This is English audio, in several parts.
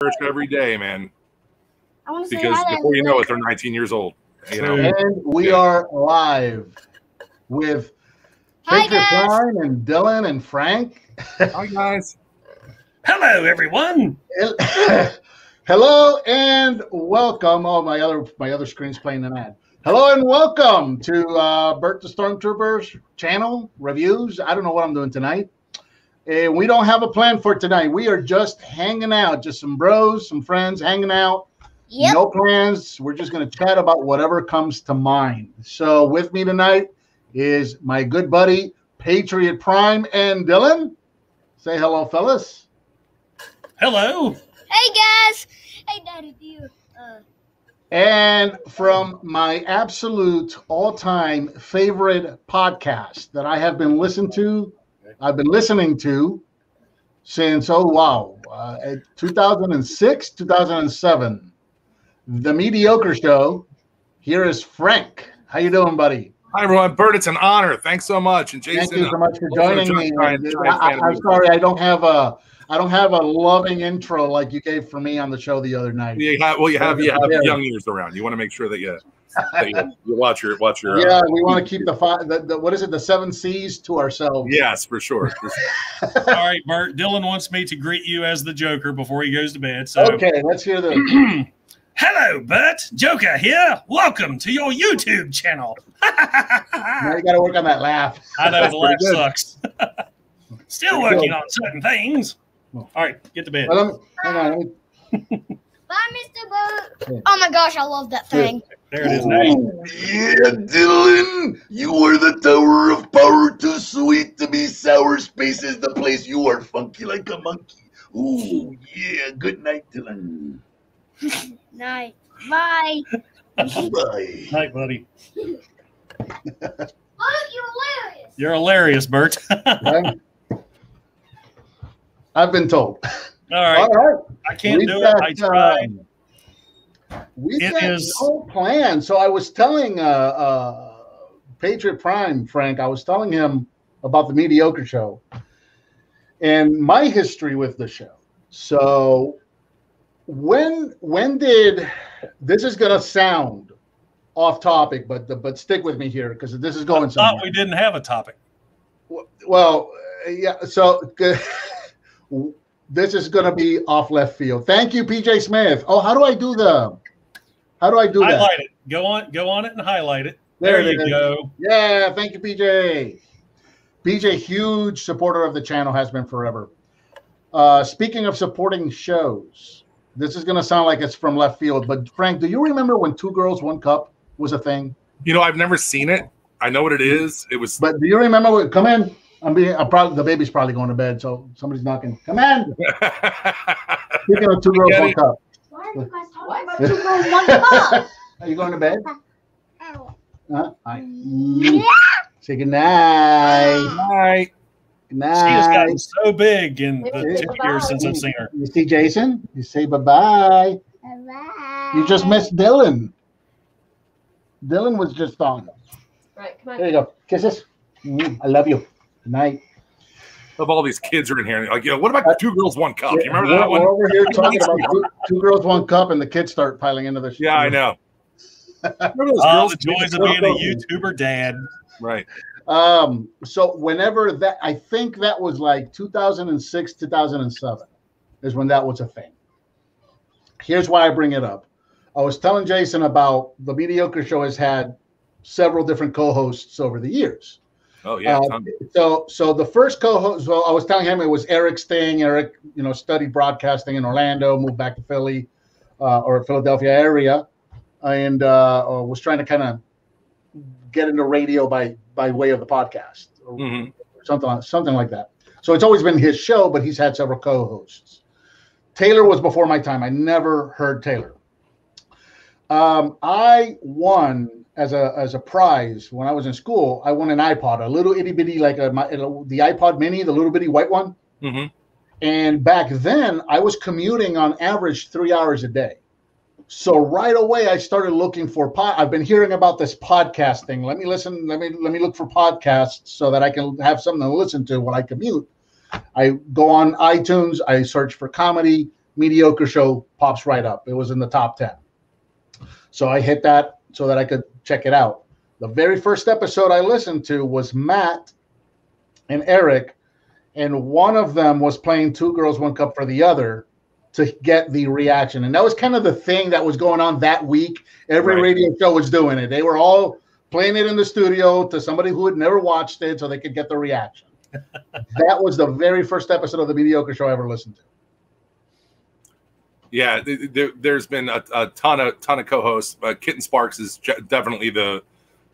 church every day, man. I want to say Because hi to before you know it, everybody. they're 19 years old. You know. And we are live with Hi, Patriot guys. Prime and Dylan and Frank. Hi guys. Hello, everyone. Hello and welcome. Oh, my other screen's playing an ad. Hello and welcome to Bert the Stormtrooper's channel reviews. I don't know what I'm doing tonight. We don't have a plan for tonight. We are just hanging out, just some bros, some friends hanging out. Yep. No plans. We're just going to chat about whatever comes to mind. So with me tonight is my good buddy, Patriot Prime and Dylan. Say hello, fellas. Hello. Hey, guys. Hey, Daddy, do you? And from my absolute all-time favorite podcast that I have been listening to since, 2006, 2007. The Mediocre Show. Here is Frank. How you doing, buddy? Hi everyone. Bert, it's an honor. Thanks so much. And Jason, Thank you so much for joining me. I'm I'm sorry, I don't have a loving intro like you gave for me on the show the other night. You have young ears around. You want to make sure that you watch your. Yeah, we want to keep the what is it? The 7 C's to ourselves. Yes, for sure. All right, Bert. Dylan wants me to greet you as the Joker before he goes to bed. So Okay, let's hear the. hello, Bert. Joker here. Welcome to your YouTube channel. Now you got to work on that laugh. I know the laugh good. sucks. Still working on certain things. All right, get to bed. Well, hang on. Bye, Mr. Boo. Oh, my gosh, I love that thing. There it is now. Oh, yeah, Dylan, you are the tower of power, too sweet to be sour. Space is the place. You are funky like a monkey. Ooh, yeah. Good night, Dylan. Night. Bye. Bye. Night, buddy. Look, you're hilarious. You're hilarious, Bert. I've been told. All right. All right. I can't We've do got, it. I tried. We've It got is- no plan. So I was telling Patriot Prime, Frank, I was telling him about the Mediocre Show and my history with the show. So when did this is going to sound off topic, but stick with me here because this is going I thought somewhere. we didn't have a topic. Well, yeah. So this is going to be off left field. Thank you, PJ Smith. Oh, how do I do that? Highlight it. Go on it and highlight it. There it you is. go. Yeah, thank you, PJ. PJ, huge supporter of the channel, has been forever. Speaking of supporting shows, this is going to sound like it's from left field, but Frank, do you remember when 2 Girls, 1 Cup was a thing? You know, I've never seen it. I know what it is. It was. But do you remember what? Come in. The baby's probably going to bed, so somebody's knocking. Come in. Speaking of 2 Girls, 1 Cup. Why are you guys talking about 2 girls, 1 cup? Are you going to bed? Ow. Huh? Say good night. Hi. Good She has night. gotten so big in the Maybe 2 years since I've seen her. You see Jason? You say bye-bye. Bye. You just missed Dylan. Dylan was just on. Right, come There on. you go. Kisses. I love you. Good night. Of all these kids are in here, like, what about 2 Girls, 1 Cup? You remember that one? We're over here talking about two Girls, 1 Cup, and the kids start piling into the show. Yeah, I know. Remember those Oh, girls? the joys of being a YouTuber dad. Right. So whenever that, I think that was like 2006, 2007 is when that was a thing. Here's why I bring it up. I was telling Jason about the Mediocre Show has had several different co-hosts over the years. Oh yeah. So the first co-host, well, I was telling him it was Eric Sting. Eric, studied broadcasting in Orlando, moved back to Philly or Philadelphia area, and was trying to kind of get into radio by way of the podcast or something like that. So it's always been his show, but he's had several co-hosts. Taylor was before my time. I never heard Taylor. I won as a prize when I was in school. I won an iPod, a little itty bitty, like the iPod Mini, the little bitty white one. Mm-hmm. And back then, I was commuting on average 3 hours a day. So right away, I started looking for I've been hearing about this podcasting. Let me listen. Let me look for podcasts so that I can have something to listen to while I commute. I go on iTunes. I search for comedy. Mediocre Show pops right up. It was in the top 10. So I hit that so that I could check it out. The very first episode I listened to was Matt and Eric, and one of them was playing Two Girls, One Cup for the other to get the reaction. And that was kind of the thing that was going on that week. Every radio show was doing it. They were all playing it in the studio to somebody who had never watched it so they could get the reaction. That was the very first episode of the Mediocre Show I ever listened to. Yeah, there's been a ton of co-hosts. Kitten Sparks is definitely the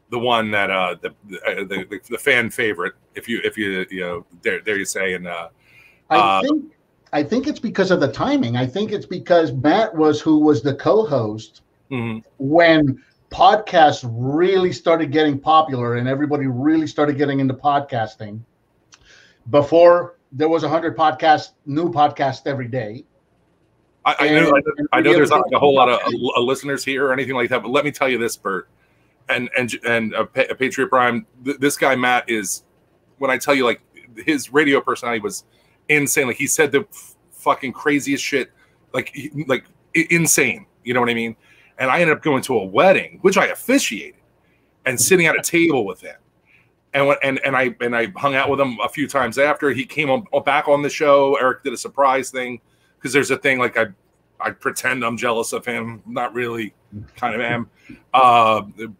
one that the fan favorite. If you dare you say, and I think it's because of the timing. I think it's because Matt who was the co-host when podcasts really started getting popular and everybody really started getting into podcasting. Before there was 100 new podcasts every day. I know there's not a whole lot of listeners here or anything like that, but let me tell you this, Bert, and Patriot Prime, this guy Matt is, when I tell you, like, his radio personality was insane. Like, he said the fucking craziest shit, like insane. You know what I mean? And I ended up going to a wedding, which I officiated, and sitting at a table with him. And I hung out with him a few times after. He came back on the show. Eric did a surprise thing because there's a thing like I pretend I'm jealous of him, not really, kind of am.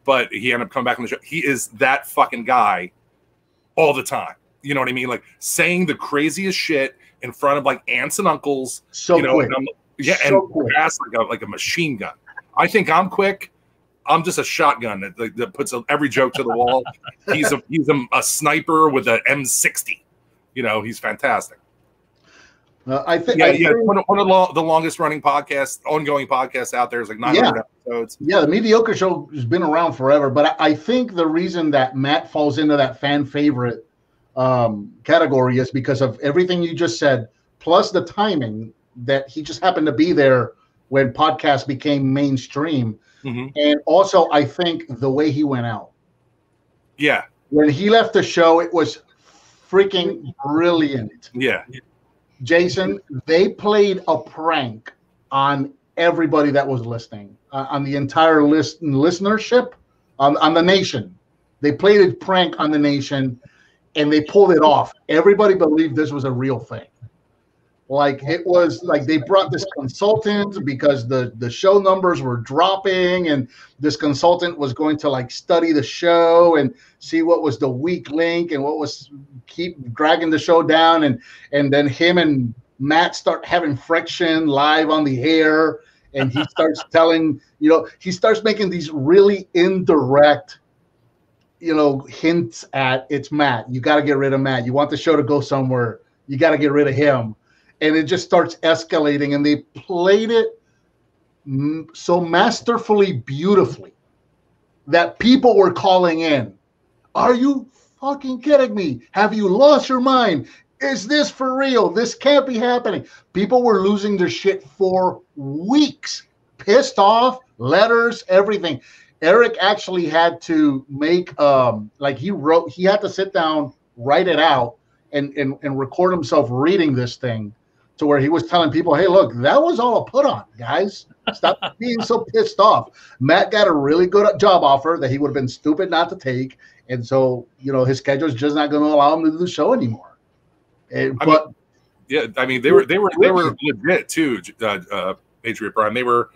But he ended up coming back on the show. He is that fucking guy all the time. You know what I mean? Like saying the craziest shit in front of like aunts and uncles. So quick. And fast like a machine gun. I think I'm quick. I'm just a shotgun that puts every joke to the wall. He's a sniper with an M60. You know, he's fantastic. I think one of the longest running ongoing podcasts out there is like 900 episodes. Yeah, the Mediocre Show has been around forever, but I think the reason that Matt falls into that fan favorite category is because of everything you just said, plus the timing that he just happened to be there when podcasts became mainstream. And also, I think the way he went out. Yeah. When he left the show, it was freaking brilliant. Yeah. Jason, they played a prank on everybody that was listening, on the entire listenership, on the nation. They played a prank on the nation, and they pulled it off. Everybody believed this was a real thing. Like, it was like they brought this consultant because the show numbers were dropping, and this consultant was going to like study the show and see what was the weak link and what was keep dragging the show down. And then him and Matt start having friction live on the air, and he starts he starts making these really indirect, hints at it's Matt. You got to get rid of Matt. You want the show to go somewhere. You got to get rid of him. And it just starts escalating, and they played it so masterfully, beautifully, that people were calling in. Are you fucking kidding me? Have you lost your mind? Is this for real? This can't be happening. People were losing their shit for weeks, pissed off, letters, everything. Eric actually had to make, he had to sit down, write it out, and record himself reading this thing, to where he was telling people, hey, look, that was all a put on, guys. Stop being so pissed off. Matt got a really good job offer that he would have been stupid not to take. And so, his schedule is just not going to allow him to do the show anymore. They were legit too, Patriot Prime. They were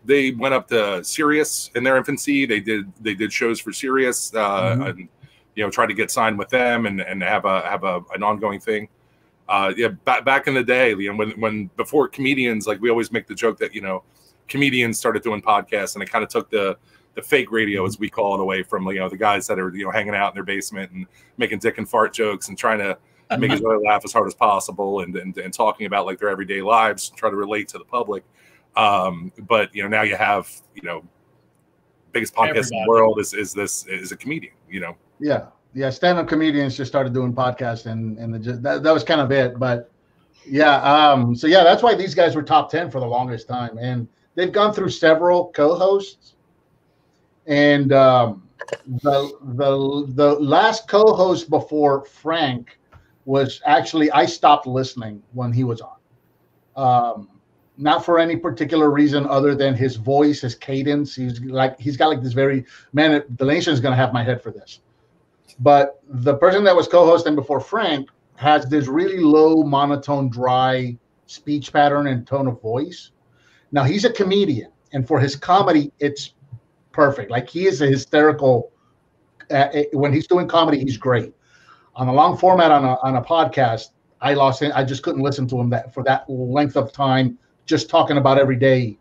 they went up to Sirius in their infancy. They did shows for Sirius and tried to get signed with them and have an ongoing thing. Back in the day, when before comedians, like we always make the joke that comedians started doing podcasts, and it kind of took the fake radio, as we call it, away from the guys that are hanging out in their basement and making dick and fart jokes and trying to make each other laugh as hard as possible and talking about like their everyday lives, try to relate to the public. But now you have biggest podcast in the world is a comedian. Yeah, stand-up comedians just started doing podcasts, and that was kind of it. But that's why these guys were top 10 for the longest time, and they've gone through several co-hosts. And the last co-host before Frank was actually, I stopped listening when he was on. Not for any particular reason other than his voice, his cadence. He's got like this very man. The nation is going to have my head for this. But the person that was co-hosting before Frank has this really low, monotone, dry speech pattern and tone of voice. Now he's a comedian, and for his comedy, it's perfect. Like he is a hysterical. When he's doing comedy, he's great. On a long format on a podcast, I lost it. I just couldn't listen to him for that length of time, just talking about everyday,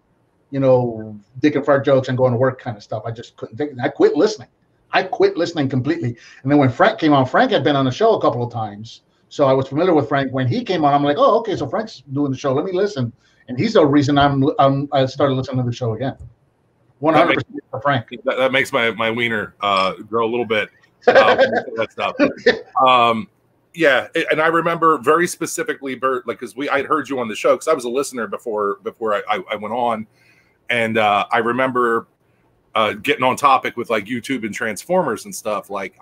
dick and fart jokes and going to work kind of stuff. I just couldn't take it. I quit listening. I quit listening completely. And then when Frank came on, Frank had been on the show a couple of times, so I was familiar with Frank. When he came on, I'm like, oh, okay, so Frank's doing the show. Let me listen. And he's the reason I started listening to the show again. 100% for Frank. That makes my wiener grow a little bit. That stuff. Yeah, and I remember very specifically, Bert, like because I'd heard you on the show because I was a listener before I went on, and I remember getting on topic with like YouTube and Transformers and stuff. Like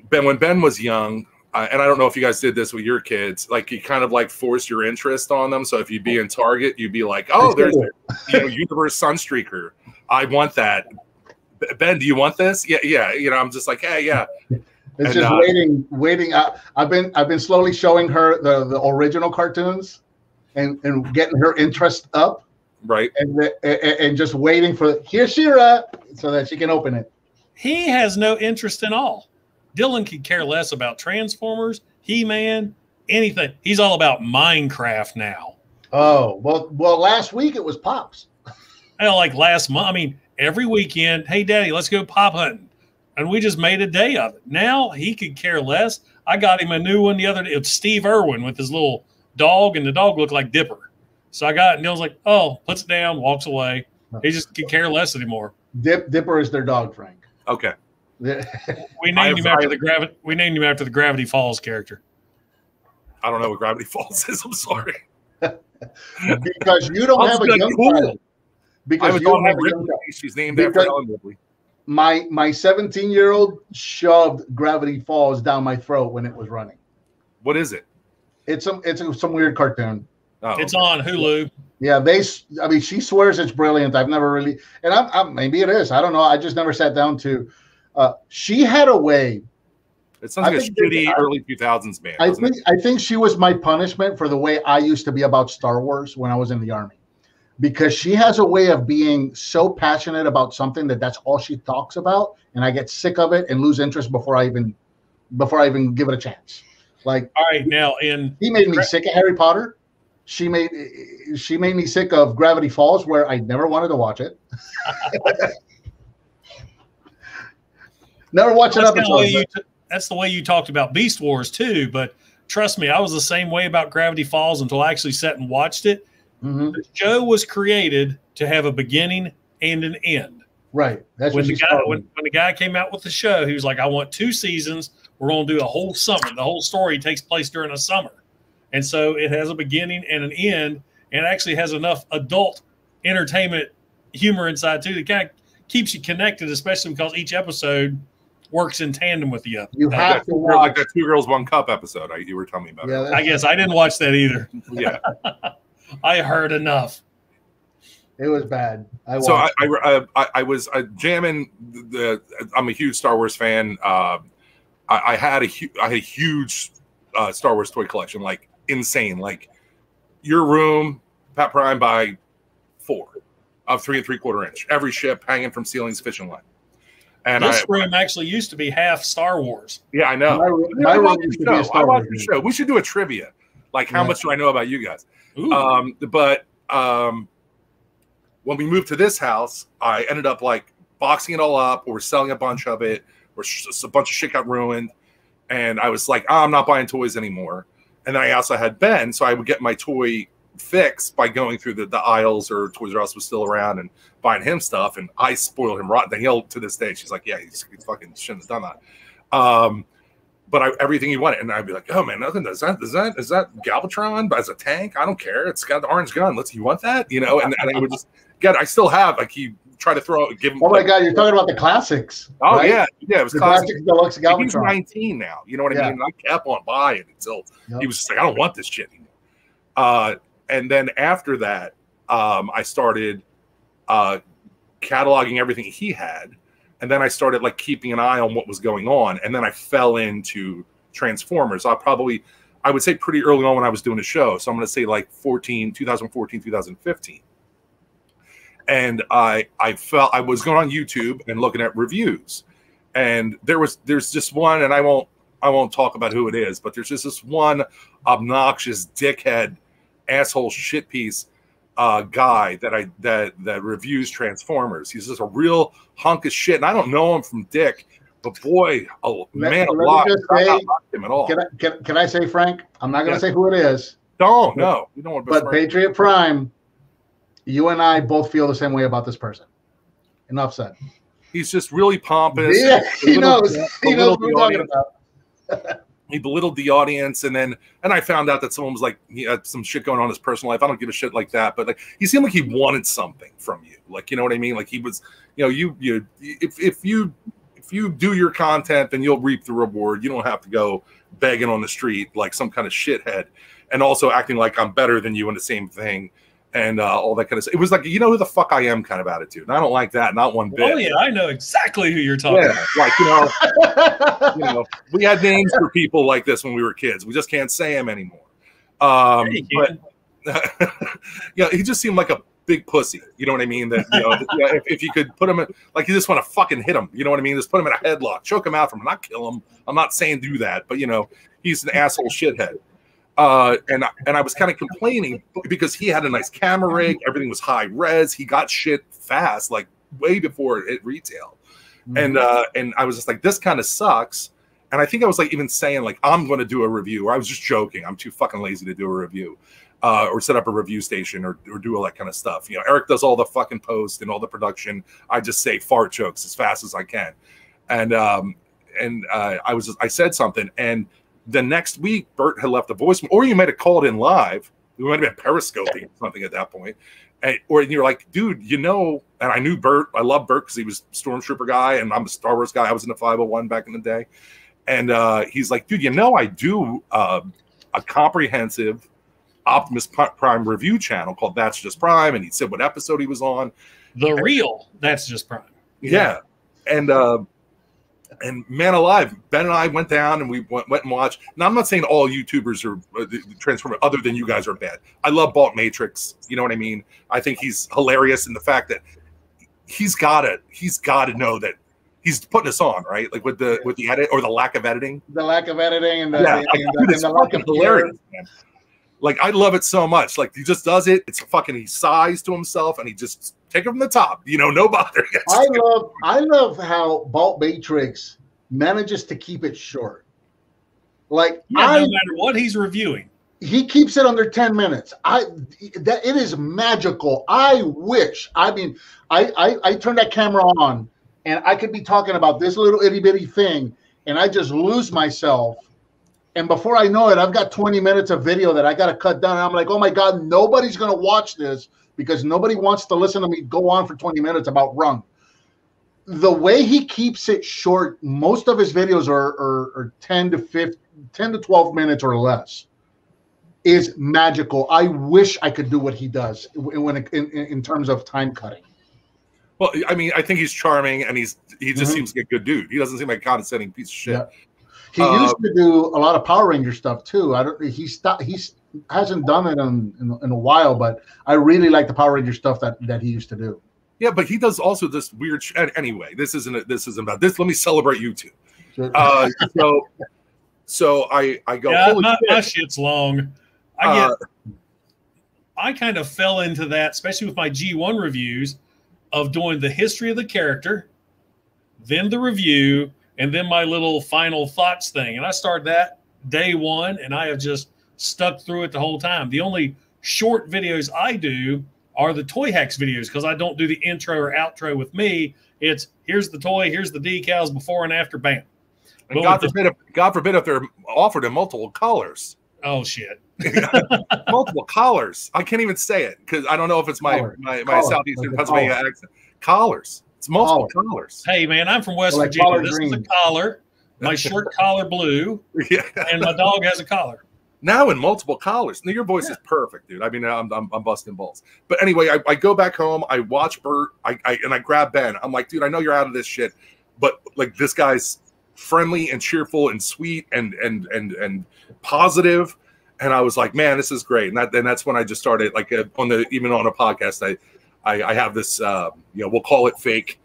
when Ben was young, and I don't know if you guys did this with your kids, like you kind of like force your interest on them. So if you'd be in Target, you'd be like, oh, there's Universe Sunstreaker. I want that. Ben, do you want this? Yeah. I'm just like, hey, yeah. It's just waiting. I've been slowly showing her the original cartoons and getting her interest up. Right. And just waiting for here's She-Ra so that she can open it. He has no interest in all. Dylan could care less about Transformers, He-Man, anything. He's all about Minecraft now. Oh, well, last week it was Pops. Like last month. I mean, every weekend, hey, Daddy, let's go pop hunting. And we just made a day of it. Now he could care less. I got him a new one the other day. It's Steve Irwin with his little dog, and the dog looked like Dipper. So I got it, and Dylan's like, oh, puts it down, walks away. He just could care less anymore. Dipper is their dog, Frank. Okay. We named him after the Gravity Falls character. I don't know what Gravity Falls is. I'm sorry. Because you don't have a young child. Because you don't have a young child. She's named after Ellen Ripley. My 17-year-old shoved Gravity Falls down my throat when it was running. What is it? It's some weird cartoon. Oh, it's on Hulu. Yeah, she swears it's brilliant. I've never really, and I'm maybe it is. I don't know. I just never sat down to. She had a way. It sounds like a shitty early 2000s band. I think she was my punishment for the way I used to be about Star Wars when I was in the Army, because she has a way of being so passionate about something that's all she talks about, and I get sick of it and lose interest before I even give it a chance. Like, all right, now he made me sick of Harry Potter. She made me sick of Gravity Falls, where I never wanted to watch it. Never watched an episode. That's the way you talked about Beast Wars too. But trust me, I was the same way about Gravity Falls until I actually sat and watched it. Mm-hmm. The show was created to have a beginning and an end. Right. That's when the guy came out with the show, he was like, I want 2 seasons. We're going to do a whole summer. The whole story takes place during a summer. And so it has a beginning and an end, and actually has enough adult entertainment humor inside too that kind of keeps you connected, especially because each episode works in tandem with the other. You have to watch like that 2 Girls 1 Cup episode you were telling me about. Yeah, I guess I didn't watch that either. Yeah. I heard enough. It was bad. I was jamming I'm a huge Star Wars fan. I had a huge Star Wars toy collection, like insane. Like your room, Pat Prime by 4 of 3 3/4 inch. Every ship hanging from ceilings, fishing line. And this room actually used to be half Star Wars. Yeah, I know. My room used to be a Star Wars show. We should do a trivia. Like, how much do I know about you guys? But when we moved to this house, I ended up like boxing it all up, or selling a bunch of it, or a bunch of shit got ruined. And I was like, I'm not buying toys anymore. And then I also had Ben, so I would get my toy fix by going through the aisles, or Toys R Us was still around, and buying him stuff. And I spoiled him rotten. He'll to this day, she's like, yeah, he fucking shouldn't have done that. But everything he wanted, and I'd be like, oh man, nothing. Is that Galvatron as a tank? I don't care. It's got the orange gun. You want that? And I would just get. I still have, like, he try to give him. Oh my God, you're talking about the classics. Oh right? yeah, it was the classic. classics deluxe He's Galvatron. 19 now. You know what I mean? And I kept on buying until he was just like, I don't want this shit anymore. And then after that, I started cataloging everything he had, and then I started like keeping an eye on what was going on, and then I fell into Transformers. I would say pretty early on when I was doing a show, so I'm going to say like 2014, 2015. And I was going on YouTube and looking at reviews, and there's just one, and I won't talk about who it is, but there's just this one obnoxious dickhead asshole shit piece guy that reviews Transformers. He's just a real hunk of shit, and I don't know him from Dick, but boy, man alive, I don't like him at all. Can I say, Frank? I'm not going to say who it is. No, we don't want to. But Patriot Prime, you and I both feel the same way about this person. Enough said. He's just really pompous. Yeah, he knows what we're talking about. He belittled the audience, and I found out that someone was like, he had some shit going on in his personal life. I don't give a shit like that, but like he seemed like he wanted something from you, like, you know what I mean? Like he was, if you do your content, then you'll reap the reward. You don't have to go begging on the street like some kind of shithead, and also acting like I'm better than you in the same thing, and all that kind of stuff. It was like, you know who the fuck I am kind of attitude, and I don't like that, not one bit. Oh yeah, I know exactly who you're talking about. Like, we had names for people like this when we were kids. We just can't say them anymore. But he just seemed like a big pussy. You know what I mean? That if you could put him in, like, you just want to fucking hit him. You know what I mean? Just put him in a headlock, choke him out from him, not kill him. I'm not saying do that, but he's an asshole shithead. And I was kind of complaining because he had a nice camera rig, everything was high res, he got shit fast, like way before it hit retail. And I was just like, this kind of sucks. And I think I was like even saying like, I'm going to do a review, or I was just joking, I'm too fucking lazy to do a review, or set up a review station, or do all that kind of stuff. Eric does all the fucking post and all the production. I just say fart jokes as fast as I can. And I said something, and the next week, Bert had left a voicemail, or you might have called in live. We might have been periscoping something at that point. And you're like, dude, and I knew Bert. I love Bert because he was a Stormtrooper guy, and I'm a Star Wars guy. I was in the 501 back in the day. And he's like, dude, I do a comprehensive Optimus Prime review channel called That's Just Prime. And he said what episode he was on. Real That's Just Prime. Yeah. And man alive, Ben and I went down and we went and watched. Now, I'm not saying all YouTubers are Transformers other than you guys are bad. I love Balt Matrix. You know what I mean? I think he's hilarious in the fact that he's got to know that he's putting us on, right? Like with the edit or the lack of editing. The lack of editing and the lack of hilarious, man. Like, I love it so much. Like, he just does it. It's fucking, he sighs to himself and he just take it from the top. No bother. I love how Balt Matrix manages to keep it short. Like, no matter what he's reviewing, he keeps it under 10 minutes. It is magical. I turn that camera on and I could be talking about this little itty bitty thing and I just lose myself. And before I know it, I've got 20 minutes of video that I got to cut down. And I'm like, oh my God, nobody's going to watch this because nobody wants to listen to me go on for 20 minutes about Rung. The way he keeps it short, most of his videos are 10 to 12 minutes or less, is magical. I wish I could do what he does in terms of time cutting. Well, I mean, I think he's charming and he just seems like a good dude. He doesn't seem like a condescending piece of shit. Yeah. He used to do a lot of Power Ranger stuff too. He hasn't done it in a while, but I really like the Power Ranger stuff that he used to do. Yeah, but he does also this weird. Anyway, this isn't about this. Let me celebrate you two. Sure. So I go. Yeah, my shit's long. I kind of fell into that, especially with my G1 reviews, of doing the history of the character, then the review, and then my little final thoughts thing. And I started that day one, and I have just stuck through it the whole time. The only short videos I do are the Toy Hacks videos because I don't do the intro or outro with me. It's here's the toy, here's the decals, before and after, bam. And God forbid if they're offered in multiple colors. Oh, shit. Multiple collars. I can't even say it because I don't know if it's my Southeastern Pennsylvania accent. collars. It's multiple collars. Hey, man, I'm from West Like Virginia. collard This green. is a collar. My shirt collar blue, Yeah. and my dog has a collar. Now in multiple collars. Now your voice is perfect, dude. I mean, I'm busting balls. But anyway, I go back home. I watch Bert. I grab Ben. I'm like, dude, I know you're out of this shit, but like this guy's friendly and cheerful and sweet and positive. And I was like, man, this is great. And that's when I just started like even on a podcast. I have this we'll call it fake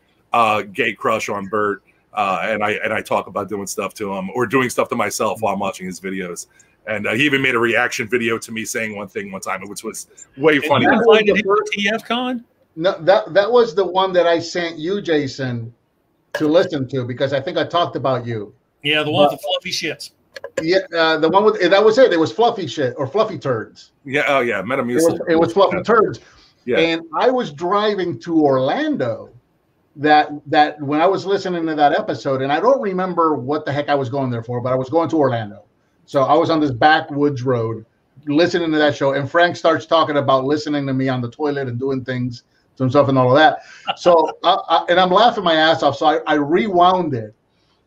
gay crush on Bert. And I talk about doing stuff to him or doing stuff to myself while I'm watching his videos. And he even made a reaction video to me saying one thing one time, which was way funny. You invited him to TFCon? No, that was the one that I sent you, Jason, to listen to because I think I talked about you. Yeah, the one with the fluffy shits. Yeah, the one with that was it. It was fluffy shit or fluffy turds. Yeah, oh yeah, Metamucil. It was fluffy turds. Yeah. And I was driving to Orlando that when I was listening to that episode, and I don't remember what the heck I was going there for, but I was going to Orlando. So I was on this backwoods road listening to that show, and Frank starts talking about listening to me on the toilet and doing things to himself and all of that. So and I'm laughing my ass off. So I rewound it.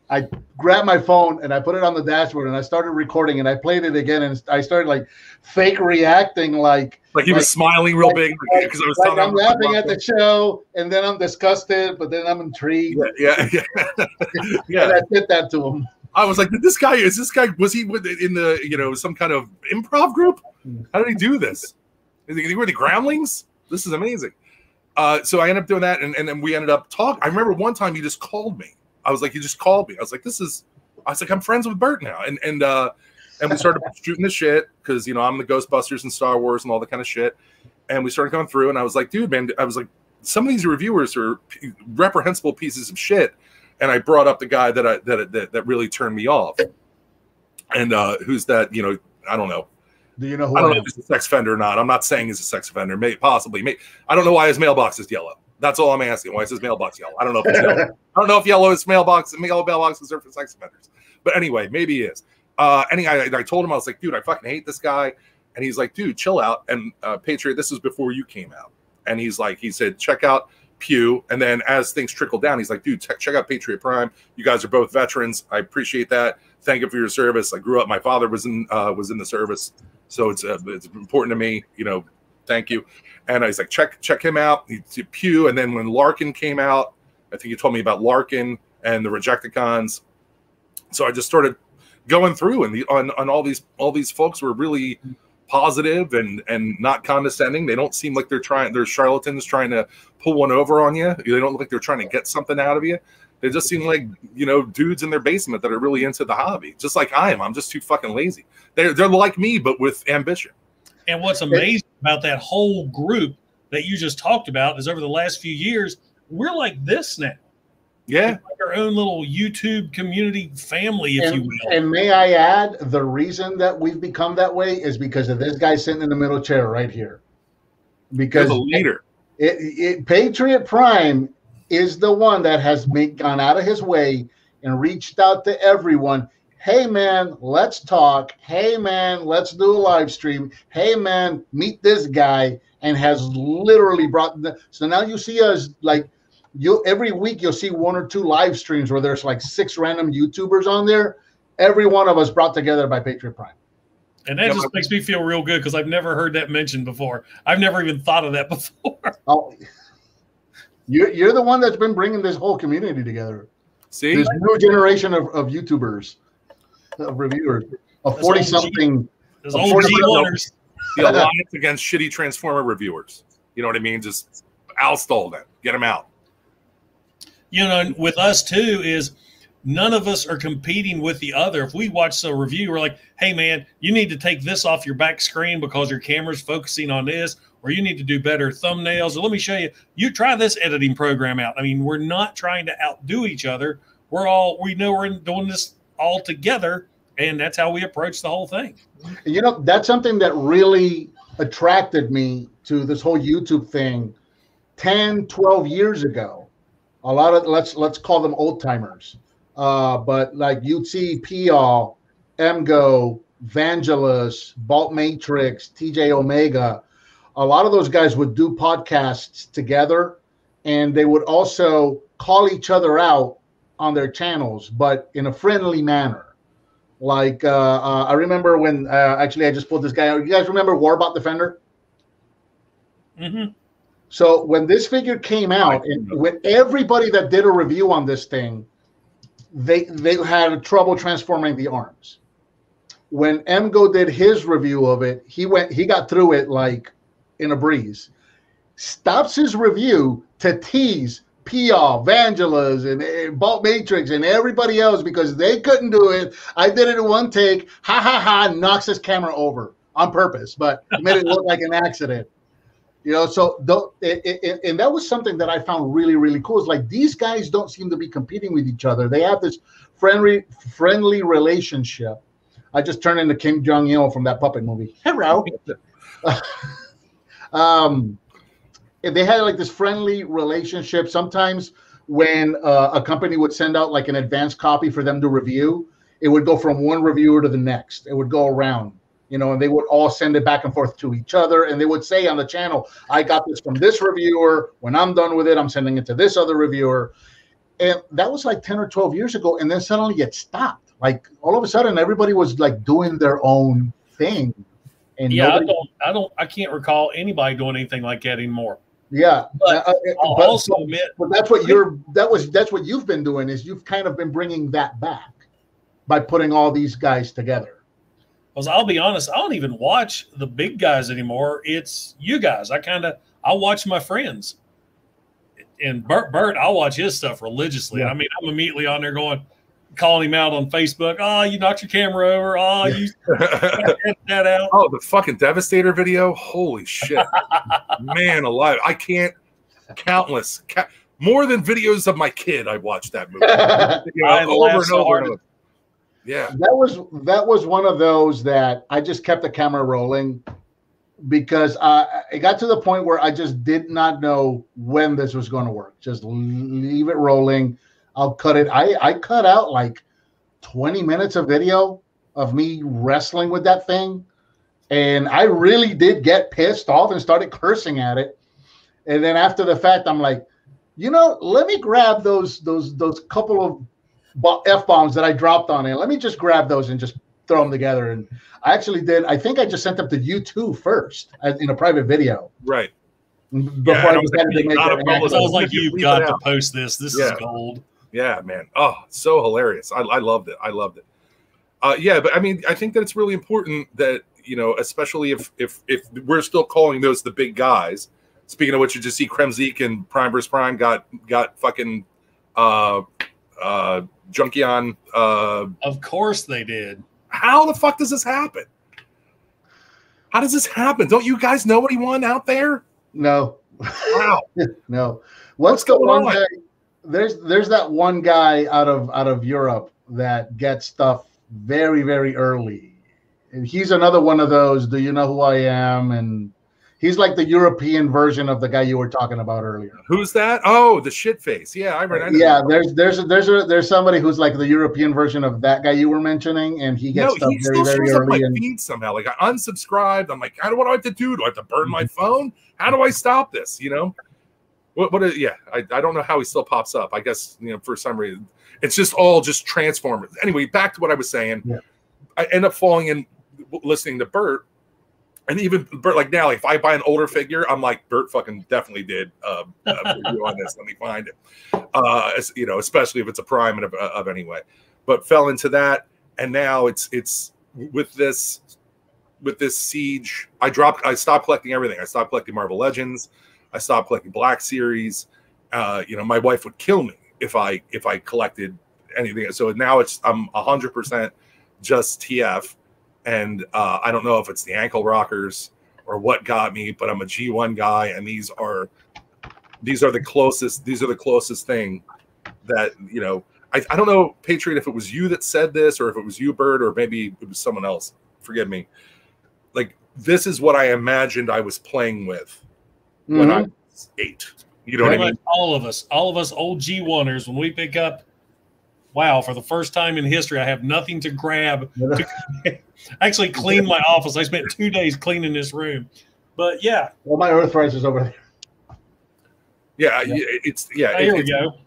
I grabbed my phone and I put it on the dashboard and I started recording and I played it again and I started like fake reacting like he was smiling real big because I was telling him I'm laughing at the show and then I'm disgusted, but then I'm intrigued. Yeah. And I did that to him. I was like, was he in the some kind of improv group? How did he do this? Is he with the Groundlings? This is amazing. So I ended up doing that and then we ended up talking. I remember one time he just called me. I was like, he just called me. I was like, I'm friends with Bert now. And we started shooting the shit because, I'm the Ghostbusters and Star Wars and all that kind of shit. And we started going through and I was like, dude, man, some of these reviewers are reprehensible pieces of shit. And I brought up the guy that really turned me off. And who's that, I don't know. Do you know who I don't know if he's a sex offender or not. I'm not saying he's a sex offender. Possibly. I don't know why his mailbox is yellow. That's all I'm asking. Why is his mailbox yellow? I don't know if it's yellow. I don't know if yellow is mailboxes are for sex offenders. But anyway, maybe he is. I told him, I was like, dude, I fucking hate this guy. And he's like, dude, chill out. And Patriot, this was before you came out. And he said, check out Pew. And then as things trickle down, he's like, dude, check out Patriot Prime. You guys are both veterans. I appreciate that. Thank you for your service. I grew up. My father was in the service. So it's important to me, thank you. And I was like, check him out. He Pew. And then when Larkin came out, I think you told me about Larkin and the Rejecticons. So I just started going through and on all these folks were really positive and not condescending. They don't seem like they're charlatans trying to pull one over on you. They don't look like they're trying to get something out of you. They just seem like, dudes in their basement that are really into the hobby. Just like I am. I'm just too fucking lazy. They're like me, but with ambition. And what's amazing about that whole group that you just talked about is over the last few years, we're like this now. Yeah. It's like our own little YouTube community family, if you will. And may I add, the reason that we've become that way is because of this guy sitting in the middle chair right here. Because the leader. Patriot Prime is the one that has gone out of his way and reached out to everyone. Hey, man, let's talk. Hey, man, let's do a live stream. Hey, man, meet this guy, and has literally brought so now you see us like every week you'll see one or two live streams where there's like 6 random YouTubers on there. Every one of us brought together by Patriot Prime. And that just makes me feel real good because I've never heard that mentioned before. I've never even thought of that before. Oh, you're the one that's been bringing this whole community together. See, this new generation of YouTubers, of reviewers, of 40-something. Those old G1ers. The alliance against shitty Transformer reviewers. You know what I mean? Just oust them. Get them out. With us too is none of us are competing with the other. If we watch a review, we're like, hey, man, you need to take this off your back screen because your camera's focusing on this, or you need to do better thumbnails, or let me show you. You try this editing program out. I mean, we're not trying to outdo each other. We know we're doing this all together, and that's how we approach the whole thing. That's something that really attracted me to this whole YouTube thing 10, 12 years ago. A lot of, let's call them old timers. But like you'd see P.O., Emgo, Vangelis, Bolt Matrix, TJ Omega. A lot of those guys would do podcasts together and they would also call each other out on their channels, but in a friendly manner. Like I remember when actually I just pulled this guy out. You guys remember Warbot Defender? Mm-hmm. So when this figure came out, and with everybody that did a review on this thing, they had trouble transforming the arms. When Emgo did his review of it, he got through it like in a breeze. Stops his review to tease Pia, Vangelis, and Bolt Matrix and everybody else because they couldn't do it. I did it in one take. Ha ha ha! Knocks his camera over on purpose, but made it look like an accident. You know, so and that was something that I found really, really cool. Is like these guys don't seem to be competing with each other. They have this friendly relationship. I just turned into Kim Jong-il from that puppet movie. Hello. They had like this friendly relationship. Sometimes when a company would send out like an advanced copy for them to review, it would go from one reviewer to the next. It would go around, you know, and they would all send it back and forth to each other. And they would say on the channel, I got this from this reviewer. When I'm done with it, I'm sending it to this other reviewer. And that was like 10 or 12 years ago. And then suddenly it stopped. Like all of a sudden, everybody was like doing their own thing. And yeah, I can't recall anybody doing anything like that anymore. Yeah, but I'll also admit, but that's what you've been doing is you've kind of been bringing that back by putting all these guys together. Because I'll be honest, I don't even watch the big guys anymore. It's you guys. I watch my friends, and Bert, I'll watch his stuff religiously. Yeah. I mean, I'm immediately on there calling him out on Facebook. Oh, you knocked your camera over. Oh, you edit that out. Oh, the fucking Devastator video. Holy shit. Man alive. I can't more than videos of my kid. I watched that movie. Over and over. Yeah. That was one of those that I just kept the camera rolling because it got to the point where I just did not know when this was going to work. Just leave it rolling. I'll cut it. I cut out like 20 minutes of video of me wrestling with that thing. And I really did get pissed off and started cursing at it. And then after the fact, I'm like, you know, let me grab those couple of F-bombs that I dropped on it. Let me just grab those and just throw them together. And I actually did. I think I just sent them to you first in a private video. Right. Before I decided to make that. I was like, you've got to post this. This is gold. Yeah, man. Oh, so hilarious. I loved it. I loved it. Yeah, but I mean, I think that it's really important that, you know, especially if we're still calling those the big guys. Speaking of which, you just see Kremzik and Prime vs. Prime got fucking Junkion. Of course they did. How the fuck does this happen? How does this happen? Don't you guys know anyone out there? No. Wow. No. What's the one guy? There's that one guy out of Europe that gets stuff very, very early. And he's another one of those, do you know who I am? And he's like the European version of the guy you were talking about earlier. Who's that? Oh, the shit face. Yeah, I remember. Yeah, there's somebody who's like the European version of that guy you were mentioning, and he gets stuff very, very early. And feed somehow. Like I unsubscribed. I'm like, what do I have to do? Do I have to burn my phone? How do I stop this? You know? Yeah, I don't know how he still pops up. I guess, you know, for some reason it's just all just Transformers. Anyway, back to what I was saying. Yeah. I end up falling in listening to Bert, and even Bert, like now, like if I buy an older figure, I'm like, Bert fucking definitely did a review on this. Let me find it. You know, especially if it's a Prime of anyway. But fell into that, and now it's with this Siege. I stopped collecting everything. I stopped collecting Marvel Legends. I stopped collecting Black Series. You know, my wife would kill me if I collected anything. So now I'm 100% just TF, and I don't know if it's the ankle rockers or what got me, but I'm a G1 guy, and these are the closest thing that, you know. I don't know, Patriot, if it was you that said this or if it was you, Bert, or maybe it was someone else. Forgive me. Like, this is what I imagined I was playing with when I was 8. You know what I mean? All of us old G1ers, when we pick up, wow, for the first time in history, I have nothing to grab. Actually clean my office. I spent 2 days cleaning this room. But yeah. Well, my Earthrise is over there. Yeah, it's Here we go.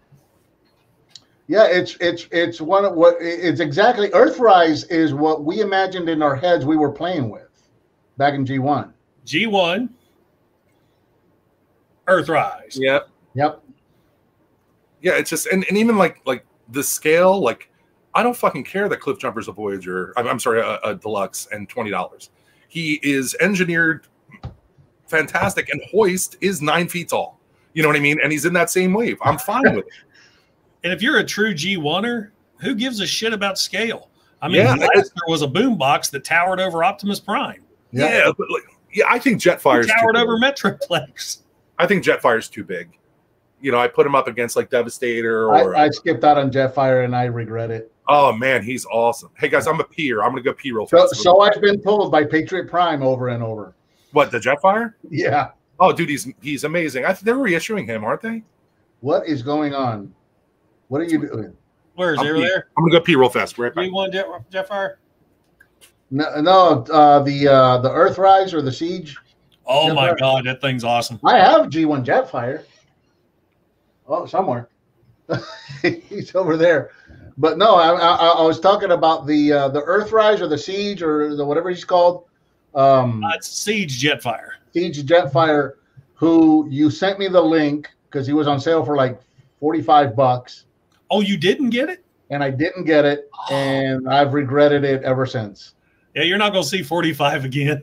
Yeah, it's one of what it's exactly. Earthrise is what we imagined in our heads we were playing with back in G1. G1, Earthrise. Yep. Yep. Yeah, it's just and even like the scale, like I don't fucking care that Cliff Jumper's a Voyager. I'm sorry, a deluxe and $20. He is engineered fantastic, and Hoist is 9 feet tall. You know what I mean? And he's in that same wave. I'm fine with it. And if you're a true G1er, who gives a shit about scale? I mean, Yeah, there was a boombox that towered over Optimus Prime. Yeah, but I think Jetfire's towered over Metroplex. I think Jetfire's too big. You know, I put him up against like Devastator. Or I skipped out on Jetfire and I regret it. Oh man, he's awesome. Hey guys, I'm a peer. I'm gonna go pee real fast. So I've been told by Patriot Prime over and over. What, the Jetfire? Yeah. Oh, dude, he's amazing. They're reissuing him, aren't they? What is going on? What are you doing? Where is he over there? I'm gonna go pee real fast. Right back. G1 Jetfire? No, the Earthrise or the Siege. Oh Jetfire. my God, that thing's awesome. I have G1 Jetfire. Oh, somewhere. He's over there. But no, I was talking about the Earthrise or the Siege or the whatever he's called. It's Siege Jetfire. Siege Jetfire, who you sent me the link because he was on sale for like $45. Oh, you didn't get it? And I didn't get it, and I've regretted it ever since. Yeah, you're not going to see 45 again.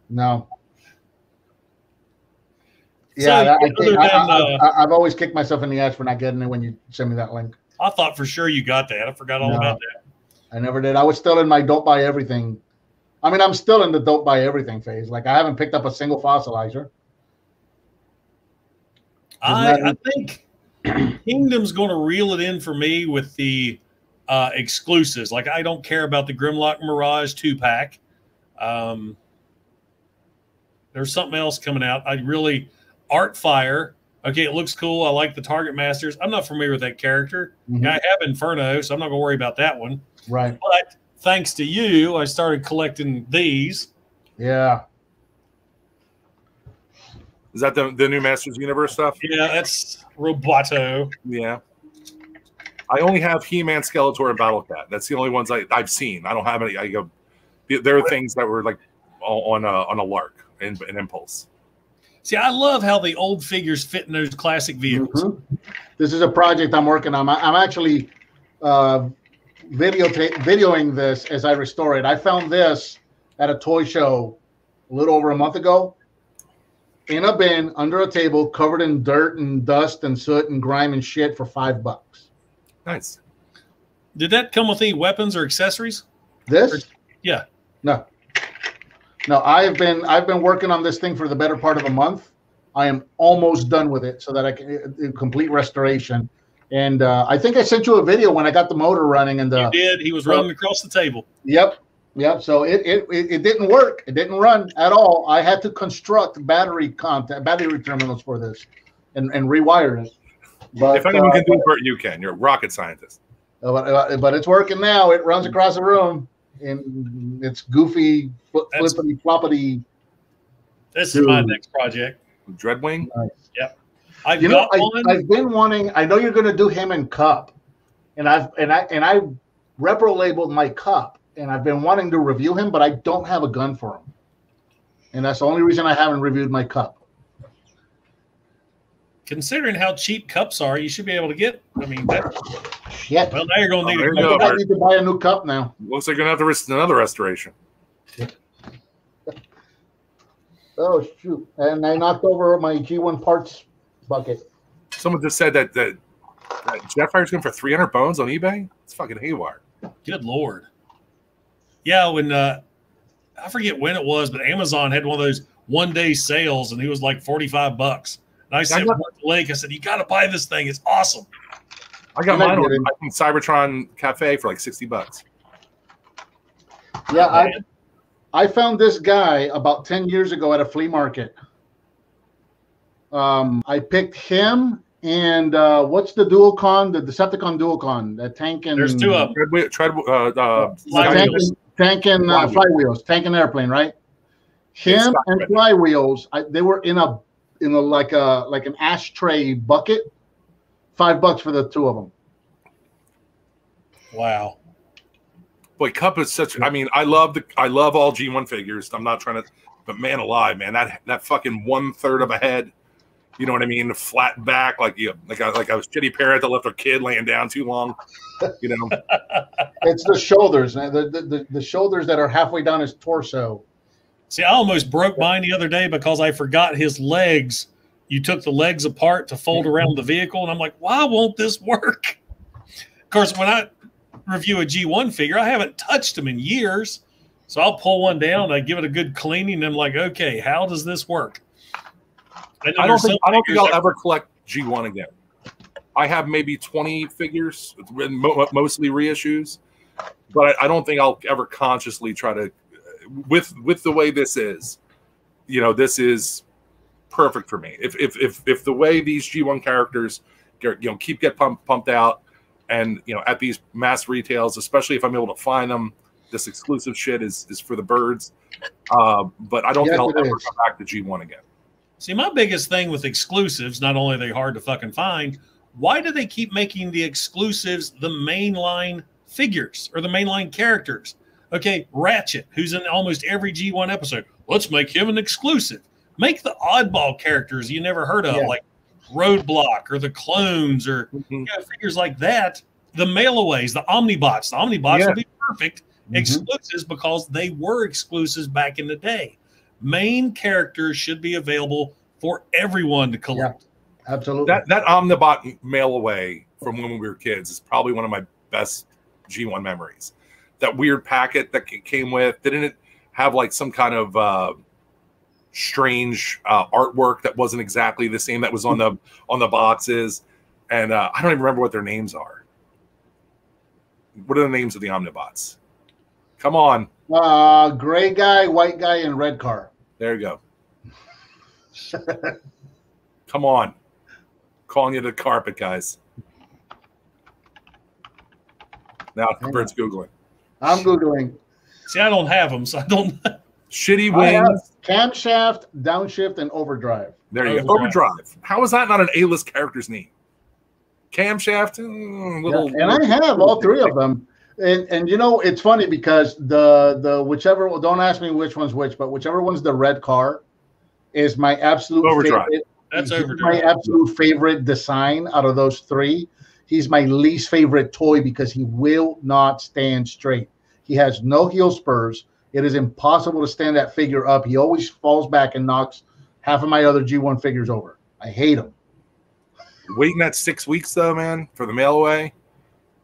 No. So, Yeah, other than, I've always kicked myself in the ass for not getting it when you send me that link. I thought for sure you got that. I forgot all about that. I never did. I was still in my don't buy everything. I mean, I'm still in the don't buy everything phase. Like, I haven't picked up a single fossilizer. I think Kingdom's going to reel it in for me with the exclusives. Like, I don't care about the Grimlock Mirage 2-pack. There's something else coming out. Artfire. Okay, it looks cool. I like the Target Masters. I'm not familiar with that character. Mm-hmm. I have Inferno, so I'm not going to worry about that one. Right. But thanks to you, I started collecting these. Yeah. Is that the new Masters Universe stuff? Yeah, that's Roboto. Yeah. I only have He-Man, Skeletor, and Battle Cat. That's the only ones I've seen. I don't have any. There are things that were like on a lark in Impulse. See, I love how the old figures fit in those classic vehicles. Mm-hmm. This is a project I'm working on. I'm actually videoing this as I restore it. I found this at a toy show a little over a month ago in a bin under a table covered in dirt and dust and soot and grime and shit for $5. Nice. Did that come with any weapons or accessories? This? Yeah. No, I've been working on this thing for the better part of a month. I am almost done with it so that I can complete restoration. And I think I sent you a video when I got the motor running. And you did. He was running across the table. Yep. So it didn't work. It didn't run at all. I had to construct battery terminals for this and rewire it. But, if anyone can do it, Bert, you can. You're a rocket scientist. But it's working now. It runs across the room. And it's goofy, flippity, floppity. This is my next project. Dreadwing? Nice. Yep. I've been wanting. I know you're going to do him in Cup, and I repro labeled my Cup, and I've been wanting to review him, but I don't have a gun for him, and that's the only reason I haven't reviewed my Cup. Considering how cheap cups are, you should be able to get. I mean, shit. Well, now you're going to need I need to buy a new cup now. Looks like you're going to have to another restoration. Oh shoot! And I knocked over my G1 parts bucket. Someone just said that Jetfire's going for 300 bones on eBay. It's fucking haywire. Good Lord. Yeah, when I forget when it was, but Amazon had one of those one-day sales, and he was like $45. And I sent Mark the link. I said, "You got to buy this thing. It's awesome." I got mine on Cybertron Cafe for like $60. Yeah, I found this guy about 10 years ago at a flea market. I picked him and what's the Dualcon, the Decepticon Dualcon, that tank and there's two of them. Tank and flywheels, tank and airplane, right? Him and flywheels, they were in in like an ashtray bucket. $5 for the two of them. Wow. Boy, Cup is such. I mean, I love all G1 figures. I'm not trying to, but man alive, man, that fucking 1/3 of a head. You know what I mean? Flat back, like a shitty parent that left her kid laying down too long. You know, it's the shoulders, the shoulders that are halfway down his torso. See, I almost broke mine the other day because I forgot his legs. You took the legs apart to fold around the vehicle, and I'm like, why won't this work? Of course, when I review a G1 figure, I haven't touched them in years, so I'll pull one down, I give it a good cleaning, and I'm like, okay, how does this work? I don't think I'll ever collect G1 again. I have maybe 20 figures, mostly reissues, but I don't think I'll ever consciously try to. With the way this is, you know, this is perfect for me. If the way these G1 characters, keep pumped out, and at these mass retails, especially if I'm able to find them, this exclusive shit is for the birds. But I don't think I'll ever come back to G1 again. See, my biggest thing with exclusives, not only are they hard to fucking find, why do they keep making the exclusives the mainline figures or the mainline characters? Okay, Ratchet, who's in almost every G1 episode. Let's make him an exclusive. Make the oddball characters you never heard of, like Roadblock or the Clones or figures like that. The mailaways, the Omnibots. The Omnibots would be perfect exclusives because they were exclusives back in the day. Main characters should be available for everyone to collect. Yeah, absolutely. That Omnibot mail away from when we were kids is probably one of my best G1 memories. That weird packet that it came with, didn't it have like some kind of strange artwork that wasn't exactly the same that was on the boxes? And I don't even remember what their names are. What are the names of the Omnibots? Come on. Gray guy, white guy, and red car. There you go. Come on. Calling you the carpet, guys. Now, Bert's Googling. I'm Googling. See, I don't have them, so I don't. Shitty wings. Camshaft, downshift, and overdrive. There you go. Overdrive. How is that not an A-list character's name? Camshaft? And I have all three of them. And it's funny because the whichever, don't ask me which one's which, but whichever one's the red car is my absolute favorite. That's Overdrive. My absolute favorite design out of those three. He's my least favorite toy because he will not stand straight. He has no heel spurs. It is impossible to stand that figure up. He always falls back and knocks half of my other G1 figures over. I hate him. Waiting that 6 weeks though, man, for the mail away.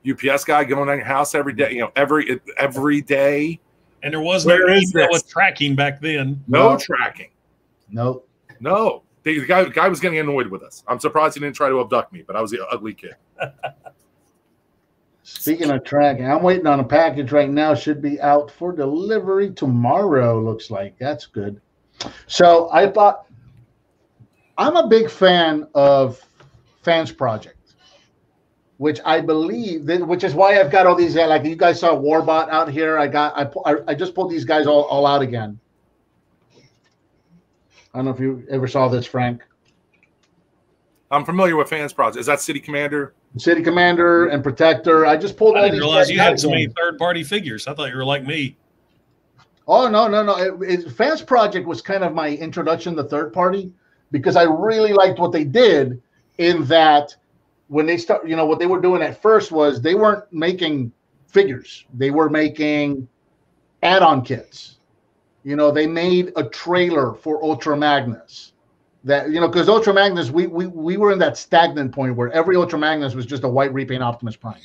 UPS guy going to your house every day, every day. And there was no email with tracking back then. No tracking. No. The guy was getting annoyed with us. I'm surprised he didn't try to abduct me, but I was the ugly kid. Speaking of tracking, I'm waiting on a package right now. Should be out for delivery tomorrow, looks like. That's good. So I thought, I'm a big fan of Fans Project, which I believe, which is why I've got all these, like you guys saw Warbot out here. I just pulled these guys all out again. I don't know if you ever saw this, Frank. I'm familiar with Fans Project. Is that City Commander? City Commander and Protector. I just pulled all these. I didn't realize you had so many third-party figures. I thought you were like me. Oh, no. Fans Project was kind of my introduction to third party because I really liked what they did in that when they start, what they were doing at first was they weren't making figures. They were making add-on kits. They made a trailer for Ultra Magnus. That because Ultra Magnus, we were in that stagnant point where every Ultra Magnus was just a white repaint Optimus Prime.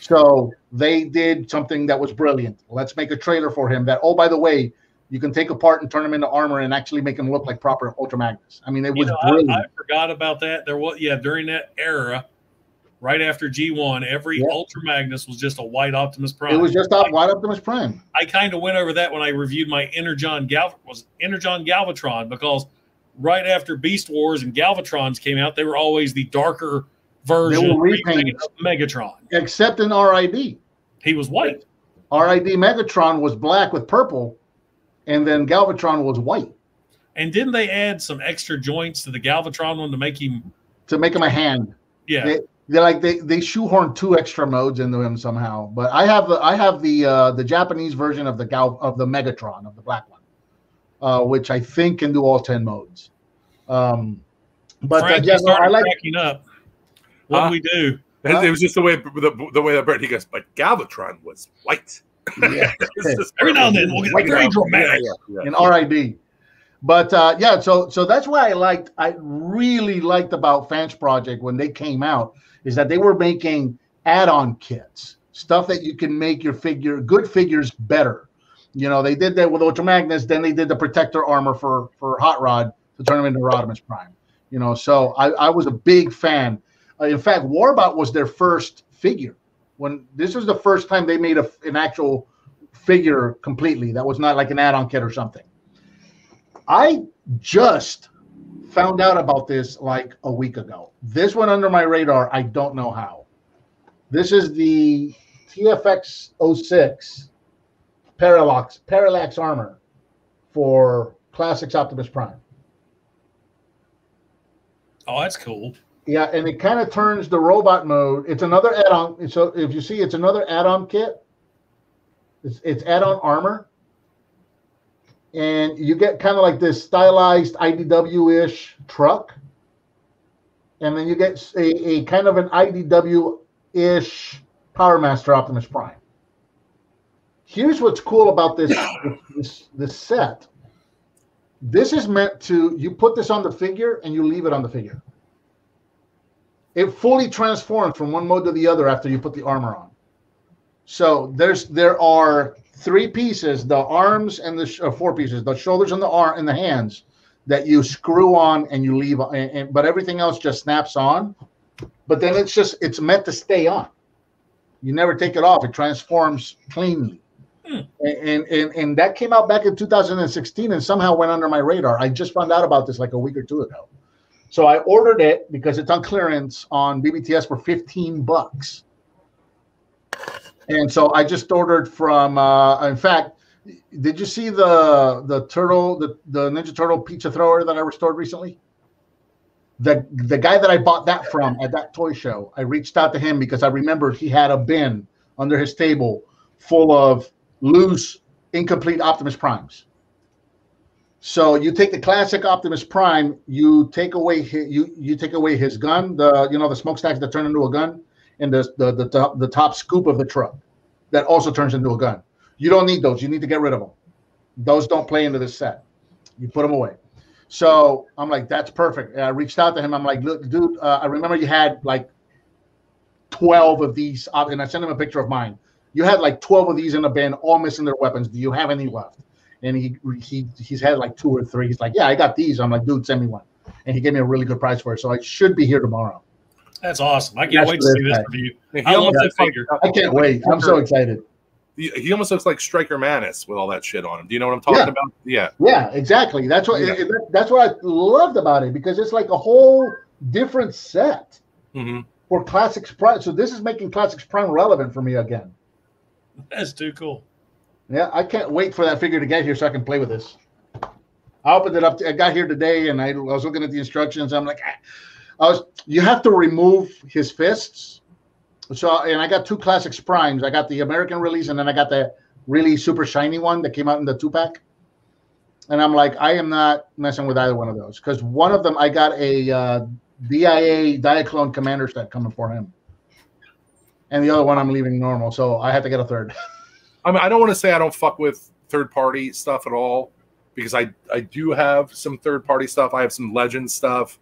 So they did something that was brilliant. Let's make a trailer for him that, oh, by the way, you can take apart and turn him into armor and actually make him look like proper Ultra Magnus. I mean, it was brilliant. I forgot about that. There was during that era, right after G1, every Ultra Magnus was just a white Optimus Prime. It was just a white Optimus Prime. I kind of went over that when I reviewed my Energon Galvatron because right after Beast Wars and Galvatrons came out, they were always the darker version of Megatron. Except in RID. He was white. RID Megatron was black with purple, and then Galvatron was white. And didn't they add some extra joints to the Galvatron one to make him a hand? Yeah. They shoehorned 2 extra modes into him somehow. But I have the Japanese version of the Megatron, of the black one, which I think can do all 10 modes. Frank, yeah, no, I like cracking up. What do we do? It was just the way that Brett, he goes, but Galvatron was white. Yeah. Every now and then we'll get very dramatic. In RID. But yeah, so that's why I really liked about Fans Project when they came out, is that they were making add-on kits, stuff that you can make your good figures better. You know, they did that with Ultra Magnus, then they did the protector armor for Hot Rod to turn him into Rodimus Prime. You know, so I was a big fan. In fact, Warbot was their first figure. When this was the first time they made an actual figure completely. That was not like an add-on kit or something. I just found out about this like a week ago. This went under my radar. I don't know how. This is the TFX 06 Parallax armor for Classics Optimus Prime. Oh, that's cool. Yeah, and it kind of turns the robot mode. It's another add-on. So if you see, it's another add-on kit. It's add-on armor. And you get kind of like this stylized IDW-ish truck. And then you get a kind of an IDW-ish Power Master Optimus Prime. Here's what's cool about this set. This is meant to, you put this on the figure and you leave it on the figure. It fully transforms from one mode to the other after you put the armor on. So there are 3 pieces, the arms and the 4 pieces, the shoulders and the arm and the hands that you screw on and you leave, but everything else just snaps on. But then it's meant to stay on. You never take it off. It transforms cleanly. And that came out back in 2016 and somehow went under my radar. I just found out about this like a week or 2 ago. So I ordered it because it's on clearance on BBTS for $15. And so I just ordered from, in fact, did you see the Ninja Turtle pizza thrower that I restored recently? The guy that I bought that from at that toy show, I reached out to him because I remembered he had a bin under his table full of loose, incomplete Optimus Primes. So you take the classic Optimus Prime, you take away his gun, the smokestacks that turn into a gun, and the top scoop of the truck that also turns into a gun. You don't need those. You need to get rid of them. Those don't play into this set. You put them away. So I'm like, that's perfect. And I reached out to him. I'm like, look, dude, I remember you had like 12 of these, and I sent him a picture of mine. You had like 12 of these in a bin, all missing their weapons. Do you have any left? And he's had like 2 or 3. He's like, yeah, I got these. I'm like, dude, send me one. And he gave me a really good price for it. So I should be here tomorrow. That's awesome. I can't wait to see this review. I love that figure. I can't wait. I'm so excited. He almost looks like Stryker Manus with all that shit on him. Do you know what I'm talking about? Yeah. Yeah, exactly. That's what that's what I loved about it, because it's like a whole different set for Classics Prime. So this is making Classics Prime relevant for me again. That's too cool. Yeah, I can't wait for that figure to get here so I can play with this. I opened it up. I got here today, and I was looking at the instructions. I'm like, you have to remove his fists. So, and I got 2 Classics Primes. I got the American release, and then I got the really super shiny one that came out in the 2-pack. And I'm like, I am not messing with either one of those, because one of them I got a DIA Diaclone Commander set coming for him, and the other one I'm leaving normal. So I had to get a third. I mean, I don't want to say I don't fuck with third-party stuff at all, because I do have some third-party stuff. I have some Legend stuff,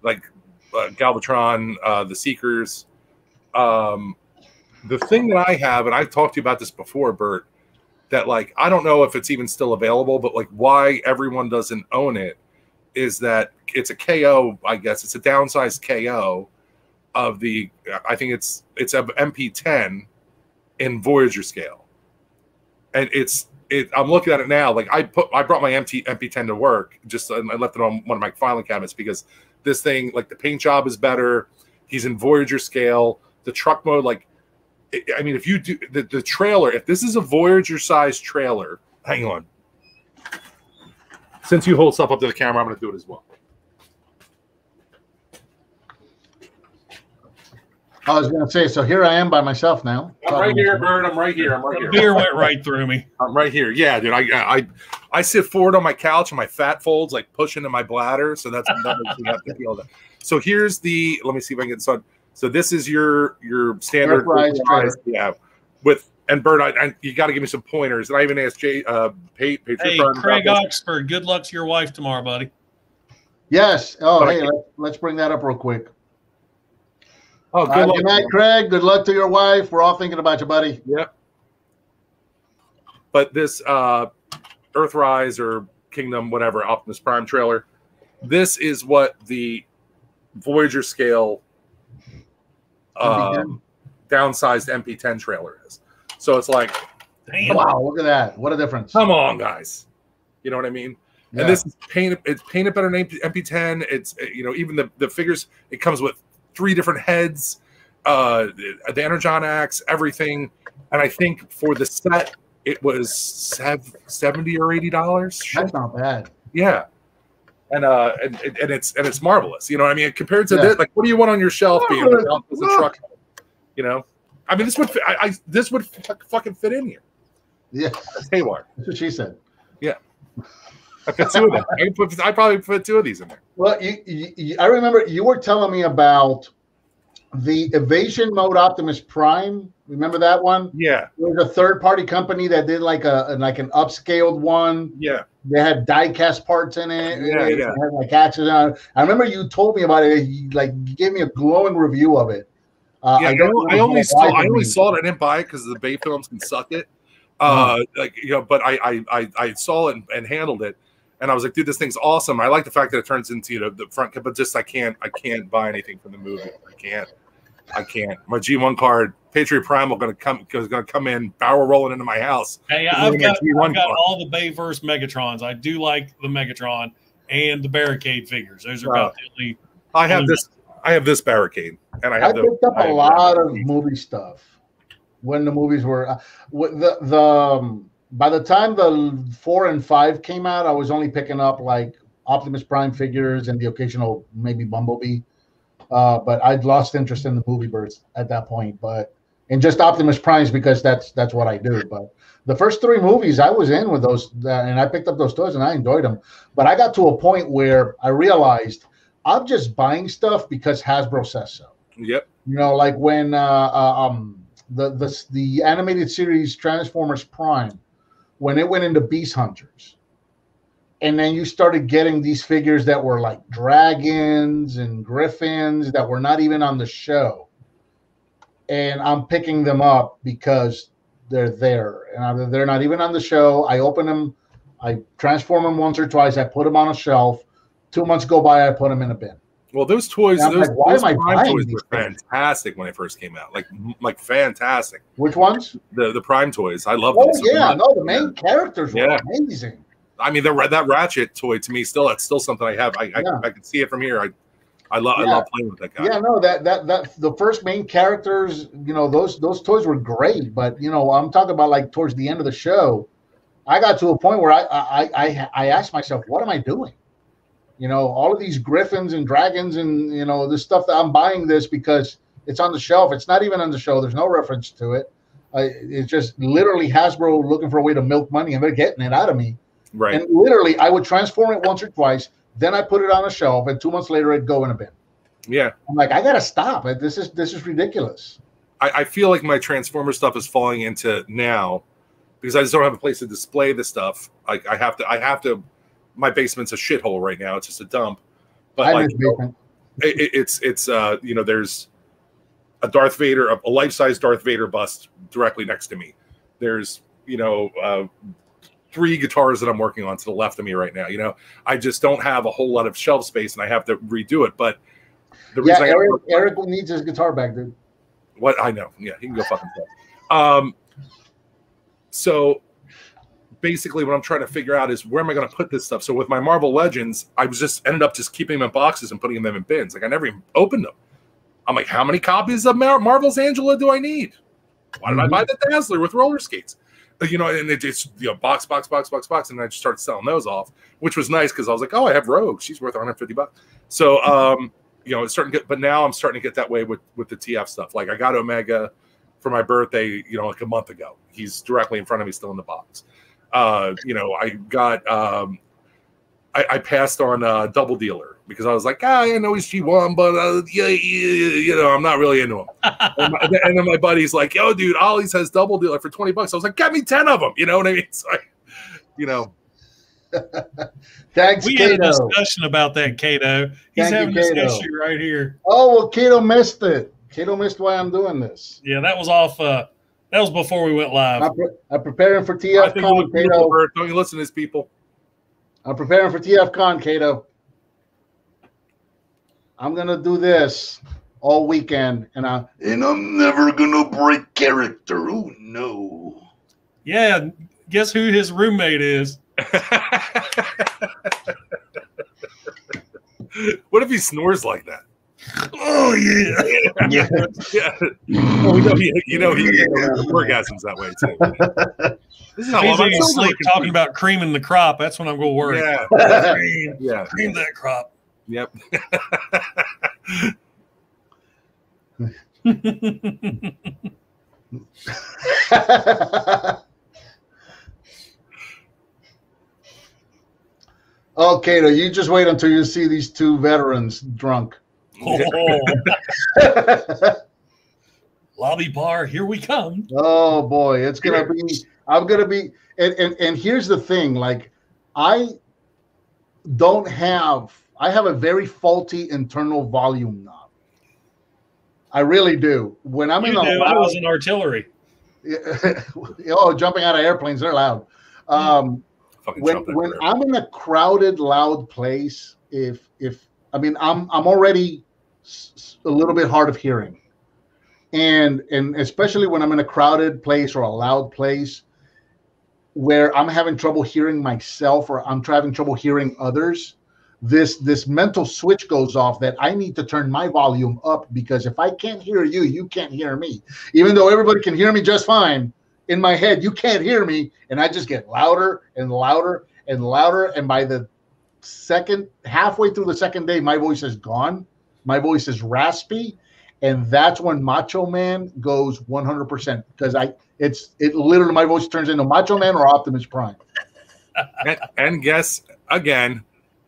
like Galvatron, the Seekers. The thing that I have, and I've talked to you about this before, Bert, that like I don't know if it's even still available, but like why everyone doesn't own it is that it's a KO. I guess it's a downsized KO of the. I think it's a MP10 in Voyager scale. And I'm looking at it now. Like I brought my MP10 to work. I left it on one of my filing cabinets because this thing, like the paint job is better. He's in Voyager scale. The truck mode, like, I mean, if you do the trailer, if this is a Voyager sized trailer, hang on. Since you hold stuff up to the camera, I'm going to do it as well. I was going to say, so here I am by myself now. I'm right here, Bird. I'm right here. The beer went right through me. I'm right here. Yeah, dude. I sit forward on my couch and my fat folds like push into my bladder, so that makes me have to feel that. So here's the. Let me see if I can get this on. So this is your standard Earthrise, yeah. With and Bird, you got to give me some pointers. And I even asked Patriot Craig Oxford. Good luck to your wife tomorrow, buddy. Yes. Oh, hey, let's bring that up real quick. Oh, good luck. Good night, Craig. Good luck to your wife. We're all thinking about you, buddy. Yep. But this Earthrise or Kingdom, whatever, Optimus Prime trailer, this is what the Voyager scale downsized MP10 trailer is. So it's like, damn. Wow, look at that. What a difference. Come on, guys. You know what I mean? Yeah. And this is painted better than MP10. It's, even the figures, it comes with 3 different heads, the Energon axe, everything. And I think for the set, it was $70 or $80. That's not bad. Yeah. And it's marvelous. You know what I mean? Compared to this, like, what do you want on your shelf being as a truck? I mean, this would fucking fit in here. Yeah. That's haywire. That's what she said. Yeah. I fit 2 of them. I probably put 2 of these in there. Well, I remember you were telling me about the Evasion Mode Optimus Prime. Remember that one? Yeah. There was a third-party company that did like an upscaled one. Yeah. They had die-cast parts in it. Yeah, It had like axes on it. I remember you told me about it. You gave me a glowing review of it. I only saw it. I didn't buy it because the Bay Films can suck it. But I saw it and handled it. And I was like, dude, this thing's awesome. I like the fact that it turns into the front, but just I can't buy anything from the movie. I can't. My G1 card, Patriot Prime, is going to come in, barrel rolling into my house. Hey, I've got all the Bayverse Megatrons. I do like the Megatron and the Barricade figures. Those are about the only. I have this Barricade, and I picked up a lot of movie stuff when the movies were by the time the 4 and 5 came out, I was only picking up like Optimus Prime figures and the occasional maybe Bumblebee. But I'd lost interest in the movie birds at that point. And just Optimus Primes because that's what I do. But the first 3 movies I was in with those, and I picked up those toys and I enjoyed them. But I got to a point where I realized I'm just buying stuff because Hasbro says so. Yep. Like when the animated series Transformers Prime, when it went into Beast Hunters, and then you started getting these figures that were like dragons and griffins that were not even on the show. And I'm picking them up because they're there. And they're not even on the show. I open them, I transform them once or twice, I put them on a shelf. 2 months go by, I put them in a bin. Well, those toys, those Prime toys were things? fantastic when they first came out. Like fantastic. Which ones? The Prime toys. I love them. Oh, yeah. No, the main characters were amazing. I mean, that Ratchet toy to me that's still something I have. I can see it from here. I love playing with that guy. Yeah, no, that the first main characters, those toys were great. But I'm talking about like towards the end of the show, I got to a point where I asked myself, what am I doing? All of these griffins and dragons and this stuff that I'm buying this because it's on the shelf. It's not even on the show. There's no reference to it. It's just literally Hasbro looking for a way to milk money, and they're getting it out of me. Right. And literally, I would transform it once or twice, then I put it on a shelf, and 2 months later, it'd go in a bin. Yeah. I'm like, I gotta stop it. This is ridiculous. I feel like my Transformer stuff is falling into now because I just don't have a place to display the stuff. I have to. My basement's a shithole right now. It's just a dump. But there's a Darth Vader, a life-size Darth Vader bust directly next to me. There's 3 guitars that I'm working on to the left of me right now. I just don't have a whole lot of shelf space, and I have to redo it. But the reason Eric needs his guitar back, dude. What I know, yeah, he can go fucking himself. So basically, what I'm trying to figure out is where am I going to put this stuff. So with my Marvel Legends, I was just ended up just keeping them in boxes and putting them in bins. Like I never even opened them. I'm like, how many copies of Marvel's Angela do I need? Why did I buy the Dazzler with roller skates? you know, and it's box, and I just started selling those off, which was nice because I was like, oh, I have Rogue, she's worth $150. So you know, it's starting to get, but now I'm starting to get that way with the TF stuff. Like I got Omega for my birthday, you know, like a month ago. He's directly in front of me, still in the box. You know, I got I passed on Double Dealer because I was like, I know he's G1, but yeah, you know, I'm not really into him. And then my buddy's like, yo, dude, Ollie's has Double Dealer for $20. I was like, get me 10 of them. You know what I mean? So you know. Thanks, we Kato. had a discussion about that, Kato. He's having this issue right here. Oh, well, Kato missed it. Kato missed why I'm doing this. Yeah, that was off. That was before we went live. I'm preparing for TF Con, Kato. Don't you listen to these people? I'm preparing for TF Con, Kato. I'm gonna do this all weekend, and I'm never gonna break character. Oh no. Yeah, guess who his roommate is? What if he snores like that? Oh yeah, yeah. Well, we know he orgasms that way too. This is how he's in sleep talking about creaming the crop. That's when I'm going to work. Yeah, cream that crop. Yep. Okay, Kato, you just wait until you see these two veterans drunk. Oh. Lobby bar, here we come. Oh boy, it's gonna be. I'm gonna be. And here's the thing: like, I have a very faulty internal volume knob. I really do. When I'm in a loud, I was in artillery. Oh, jumping out of airplanes, they're loud. When I'm in a crowded, loud place, I mean, I'm already a little bit hard of hearing, and especially when I'm in a crowded place or a loud place where I'm having trouble hearing myself or I'm having trouble hearing others, this mental switch goes off that I need to turn my volume up, because if I can't hear you, you can't hear me. Even though everybody can hear me just fine, in my head, you can't hear me, and I just get louder and louder and louder. And by the halfway through the second day, my voice is gone. My voice is raspy, and that's when Macho Man goes 100%, because it literally, my voice turns into Macho Man or Optimus Prime. and guess again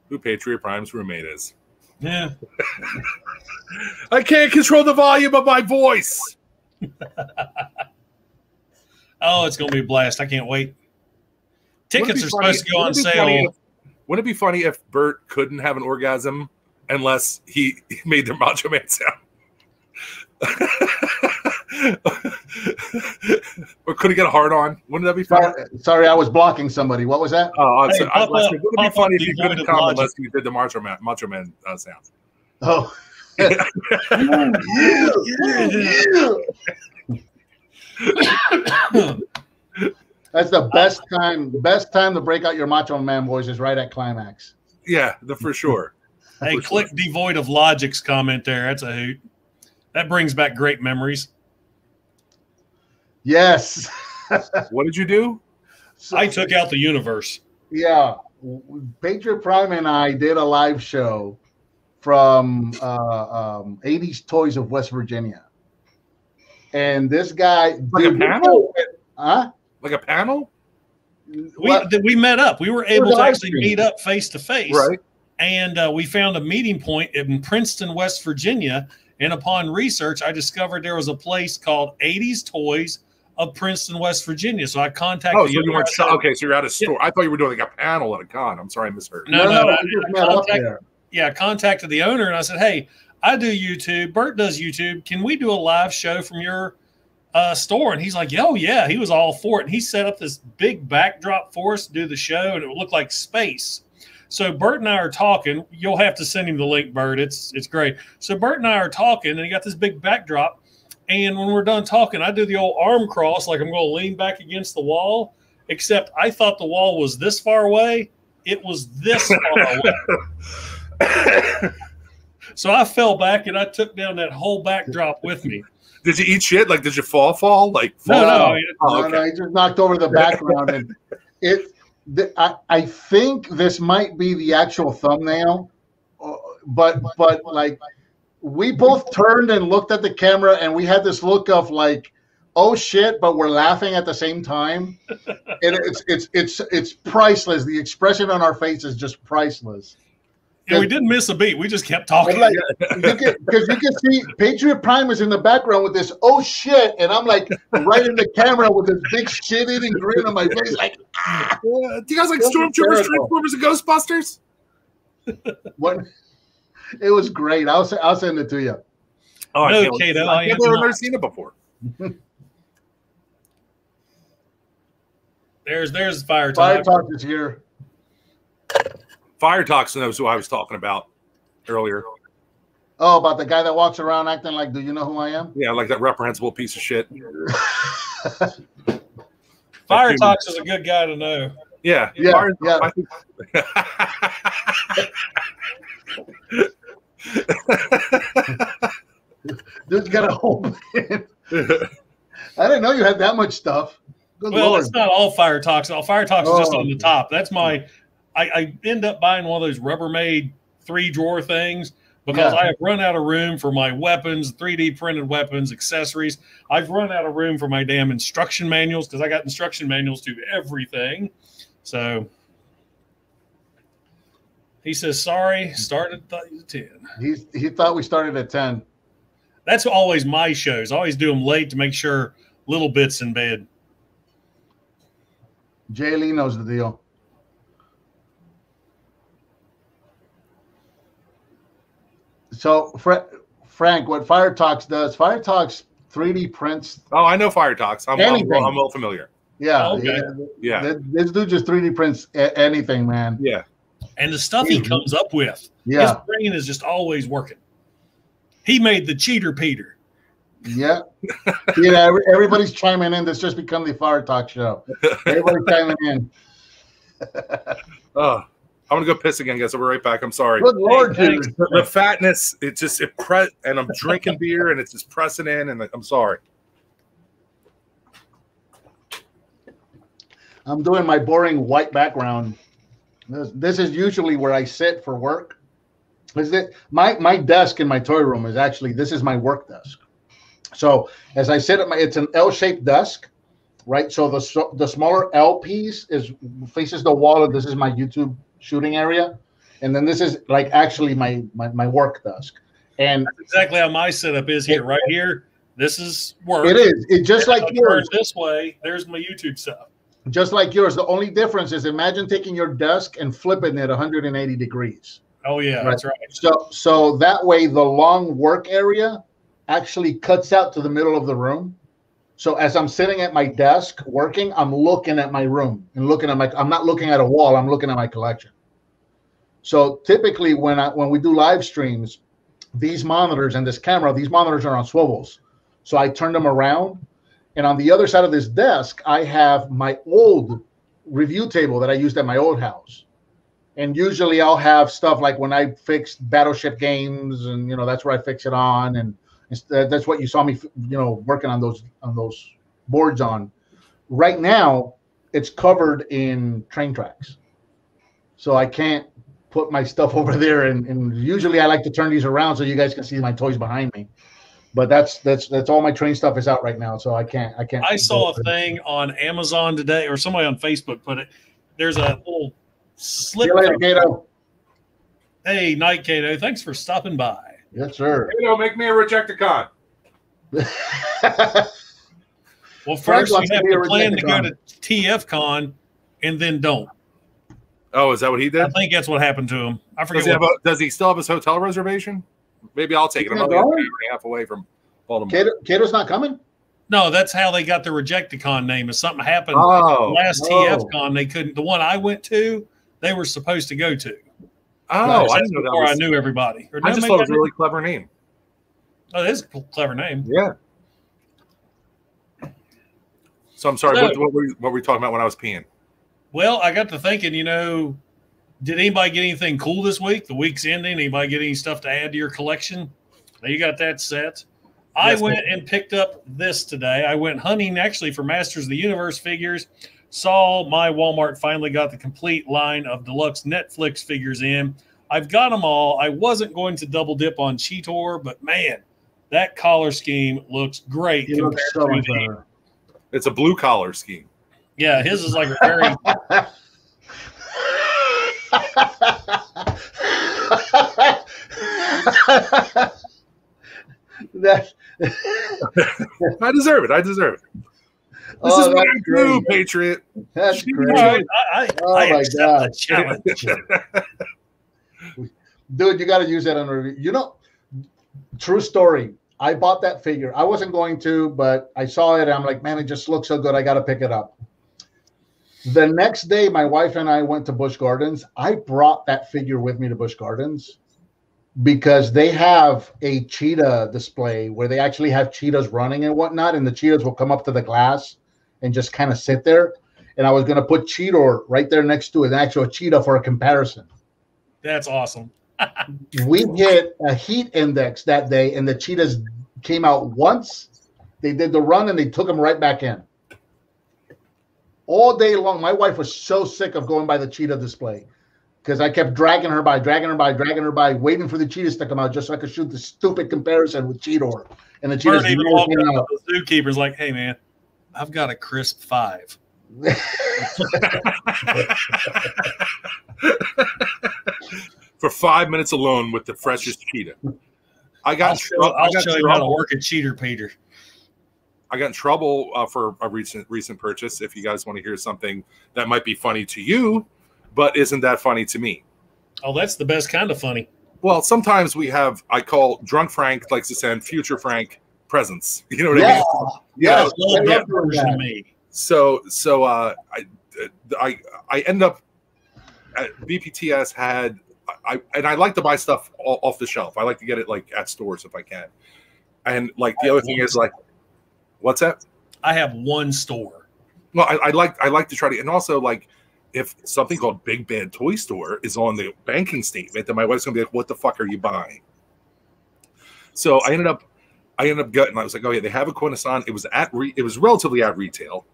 who Patriot Prime's roommate is. Yeah. I can't control the volume of my voice. Oh, it's going to be a blast. I can't wait. Tickets are supposed to go on sale. Wouldn't it be funny if Bert couldn't have an orgasm unless he made the Macho Man sound? Or could he get a hard on? Wouldn't that be funny? Sorry, I was blocking somebody. What was that? Oh, wouldn't it be funny if he couldn't come unless he did the Macho Man sound? Oh. That's the best time. The best time to break out your Macho Man voice is right at climax. Yeah, for sure. Hey, click devoid of logic's comment there. That's a hoot. That brings back great memories. Yes. What did you do? I took out the universe. Yeah. Patriot Prime and I did a live show from 80s Toys of West Virginia. And this guy... Like a panel? Huh? Like a panel? We met up. We were able to actually meet up face-to-face. Right. And we found a meeting point in Princeton, West Virginia. And upon research, I discovered there was a place called 80s Toys of Princeton, West Virginia. So I contacted. Oh, so you weren't okay. So you're at a store. Yeah. I thought you were doing like a panel at a con. I'm sorry, I misheard. No. I contacted the owner and I said, "Hey, I do YouTube. Bert does YouTube. Can we do a live show from your store?" And he's like, "Oh yeah." He was all for it. And he set up this big backdrop for us to do the show, and it would look like space. So Bert and I are talking. You'll have to send him the link, Bert. It's great. So Bert and I are talking, and he got this big backdrop. And when we're done talking, I do the old arm cross, like I'm going to lean back against the wall, except I thought the wall was this far away. It was this far away. So I fell back, and I took down that whole backdrop with me. Did you eat shit? Like, did you fall? Like, fall? No. No, he just knocked over the background, and I think this might be the actual thumbnail, but like we both turned and looked at the camera, and we had this look of like, oh shit, but we're laughing at the same time, and it's priceless. The expression on our face is just priceless. And we didn't miss a beat. We just kept talking. Like, because you can see Patriot Prime is in the background with this oh shit, and I'm like right in the camera with this big shit-eating grin on my face, like do you guys like Stormtroopers, Transformers, and Ghostbusters? What? It was great. I'll send it to you. Oh, No, Kato, I I've am never not. seen it before. There's Fire Fire Talk. Talk is here. Fire Talks knows who I was talking about earlier. Oh, about the guy that walks around acting like, do you know who I am? Yeah, like that reprehensible piece of shit. Fire Talks is a good guy to know. Yeah. Yeah, Fire yeah. Dude's got a whole band. I didn't know you had that much stuff. Good Well, Lord. it's not all Fire Talks. All Fire Talks is just Oh. on the top. That's my. I end up buying one of those Rubbermaid 3-drawer things because Yeah. I have run out of room for my weapons, 3D printed weapons, accessories. I've run out of room for my damn instruction manuals because I got instruction manuals to everything. So he says, sorry, started at 10. He thought we started at 10. That's always my shows. I always do them late to make sure little bits in bed. Jay Lee knows the deal. So, Frank, what Fire Talks does, Fire Talks 3D prints. Oh, I know Fire Talks. I'm well familiar. Yeah, Oh, okay. Yeah. This dude just 3D prints anything, man. Yeah. And the stuff he comes up with, his Yeah, brain is just always working. He made the Cheater Peter. yeah. Everybody's chiming in. This just become the Fire Talk show. Everybody's chiming in. Oh, I'm gonna go piss again, guys. I'll be right back. I'm sorry. Good Lord, Hey, dude. The fatness, and I'm drinking beer, and it's just pressing in, and I'm sorry. I'm doing my boring white background. This is usually where I sit for work. My desk in my toy room is actually, this is my work desk. So as I sit at it's an L-shaped desk, right? So the smaller L piece faces the wall, and this is my YouTube shooting area, and then this is like actually my work desk. And That's exactly how my setup is here. Right here, this is work. it is. It's just like yours. This way, there's my YouTube stuff. Just like yours. The only difference is imagine taking your desk and flipping it 180 degrees. Oh yeah, that's right. So that way the long work area actually cuts out to the middle of the room. So as I'm sitting at my desk working, I'm looking at my room and I'm not looking at a wall, I'm looking at my collection. So typically when we do live streams, these monitors and this camera, these monitors are on swivels. So I turn them around, and on the other side of this desk, I have my old review table that I used at my old house. And usually I'll have stuff like when I fixed Battleship games, and that's where I fix it on, and that's what you saw me working on those boards on. Right now, it's covered in train tracks, so I can't put my stuff over there. And usually I like to turn these around so you guys can see my toys behind me. But that's all my train stuff is out right now, so I can't. I saw a thing on Amazon today, or somebody on Facebook put it. There's a little slip. See you later, Kato. Hey, Night Kato, thanks for stopping by. Yes, sir. Make me a Rejecticon. Well, first you wants to have be a to plan to go Rejecticon. to TFCon, and then don't. Oh, is that what he did? I think that's what happened to him. I forget. Does he still have his hotel reservation? Maybe I'll take it. I'm only an hour and a half away from Baltimore. Kato's not coming? No, that's how they got the Rejecticon name. If something happened last TFCon, they couldn't. The one I went to, they were supposed to go to. Oh, Nice. I didn't know that. Before I knew everybody. Or I no, just maybe thought it was a didn't. really clever name. Oh, it is a clever name. Yeah. So I'm sorry. What were we talking about when I was peeing? Well, I got to thinking, did anybody get anything cool this week? The week's ending. Anybody get any stuff to add to your collection? Now you got that set. I went and picked up this today. I went hunting actually for Masters of the Universe figures. Saw my Walmart finally got the complete line of deluxe Netflix figures in. I've got them all. I wasn't going to double dip on Cheetor, but man, that collar scheme looks great. It looks so much better. It's a blue collar scheme. Yeah, his is like a very. I deserve it. I deserve it. This is what I do, Patriot. That's great. I accept the challenge. Dude, you got to use that on review. You know, true story. I bought that figure. I wasn't going to, but I saw it. And I'm like, man, it just looks so good. I got to pick it up. The next day, my wife and I went to Busch Gardens. I brought that figure with me to Busch Gardens because they have a cheetah display where they actually have cheetahs running and whatnot, and the cheetahs will come up to the glass and just kind of sit there. And I was going to put Cheetor right there next to it, an actual cheetah for a comparison. That's awesome. We hit a heat index that day, and the cheetahs came out once. They did the run, and they took them right back in. All day long, my wife was so sick of going by the cheetah display because I kept dragging her by, waiting for the cheetahs to come out just so I could shoot the stupid comparison with Cheetor. And the cheetahs even walked up to the zookeeper's like, hey, man, I've got a crisp 5. For 5 minutes alone with the freshest cheetah. I'll show you how to work a cheater, Peter. I got in trouble for a recent purchase. If you guys want to hear something that might be funny to you, but isn't that funny to me? Oh, that's the best kind of funny. Well, sometimes we have, I call Drunk Frank likes to send Future Frank presents. You know what I mean? Yeah, I love that version of me. So I end up at BPTS had I like to buy stuff off the shelf. I like to get it like at stores if I can. And like the other thing is like, what's that? I have one store. Well, I like to try to, and also like if something called Big Bad Toy Store is on the banking statement, then my wife's gonna be like, "What the fuck are you buying?" So I ended up getting. I was like, "Oh yeah, they have a Quintesson." It was it was relatively at retail.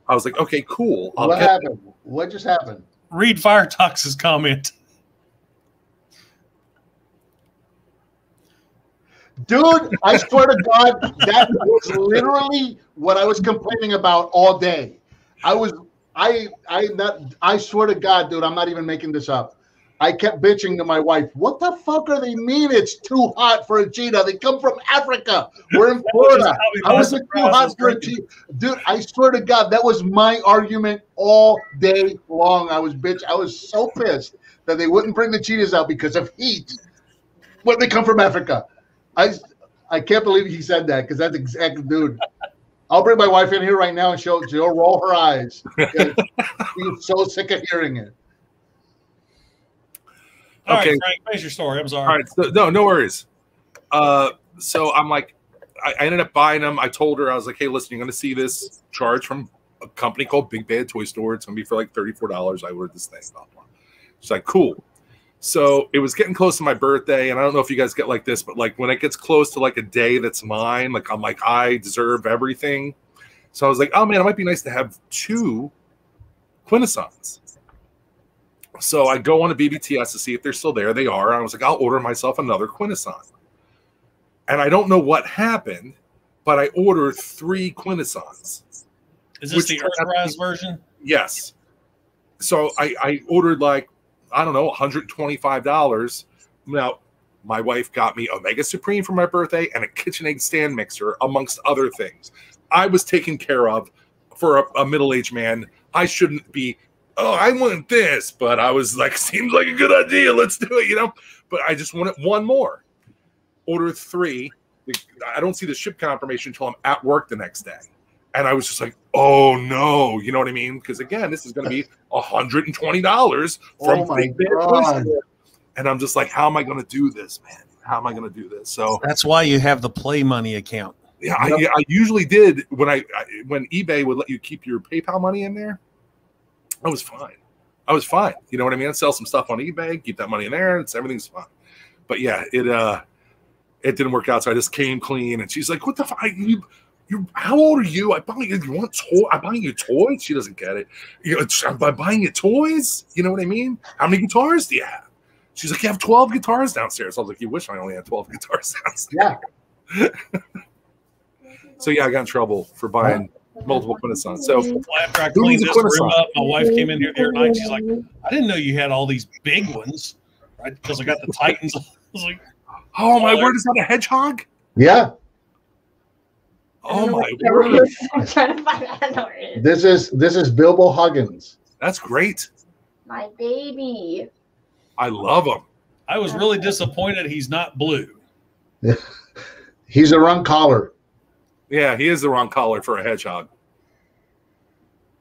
I was like, "Okay, cool." What happened? What just happened? Read Firetox's comment. Dude, I swear to God, that was literally what I was complaining about all day. I swear to God, dude, I'm not even making this up. I kept bitching to my wife, what the fuck are they mean it's too hot for a cheetah? They come from Africa. We're in Florida. How is it too hot for a cheetah? Dude, I swear to God, that was my argument all day long. I was so pissed that they wouldn't bring the cheetahs out because of heat when they come from Africa. I can't believe he said that because that's exactly, dude. I'll bring my wife in here right now and she'll roll her eyes. She's so sick of hearing it. All right, Frank, finish your story. I'm sorry. All right, so, no worries. So I'm like, I ended up buying them. I told her, I was like, hey, listen, you're going to see this charge from a company called Big Bad Toy Store. It's going to be for like $34. I ordered this thing. She's like, cool. So it was getting close to my birthday, and I don't know if you guys get like this, but like when it gets close to like a day that's mine, like I'm like, I deserve everything. So I was like, oh man, it might be nice to have 2 Quintessons. So I go on to BBTS to see if they're still there. They are. I was like, I'll order myself another Quintesson. And I don't know what happened, but I ordered 3 Quintessons. Is this the Earthrise version? Yes. So I ordered like, I don't know, $125. Now, my wife got me Omega Supreme for my birthday and a KitchenAid stand mixer, amongst other things. I was taken care of for a middle-aged man. I shouldn't be, oh, I want this, but I was like, seems like a good idea. Let's do it, you know? But I just wanted one more. Ordered 3. I don't see the ship confirmation until I'm at work the next day. And I was just like, oh, no. You know what I mean? Because, again, this is going to be $120 from Big Bad Toy Store. And I'm just like, how am I going to do this, man? How am I going to do this? So that's why you have the Play Money account. Yeah, I usually did when eBay would let you keep your PayPal money in there. I was fine. You know what I mean? I'd sell some stuff on eBay, keep that money in there. Everything's fine. But, yeah, it didn't work out. So I just came clean. And she's like, "What the fuck? You how old are you? I buy you toys." She doesn't get it. I'm buying you toys. You know what I mean? How many guitars do you have? She's like, "You have 12 guitars downstairs." I was like, "You wish I only had 12 guitars downstairs." Yeah. So yeah, I got in trouble for buying multiple Quintessons. So after I cleaned this room up, my wife came in here the other night. She's like, "I didn't know you had all these big ones, right? Because I got the Titans." I was like, "Oh my word, is that a hedgehog?" Yeah. Oh my word! I'm trying to find out. This is Bilbo Huggins. That's great. My baby. I love him. I was really disappointed he's not blue. He's a wrong collar. Yeah, he is the wrong collar for a hedgehog.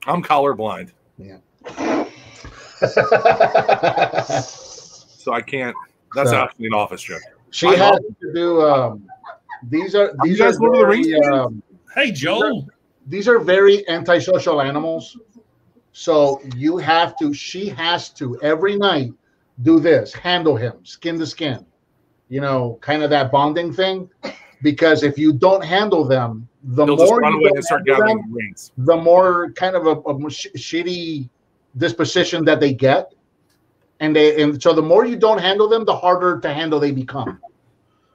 I'm colorblind. Yeah. So I can't. That's actually an office joke. She has to do. These are guys Lord of the Rings? Hey, Joel. These are very antisocial animals. So she has to every night do this, handle him skin to skin, kind of that bonding thing. Because if you don't handle them, the more kind of a shitty disposition that they get. And so the more you don't handle them, the harder to handle they become.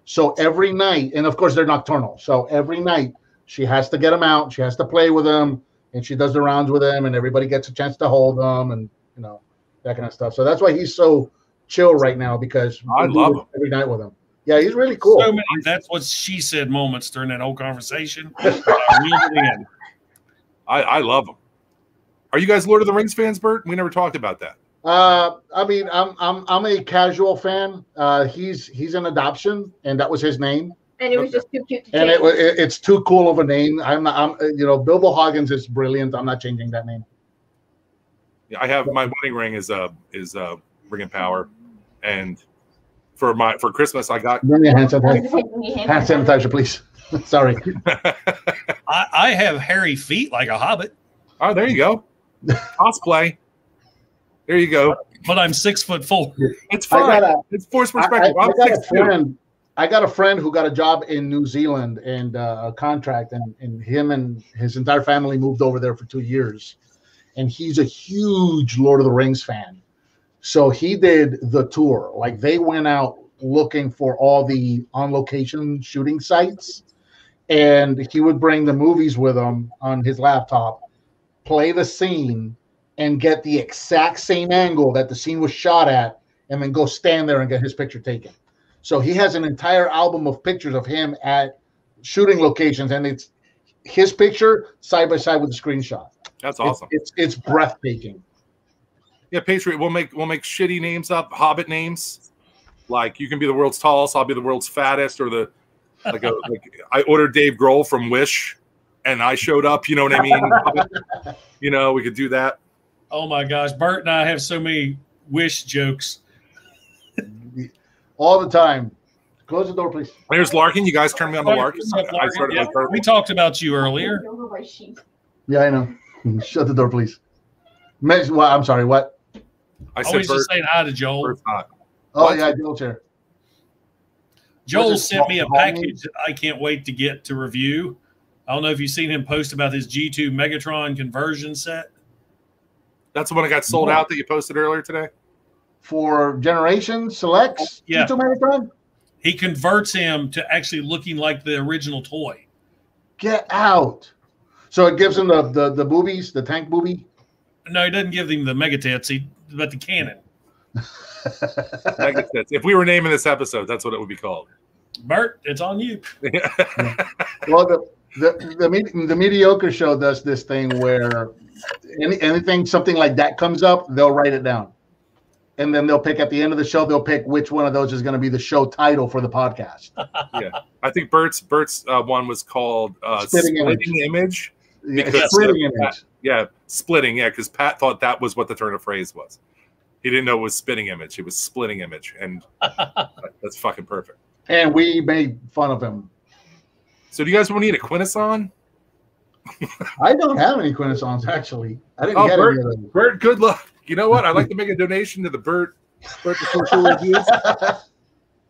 So every night, and of course they're nocturnal. So every night she has to get them out. She has to play with them, and she does the rounds with them, and everybody gets a chance to hold them, and that kind of stuff. So that's why he's so chill right now, because I love him every night with him. Yeah, he's really cool. So many "that's what she said" moments during that whole conversation. I love him. Are you guys Lord of the Rings fans, Bert? We never talked about that. I mean, I'm a casual fan. He's an adoption, and that was his name. And it was just too cute to change. And it's too cool of a name. Bilbo Huggins is brilliant. I'm not changing that name. Yeah, I have my wedding ring is Ring of Power, and for Christmas I got. Bring your hand sanitizer. Hand sanitizer, please. Sorry. I have hairy feet like a hobbit. Oh, there you go. Cosplay. There you go. But I'm 6'4". It's fine. It's forced perspective. I got a friend who got a job in New Zealand and a contract, and him and his entire family moved over there for 2 years. And he's a huge Lord of the Rings fan. So he did the tour. Like, they went out looking for all the on-location shooting sites, and he would bring the movies with him on his laptop, play the scene, and get the exact same angle that the scene was shot at, and then go stand there and get his picture taken. So he has an entire album of pictures of him at shooting locations, and it's his picture side by side with the screenshot. That's awesome. It's breathtaking. Yeah, Patriot, we'll make shitty names up, Hobbit names. Like, you can be the world's tallest, I'll be the world's fattest, or I ordered Dave Grohl from Wish, and I showed up. You know what I mean? We could do that. Oh my gosh, Bert and I have so many Wish jokes all the time. Close the door, please. There's Larkin. You guys turned me on the Larkin. We talked about you earlier. Yeah, I know. Shut the door, please. Well, I'm sorry. What? I said just saying hi to Joel. Oh, yeah, Joel's here. Joel sent me a package that I can't wait to get to review. I don't know if you've seen him post about his G2 Megatron conversion set. That's the one that got sold out that you posted earlier today? For Generation Selects? Yeah. G2 Megatron? He converts him to actually looking like the original toy. Get out. So it gives him the boobies, the tank boobie? No, he doesn't give him the mega tits, but the cannon. Mega tits. If we were naming this episode, that's what it would be called. Bert, it's on you. Well, the Mediocre Show does this thing where anything, something like that comes up, they'll write it down. And then they'll pick at the end of the show, they'll pick which one of those is going to be the show title for the podcast. Yeah. I think Bert's one was called Splitting Image. Yeah, Splitting Image. Yeah, Splitting. Yeah, because Pat thought that was what the turn of phrase was. He didn't know it was Spitting Image. It was Splitting Image. And that's fucking perfect. And we made fun of him. So do you guys want to eat a Quintesson? I don't have any Quintessons, actually. I didn't get any of them. Bert, good luck. You know what? I'd like to make a donation to the Bert the Social Reviews.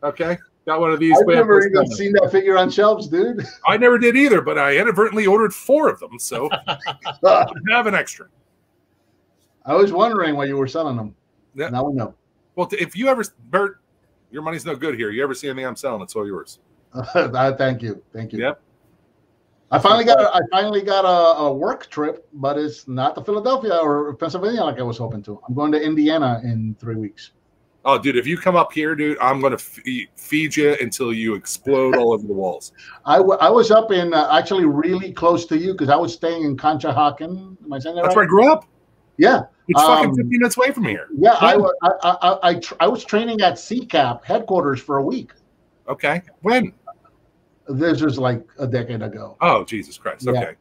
Okay. Got one of these. I've never even seen that figure on shelves, dude. I never did either, but I inadvertently ordered 4 of them, so I have an extra. I was wondering why you were selling them. Yeah. Now we know. Well, if you ever, Bert, your money's no good here. You ever see anything I'm selling, it's all yours. Thank you. Yep. I finally got a work trip, but it's not to Philadelphia or Pennsylvania like I was hoping to. I'm going to Indiana in 3 weeks. Oh, dude, if you come up here, dude, I'm going to feed you until you explode all over the walls. I was up in actually really close to you because I was staying in Conshohocken. Am I saying that right? That's where I grew up. Yeah. It's fucking 15 minutes away from here. Yeah, I was training at CCAP headquarters for a week. Okay. When? This was like a decade ago. Oh, Jesus Christ. Okay.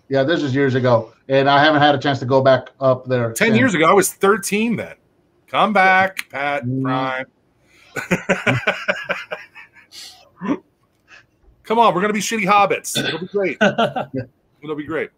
Yeah, this was years ago. And I haven't had a chance to go back up there. 10 years ago, I was 13 then. Come back, Pat Prime. Come on, we're going to be shitty hobbits. It'll be great. It'll be great.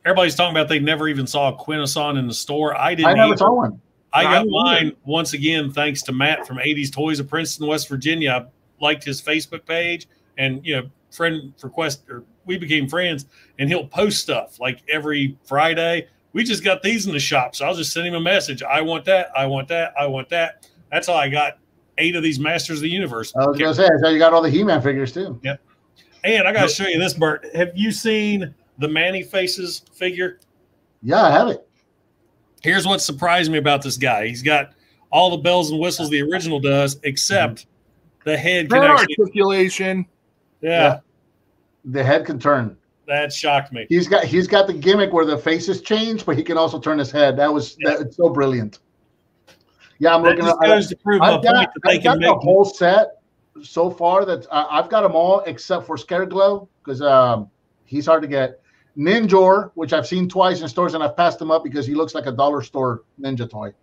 Everybody's talking about they never even saw a Quintesson in the store. I didn't. I never saw one. I got mine once again thanks to Matt from 80s Toys of Princeton, West Virginia. I liked his Facebook page, and friend request, or we became friends, and he'll post stuff like every Friday. We just got these in the shop, so I'll just send him a message. I want that. I want that. I want that. That's how I got 8 of these Masters of the Universe. I was going to say, so you got all the He-Man figures too. Yep. And I got to show you this, Bert. Have you seen the Manny Faces figure? Yeah, I have it. Here's what surprised me about this guy. He's got all the bells and whistles the original does, except the head can actually articulation. Yeah. The head can turn. That shocked me. He's got the gimmick where the faces change, but he can also turn his head. It's so brilliant. Yeah, I'm looking at I've got the whole set so far that I've got them all except for Scareglow because he's hard to get. Ninjor, which I've seen twice in stores and I've passed him up because he looks like a dollar store ninja toy.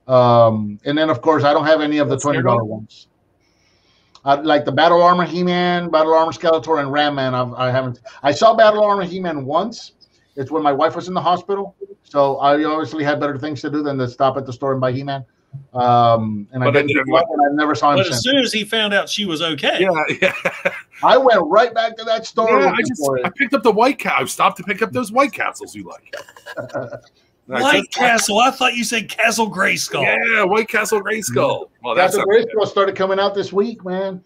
And then of course I don't have any of the $20 ones. Like the Battle Armor He-Man, Battle Armor Skeletor, and Ram Man. I haven't. I saw Battle Armor He-Man once. It's when my wife was in the hospital, so I obviously had better things to do than to stop at the store and buy He-Man. And I never saw him. But as soon as he found out she was okay, yeah. I went right back to that store. Yeah, I picked up the White Castle. I stopped to pick up those White Castles you like. White Castle. I thought you said Castle Grayskull. Yeah, White Castle Grayskull. Well, Castle Grayskull started coming out this week, man.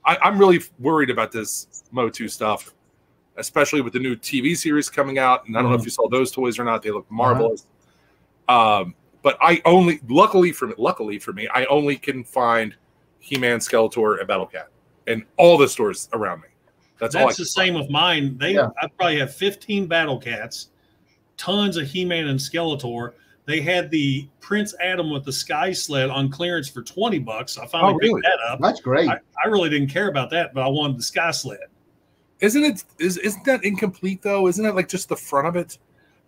I'm really worried about this Motu stuff, especially with the new TV series coming out. And I don't know if you saw those toys or not. They look marvelous. But I only, luckily for me, I only can find He-Man, Skeletor, and Battle Cat in all the stores around me. That's the same with mine. I probably have 15 Battle Cats, tons of He-Man and Skeletor. They had the Prince Adam with the Sky Sled on clearance for $20. I finally picked that up. That's great. I really didn't care about that, but I wanted the Sky Sled. Isn't that incomplete though? Isn't that like just the front of it?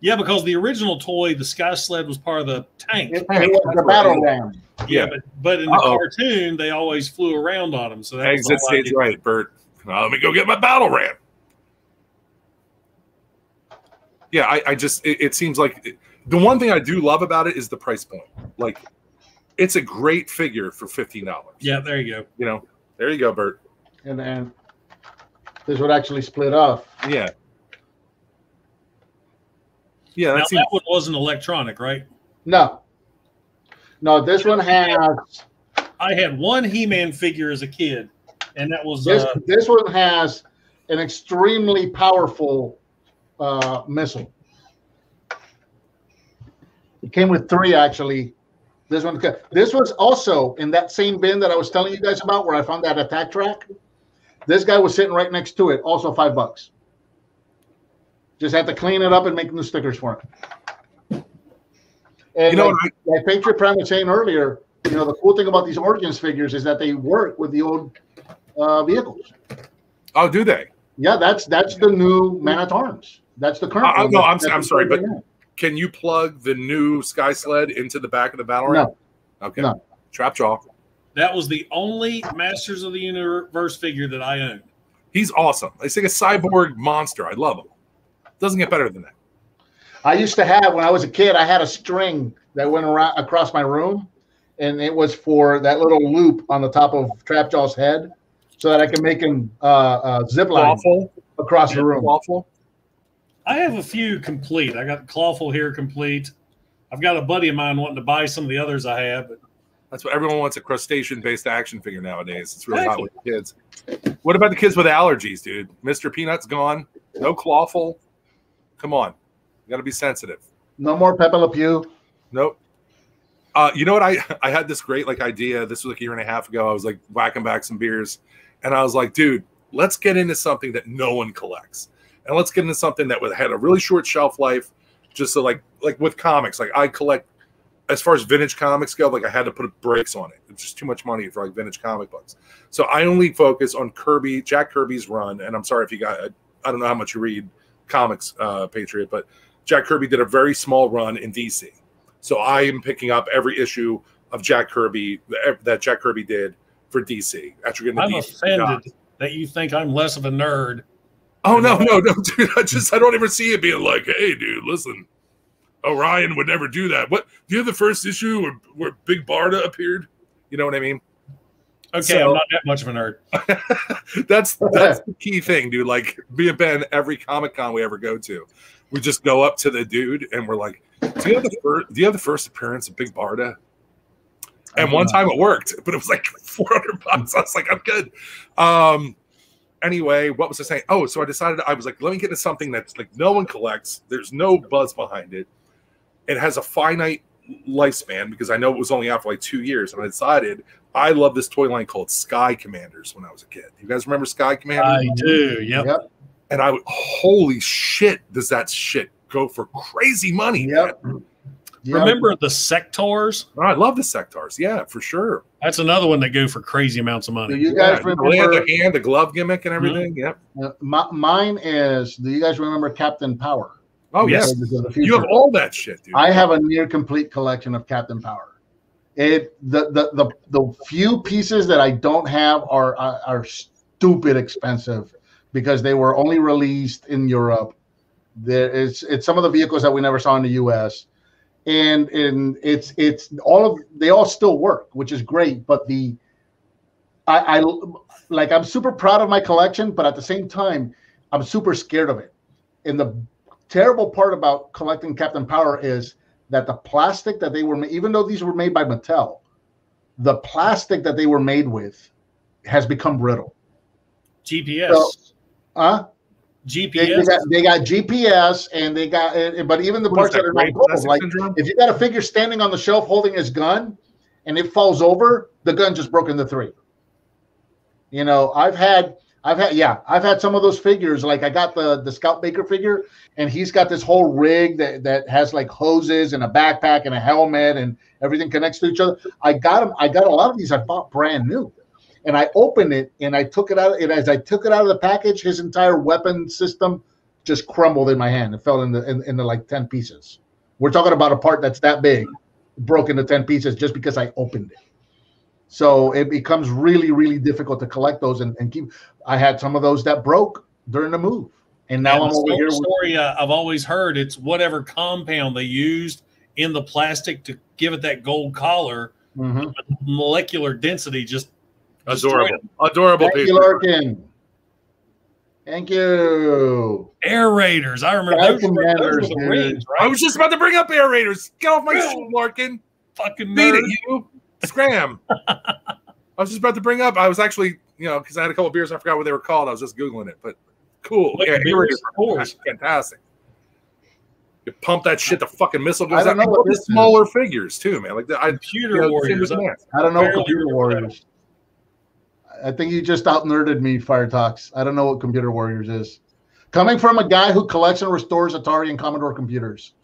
Yeah, because the original toy, the Sky Sled, was part of the tank. It was the battle ram. Yeah, but in the cartoon, they always flew around on them. So that's right, Bert. Let me go get my battle ram. Yeah, I just it seems like the one thing I do love about it is the price point. Like, it's a great figure for $15. Yeah, there you go. There you go, Bert. And then this would actually split off. Yeah. Yeah, now that one wasn't electronic, right? No, this one has. I had one He-Man figure as a kid, and that was this one has an extremely powerful missile. It came with 3 actually. This was also in that same bin that I was telling you guys about, where I found that attack track. This guy was sitting right next to it, also $5. Just had to clean it up and make new stickers for it. And like Patriot Prime was saying earlier, the cool thing about these Origins figures is that they work with the old vehicles. Oh, do they? Yeah, that's the new Man-at-Arms. That's the current. No, I'm sorry, but can you plug the new Sky Sled into the back of the battle ram? No. Okay. No. Trapjaw. That was the only Masters of the Universe figure that I owned. He's awesome. He's like a cyborg monster. I love him. Doesn't get better than that. I used to have, when I was a kid, I had a string that went around across my room, and it was for that little loop on the top of Trapjaw's head, so that I can make him zip line across the room. Clawful. I have a few complete. I got Clawful here complete. I've got a buddy of mine wanting to buy some of the others I have. But That's what everyone wants, a crustacean-based action figure nowadays. It's really hot with the kids. What about the kids with allergies, dude? Mr. Peanut's gone. No Clawful. Come on. You got to be sensitive. No more Pepe Le Pew. Nope. You know what? I had this great idea. This was like a year and a half ago. I was like whacking back some beers, and I was like, dude, let's get into something that no one collects, and let's get into something that had a really short shelf life. Just so like with comics, like I collect, as far as vintage comics go, like I had to put brakes on it. It's just too much money for like vintage comic books. So I only focus on Jack Kirby's run. And I'm sorry if you got, I don't know how much you read comics, Patriot, but Jack Kirby did a very small run in DC. So I am picking up every issue of Jack Kirby that Jack Kirby did for DC. I'm offended that you think I'm less of a nerd. Oh, no, dude. I don't ever see it being like, hey, dude, listen, Orion would never do that. What? Do you have the first issue where Big Barda appeared? You know what I mean? Okay, so, I'm not that much of a nerd. That's the key thing, dude. Like, me and Ben, every Comic-Con we ever go to, we just go up to the dude and we're like, do you have the first appearance of Big Barda? And one time it worked, but it was like $400. I was like, I'm good. Anyway, what was I saying? Oh, so I decided, I was like, let me get into something that's like no one collects. There's no buzz behind it. It has a finite lifespan because I know it was only out for like 2 years. And I decided I love this toy line called Sky Commanders when I was a kid. You guys remember Sky Commanders? I do, yep. And holy shit, does that shit go for crazy money. Yep. Remember the Sectors? Oh, I love the Sectors. Yeah, for sure. That's another one that go for crazy amounts of money. Do you guys remember the glove gimmick and everything? Mm-hmm. Yep. Mine is, do you guys remember Captain Power? Oh, yes. You have all that shit, dude. I have a near complete collection of Captain Power. The few pieces that I don't have are stupid expensive because they were only released in Europe. It's some of the vehicles that we never saw in the US. And it's they all still work, which is great. But I'm super proud of my collection, but at the same time, I'm super scared of it. And the terrible part about collecting Captain Power is that the plastic that they were, even though these were made by Mattel, the plastic that they were made with has become brittle. GPS. GPS. They got GPS, and they got, but even the parts that are not gold, like if you got a figure standing on the shelf holding his gun, and it falls over, the gun just broke into three. You know, I've had some of those figures. Like I got the Scout Baker figure, and he's got this whole rig that has like hoses and a backpack and a helmet, and everything connects to each other. I got a lot of these I bought brand new. And I opened it, and I took it out. And as I took it out of the package, his entire weapon system just crumbled in my hand. It fell into like 10 pieces. We're talking about a part that's that big, broke into 10 pieces just because I opened it. So it becomes really, really difficult to collect those and keep. I had some of those that broke during the move, and now I'm over here. Story I've always heard, it's whatever compound they used in the plastic to give it that gold collar, molecular density just. Adorable. Thank you, Larkin. Thank you. Air Raiders. I remember those were the rings, right? I was just about to bring up Air Raiders. Get off my shoe, Larkin. Fucking beat nerd. it, you. Scram. I was just about to bring up. I was actually, because I had a couple beers. I forgot what they were called. I was just Googling it, but cool. Yeah, Air Raiders are fantastic. You pump that shit, the fucking missile goes out. I don't know what this smaller figures too, man. Like Computer Warriors. I don't know what Computer Warriors. I think you just out-nerded me, Fire Talks. I don't know what Computer Warriors is. Coming from a guy who collects and restores Atari and Commodore computers,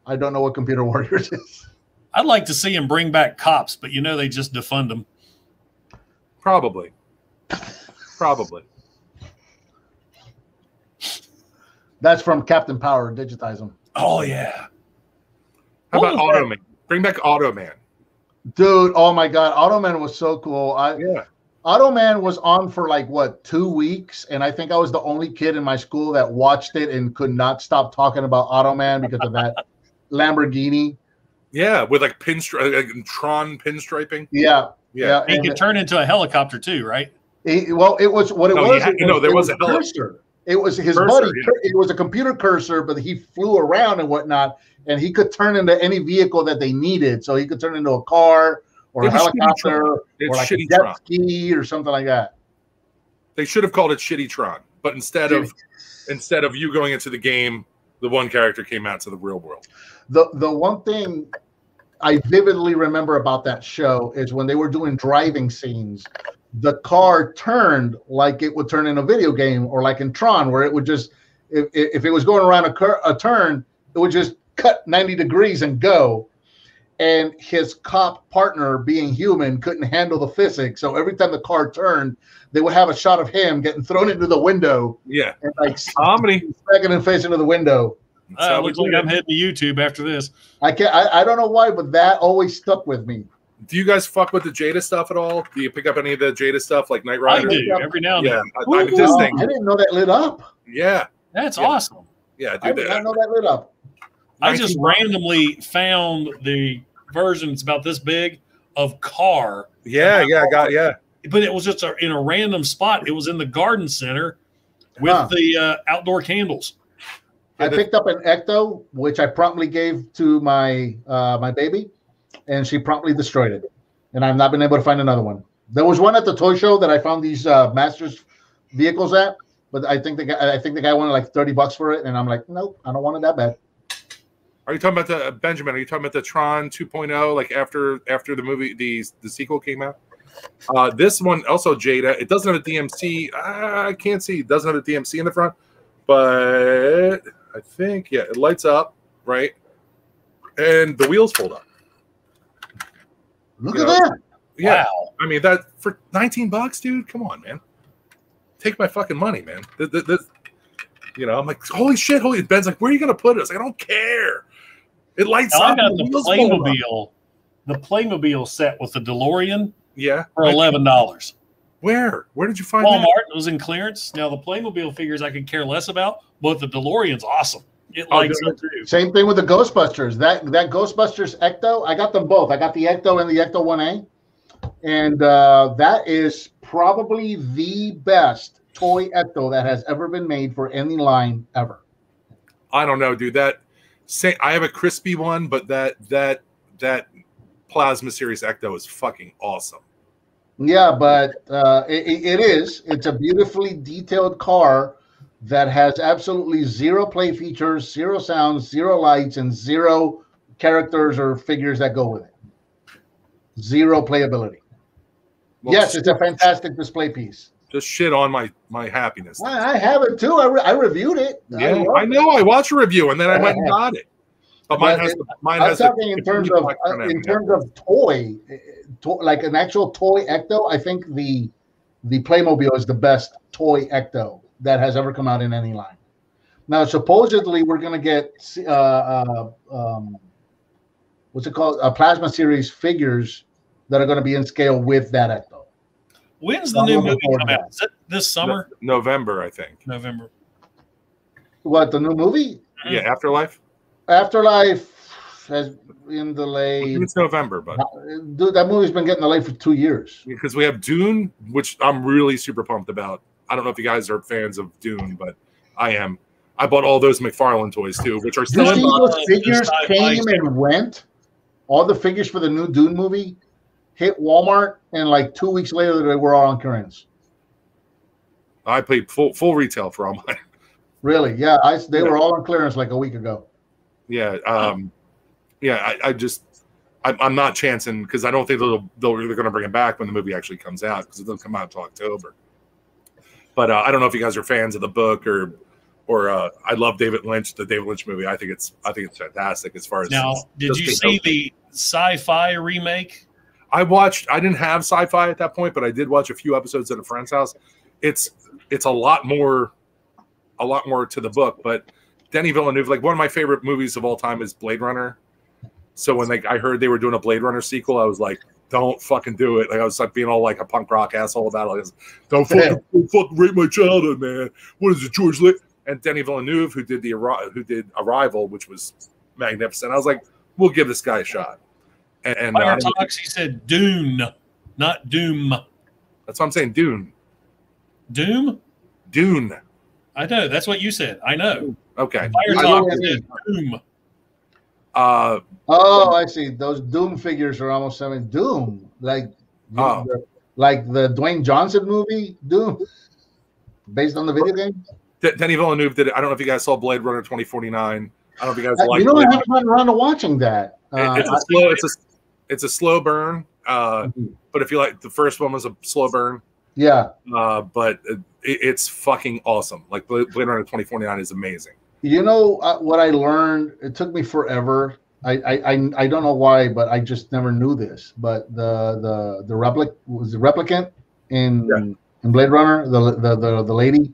I don't know what Computer Warriors is. I'd like to see him bring back Cops, but they just defund them. Probably. That's from Captain Power. Digitize them. Oh, yeah. How about Automan? Bring back Automan. Dude, oh my God. Automan was so cool. Automan was on for 2 weeks, and I think I was the only kid in my school that watched it and could not stop talking about Automan because of that Lamborghini. Yeah, with like Tron pinstriping. Yeah. He could turn into a helicopter too, right? It was what it was. There was a cursor. It was his cursor, buddy. yeah. It was a computer cursor, but he flew around and whatnot, and he could turn into any vehicle that they needed. So he could turn into a car or a helicopter or like a jet ski or something like that. They should have called it Shitty Tron, but instead of you going into the game, the one character came out to the real world. The one thing I vividly remember about that show is when they were doing driving scenes, the car turned like it would turn in a video game, or like in Tron, where it would just, if it was going around a turn, it would just cut 90 degrees and go. And his cop partner, being human, couldn't handle the physics. So every time the car turned, they would have a shot of him getting thrown into the window. Yeah. And like comedy. Second and face into the window. Looks like I'm heading to YouTube after this. I don't know why, but that always stuck with me. Do you guys fuck with the Jada stuff at all? Do you pick up any of the Jada stuff like Knight Rider? I do every now and then. Yeah, I didn't know that lit up. Yeah, that's awesome. Yeah, I did not know that lit up. I just randomly found the versions about this big of Car. Yeah. But it was just in a random spot. It was in the garden center with the outdoor candles. I picked up an Ecto, which I promptly gave to my my baby, and she promptly destroyed it. And I've not been able to find another one. There was one at the toy show that I found these Masters vehicles at, but I think the guy wanted like $30 for it, and I'm like, nope, I don't want it that bad. Are you talking about the Benjamin? Are you talking about the Tron 2.0? Like after the movie, the sequel came out? This one also Jada. It doesn't have a DMC. I can't see. It doesn't have a DMC in the front, but I think it lights up, right? And the wheels fold up. Look at that. Yeah. Wow. I mean, that for $19, dude. Come on, man. Take my fucking money, man. I'm like, holy shit, Ben's like, where are you gonna put it? I was like, I don't care. It lights up. I got the Playmobil set with the DeLorean. Yeah. For $11. Where did you find Walmart? that? It was in clearance. Now the Playmobil figures I could care less about, but the DeLorean's awesome. It lights up too. Same thing with the Ghostbusters. That Ghostbusters Ecto, I got them both. I got the Ecto and the Ecto 1A, and that is probably the best toy Ecto that has ever been made for any line ever. I don't know, dude. I have a crispy one, but that Plasma Series Ecto is fucking awesome. Yeah, but it is. It's a beautifully detailed car that has absolutely zero play features, zero sounds, zero lights, and zero characters or figures that go with it. Zero playability. Well, yes, it's a fantastic display piece. Just shit on my happiness. I have it too. I reviewed it. Yeah, I know. I watched a review and then I went and got it. But mine has talking in terms of toy, like an actual toy Ecto. I think the Playmobil is the best toy Ecto that has ever come out in any line. Now, supposedly, we're going to get what's it called? Plasma Series figures that are going to be in scale with that Ecto. When's the new movie come out? Is it this summer? November, I think. November. What, the new movie? Yeah, Afterlife. Afterlife has been delayed. It's November, but dude, that movie's been getting delayed for 2 years. Because we have Dune, which I'm really super pumped about. I don't know if you guys are fans of Dune, but I am. I bought all those McFarlane toys too, which are still in box. Those figures came and went. All the figures for the new Dune movie hit Walmart, and like 2 weeks later, they were all on clearance. I paid full retail for all mine. Really? Yeah, they were all on clearance like a week ago. Yeah, I'm not chancing because I don't think they're going to bring it back when the movie actually comes out because it doesn't come out until October. But I don't know if you guys are fans of the book or I love David Lynch, the David Lynch movie. I think it's fantastic as far as now. Did you see the sci-fi remake? I didn't have sci-fi at that point, but I did watch a few episodes at a friend's house. It's a lot more to the book, but Denis Villeneuve, like one of my favorite movies of all time is Blade Runner. So when I heard they were doing a Blade Runner sequel, I was like, don't fucking do it. Like I was like being all like a punk rock asshole about it. Like, don't fucking rape my childhood, man. What is it, George Litt? And Denis Villeneuve, who did Arrival, which was magnificent. I was like, we'll give this guy a shot. And Fire Talks, he said Dune, not Doom. That's what I'm saying. Dune. Doom? Dune. I know. That's what you said. I know. Okay. Fire Talks said Doom. Oh, I see. Those Doom figures are almost something. Doom, like the Dwayne Johnson movie, Doom, based on the video game. Denis Villeneuve did it. I don't know if you guys saw Blade Runner 2049. I don't know if you guys like. You know, I haven't gotten around to watching that. It's a slow burn. But if you like, the first one was a slow burn. Yeah. But it's fucking awesome. Like Blade Runner 2049 is amazing. You know what I learned? It took me forever. I don't know why, but I just never knew this. But the replicant in Blade Runner, the lady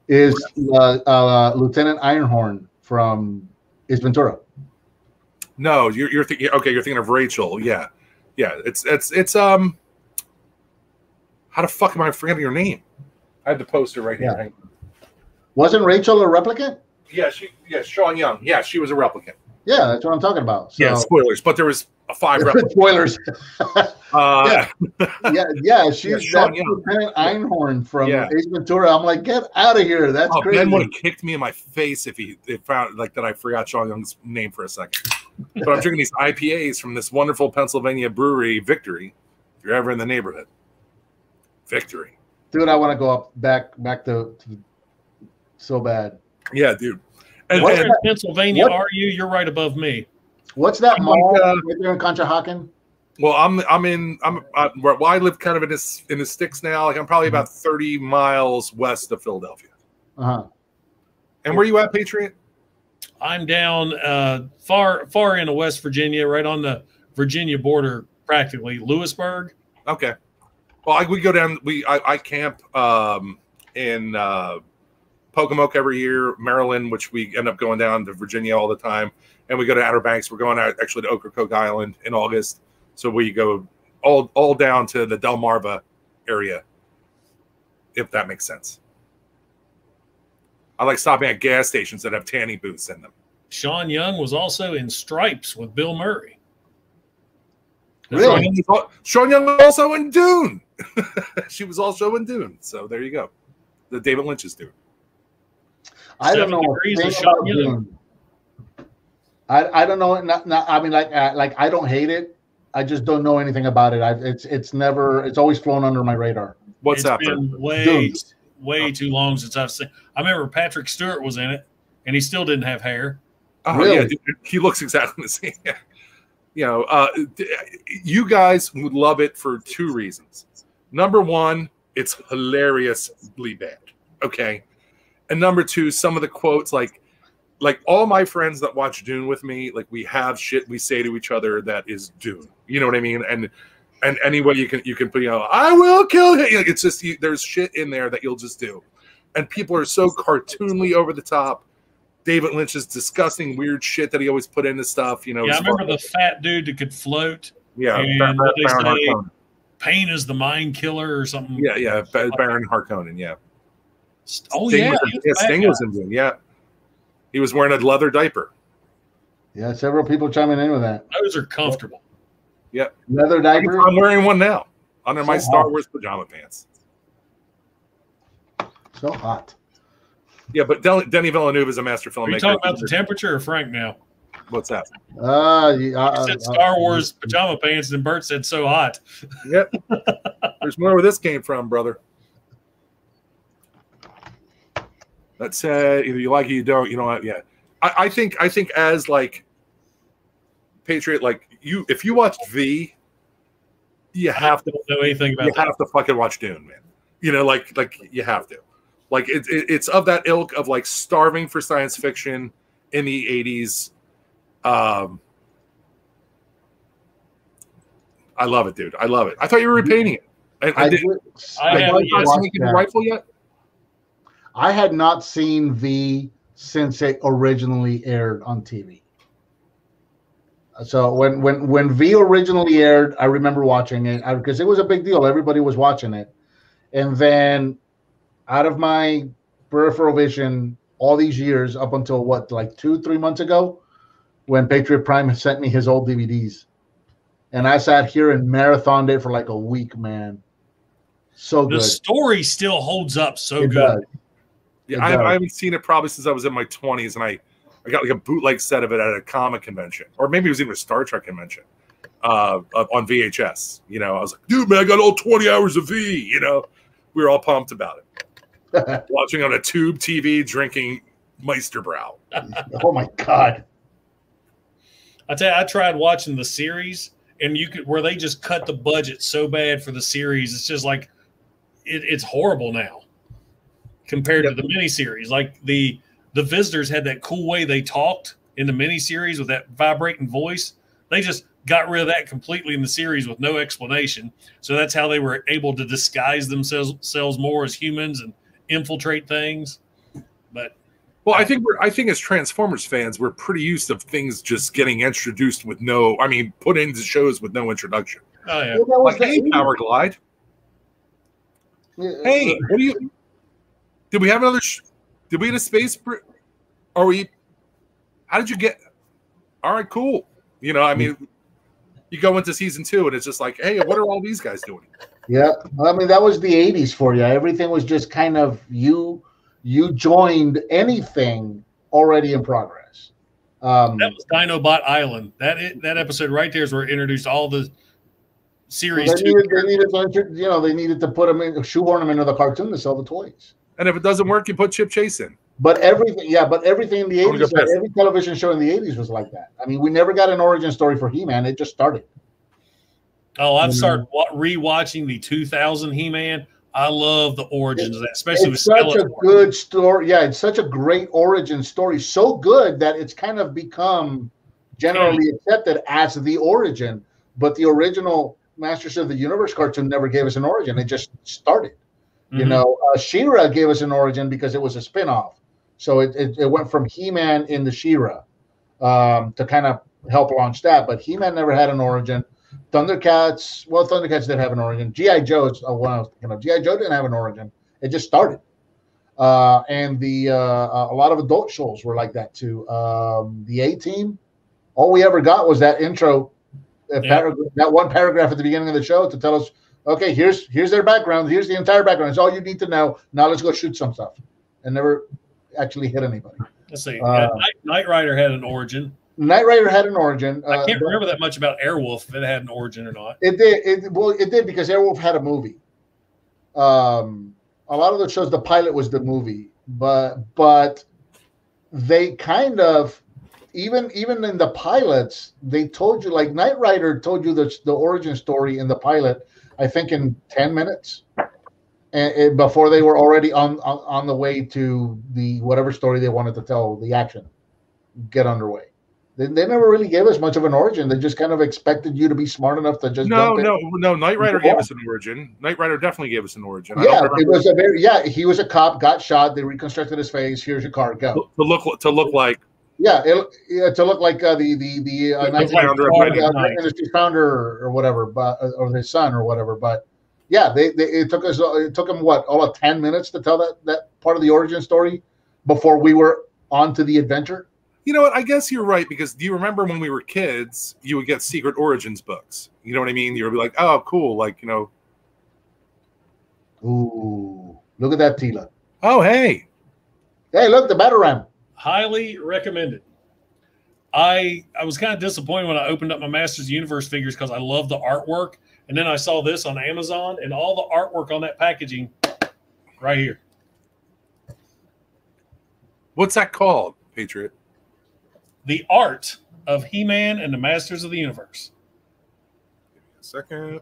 is Lieutenant Ironhorn from Ace Ventura. No, you're thinking. Okay, you're thinking of Rachel. Yeah. It's how the fuck am I forgetting your name? I have the poster right here. Hang on. Wasn't Rachel a replicant? Yeah, Sean Young. Yeah, she was a replicant. Yeah, that's what I'm talking about. So, yeah, spoilers, but there was 5 replicants. Spoilers. She's Sean Lieutenant Einhorn from Ace Ventura. I'm like, get out of here. That's crazy. Ben would have kicked me in my face if he found like that I forgot Sean Young's name for a second. But I'm drinking these IPAs from this wonderful Pennsylvania brewery, Victory. If you're ever in the neighborhood, Victory. Dude, I want to go back to so bad. Yeah, dude. And in Pennsylvania, are you? You're right above me. What's that mall right there in Conshohocken? Well, I live kind of in the sticks now. Like I'm probably about 30 miles west of Philadelphia. And where you at, Patriot? I'm down far into West Virginia, right on the Virginia border, practically Lewisburg. Okay. Well, we go down. I camp in Pocomoke every year, Maryland, which we end up going down to Virginia all the time, and we go to Outer Banks. We're going out actually to Ocracoke Island in August, so we go all down to the Delmarva area, if that makes sense. I like stopping at gas stations that have tanning booths in them. Sean Young was also in Stripes with Bill Murray. Really? Sean Young was also in Dune. She was also in Dune. So there you go. The David Lynch's Dune. I don't know. I don't know. I mean, I don't hate it. I just don't know anything about it. It's always flown under my radar. What's that? It's been way too long since I've seen. I remember Patrick Stewart was in it, and he still didn't have hair. Oh really? Yeah, dude, he looks exactly the same. You know, you guys would love it for 2 reasons. Number one, it's hilariously bad. Okay. And number 2, some of the quotes, like all my friends that watch Dune with me, like we have shit we say to each other that is Dune. You know what I mean? And any way you can put, you know, I will kill him. Like, it's just there's shit in there that you'll just do. And people are so cartoonly over the top. David Lynch's disgusting weird shit that he always put into stuff. You know. Yeah, I remember the fat dude that could float. Yeah, and pain is the mind killer or something. Yeah, Baron Harkonnen. Yeah. Oh, Sting was in Dune. Yeah, he was wearing a leather diaper. Yeah, several people chiming in with that. Those are comfortable. Yeah, leather diaper. I'm wearing one now under my Star Wars pajama pants. So hot. Yeah, but Denis Villeneuve is a master filmmaker. Are you talking about the temperature or Frank now? What's that? You said Star Wars pajama pants, and Bert said so hot. Yep. There's more where this came from, brother. That said, either you like it, you don't. You know what? Yeah, I think as like Patriot, like if you watched V, you have to know anything about. You have to fucking watch Dune, man. You know, like you have to. Like it's of that ilk of like starving for science fiction in the 80s. I love it, dude. I love it. I thought you were repainting it. I haven't seen the rifle yet. I had not seen V since it originally aired on TV. So when V originally aired, I remember watching it because it was a big deal. Everybody was watching it, and then out of my peripheral vision, all these years up until like 2-3 months ago, when Patriot Prime sent me his old DVDs, and I sat here and marathoned it for like a week, man. So good. The story still holds up so It good. does. Yeah, I haven't seen it probably since I was in my 20s, and I got like a bootleg set of it at a comic convention, or maybe it was even a Star Trek convention on VHS. You know, I was like, dude, man, I got all 20 hours of V. You know, we were all pumped about it. Watching on a tube TV, drinking Meisterbrow. Oh my God. I tell you, I tried watching the series, and where they just cut the budget so bad for the series. It's just like it's horrible now compared to the miniseries. Like the Visitors had that cool way they talked in the miniseries with that vibrating voice. They just got rid of that completely in the series with no explanation. So that's how they were able to disguise themselves more as humans and infiltrate things. But well, I think as Transformers fans, we're pretty used to things just getting introduced with put into shows with no introduction. Oh yeah, like hey, Power Glide. Hey, what do you? Did we have another? Did we get a space? Are we? How did you get? All right, cool. You know, I mean, you go into season 2 and it's just like, hey, what are all these guys doing? Yeah, I mean that was the '80s for you. Everything was just kind of you joined anything already in progress. That was Dinobot Island. That episode right there is where it introduced all the series. They needed to put them in, shoehorn them into the cartoon to sell the toys. And if it doesn't work, you put Chip Chase in. But everything in the '80s, every television show in the '80s was like that. I mean, we never got an origin story for He-Man. It just started. Oh, I've started rewatching the 2000 He-Man. I love the origins of that, especially with Skeletor. It's such a good story. Yeah, it's such a great origin story. So good that it's kind of become generally accepted as the origin. But the original Masters of the Universe cartoon never gave us an origin. It just started. Mm-hmm. You know, She-Ra gave us an origin because it was a spinoff. So it went from He-Man into She-Ra to kind of help launch that. But He-Man never had an origin. Thundercats did have an origin. G.I. Joe is what I was thinking of. G.I. Joe didn't have an origin. It just started. And a lot of adult shows were like that too. The A-Team, all we ever got was that intro, that one paragraph at the beginning of the show to tell us, okay, here's their background. Here's the entire background. It's all you need to know. Now let's go shoot some stuff. And never actually hit anybody. Let's see. Knight Rider had an origin. Knight Rider had an origin. I can't remember that much about Airwolf, if it had an origin or not. It did. It did because Airwolf had a movie. A lot of the shows, the pilot was the movie, but they kind of even in the pilots, they told you, like Knight Rider told you the origin story in the pilot, I think in 10 minutes, and before they were already on the way to the whatever story they wanted to tell, the action get underway. They never really gave us much of an origin. They just kind of expected you to be smart enough to just no. Knight Rider gave us an origin. Knight Rider definitely gave us an origin. Yeah, it was he was a cop, got shot. They reconstructed his face. Here's your car, go. To look like. Yeah, to look like the industry founder or whatever, but or his son or whatever. But yeah, it took them all of 10 minutes to tell that part of the origin story before we were on to the adventure. You know what? I guess you're right, because do you remember when we were kids, you would get Secret Origins books? You know what I mean? You would be like, oh, cool. Like, you know. Ooh, look at that, Tila. Oh, hey. Hey, look, the battle ram. Highly recommended. I was kind of disappointed when I opened up my Masters of the Universe figures because I love the artwork. And then I saw this on Amazon and all the artwork on that packaging right here. What's that called, Patriot? The Art of He-Man and the Masters of the Universe. Give me a second.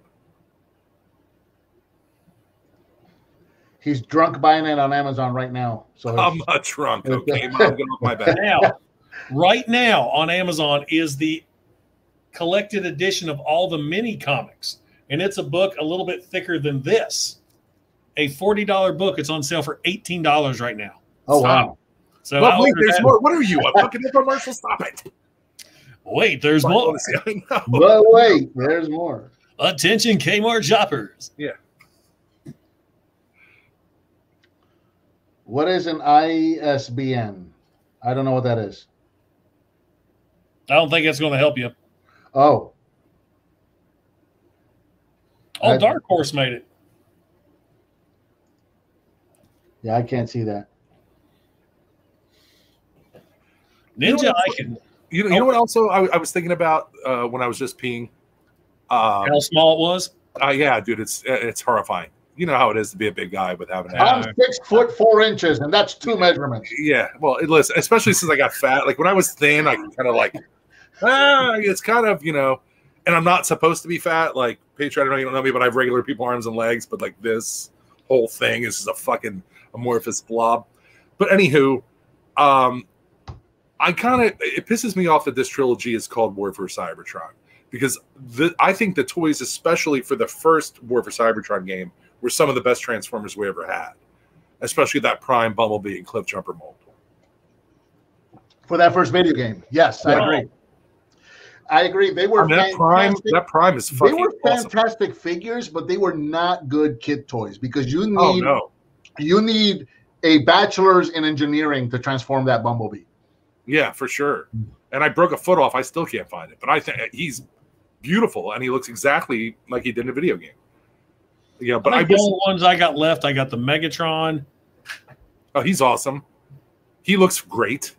He's drunk buying it on Amazon right now. So I'm not drunk. Okay, I'm getting off my back. Right now on Amazon is the collected edition of all the mini comics, and it's a book a little bit thicker than this. A $40 book. It's on sale for $18 right now. Oh wow! So wait, there's more. What are you? A fucking infomercial? Stop it! Wait, there's more. Honestly, I know. But wait, there's more. Attention, Kmart shoppers. Yeah. What is an ISBN? I don't know what that is. I don't think it's going to help you. Oh. Oh, Dark Horse made it. Yeah, I can't see that. Ninja, I can. You know what? Also, I was thinking about when I was just peeing. How small it was? Yeah, dude, it's horrifying. You know how it is to be a big guy with having. I'm 6 foot 4 inches, and that's 2 measurements. Yeah, well, listen, especially since I got fat. Like when I was thin, I kind of like, it's kind of and I'm not supposed to be fat. Like Patriot, I know you don't know me, but I have regular people arms and legs. But like this whole thing is just a fucking amorphous blob. But anywho, it pisses me off that this trilogy is called War for Cybertron because I think the toys, especially for the first War for Cybertron game, were some of the best Transformers we ever had, especially that Prime, Bumblebee, and Cliffjumper mold. For that first video game, yes, I agree. I agree. They were that Prime is fucking. They were awesome. fantastic figures, but they were not good kid toys because you need a bachelor's in engineering to transform that Bumblebee. Yeah, for sure. And I broke a foot off. I still can't find it, but I think he's beautiful and he looks exactly like he did in a video game. Yeah, but the only ones I got left, I got the Megatron. Oh, he's awesome. He looks great.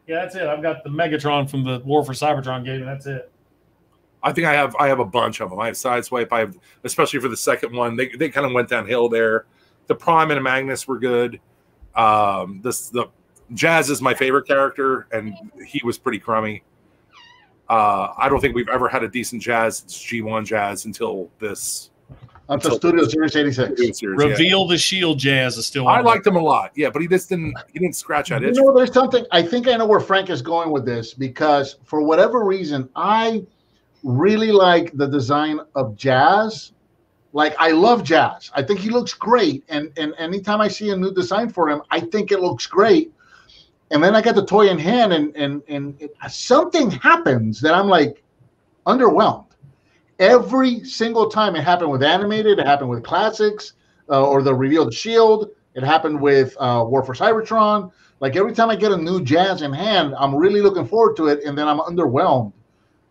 Yeah, that's it. I've got the Megatron from the War for Cybertron game, and that's it. I think I have a bunch of them. I have Sideswipe. I have, especially for the second one, they kind of went downhill there. The Prime and Magnus were good. The Jazz is my favorite character, and he was pretty crummy. I don't think we've ever had a decent Jazz. It's G1 Jazz until this. Until Studio Series 86. Reveal the Shield Jazz is still. I liked him a lot. Yeah, but he didn't scratch that itch. There's something. I think I know where Frank is going with this because for whatever reason, I really like the design of Jazz. Like I love Jazz. I think he looks great, and anytime I see a new design for him, I think it looks great. And then I got the toy in hand, and something happens that I'm like underwhelmed. Every single time it happened with animated, it happened with classics, or the reveal of the Shield. It happened with War for Cybertron. Like every time I get a new Jazz in hand, I'm really looking forward to it, and then I'm underwhelmed.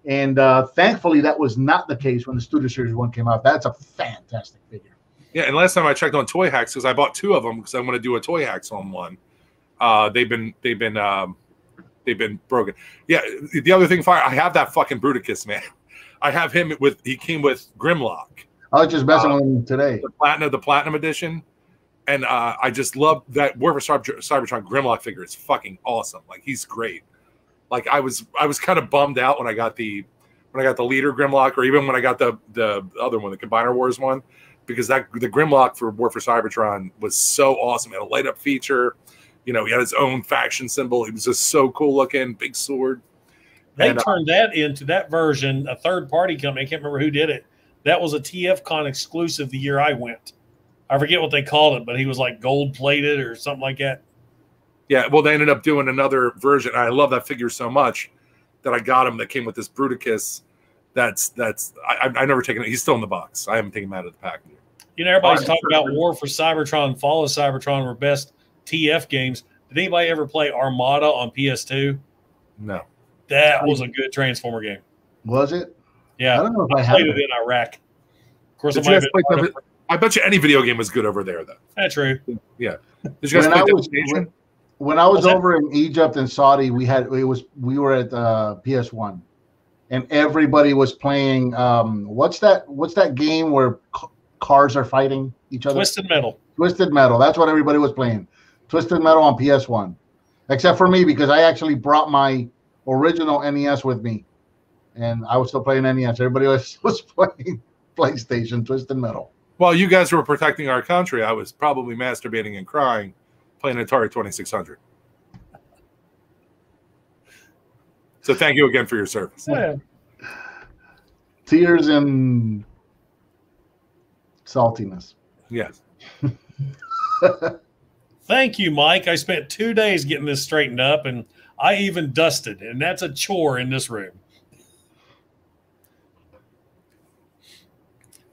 And thankfully, that was not the case when the Studio Series 1 came out. That's a fantastic figure. Yeah, and last time I checked on Toy Hacks because I bought 2 of them because I want to do a Toy Hacks on one. They've been broken. Yeah, the other thing, I have that fucking Bruticus, man. I have him he came with Grimlock. I was just messing with him today. The platinum edition. And I just love that War for Cybertron Grimlock figure. It's fucking awesome. Like he's great. Like I was kind of bummed out when I got the leader Grimlock, or even when I got the other one, the Combiner Wars one, because the Grimlock for War for Cybertron was so awesome. It had a light up feature. He had his own faction symbol. He was just so cool looking, big sword. They turned that into that version, a third-party company. I can't remember who did it. That was a TFCon exclusive the year I went. I forget what they called it, but he was like gold-plated or something like that. Yeah, well, they ended up doing another version. I love that figure so much that I got him that came with this Bruticus. I've never taken it. He's still in the box. I haven't taken him out of the pack. Everybody's talking about War for Cybertron, Fall of Cybertron were best TF games. Did anybody ever play Armada on PS2? No. That was a good Transformer game. Was it? Yeah. I don't know if I played it in Iraq. Of course, I bet you any video game was good over there, though. That's true. Yeah. Did you guys play Devastation? When I was over in Egypt and Saudi, we were at PS1, and everybody was playing. What's that game where cars are fighting each other? Twisted Metal. Twisted Metal. That's what everybody was playing. Twisted Metal on PS1, except for me because I actually brought my original NES with me, and I was still playing NES. Everybody else was playing PlayStation Twisted Metal. While you guys were protecting our country, I was probably masturbating and crying, playing Atari 2600. So thank you again for your service. Yeah. Tears and saltiness. Yes. Thank you, Mike. I spent 2 days getting this straightened up, and I even dusted, and that's a chore in this room.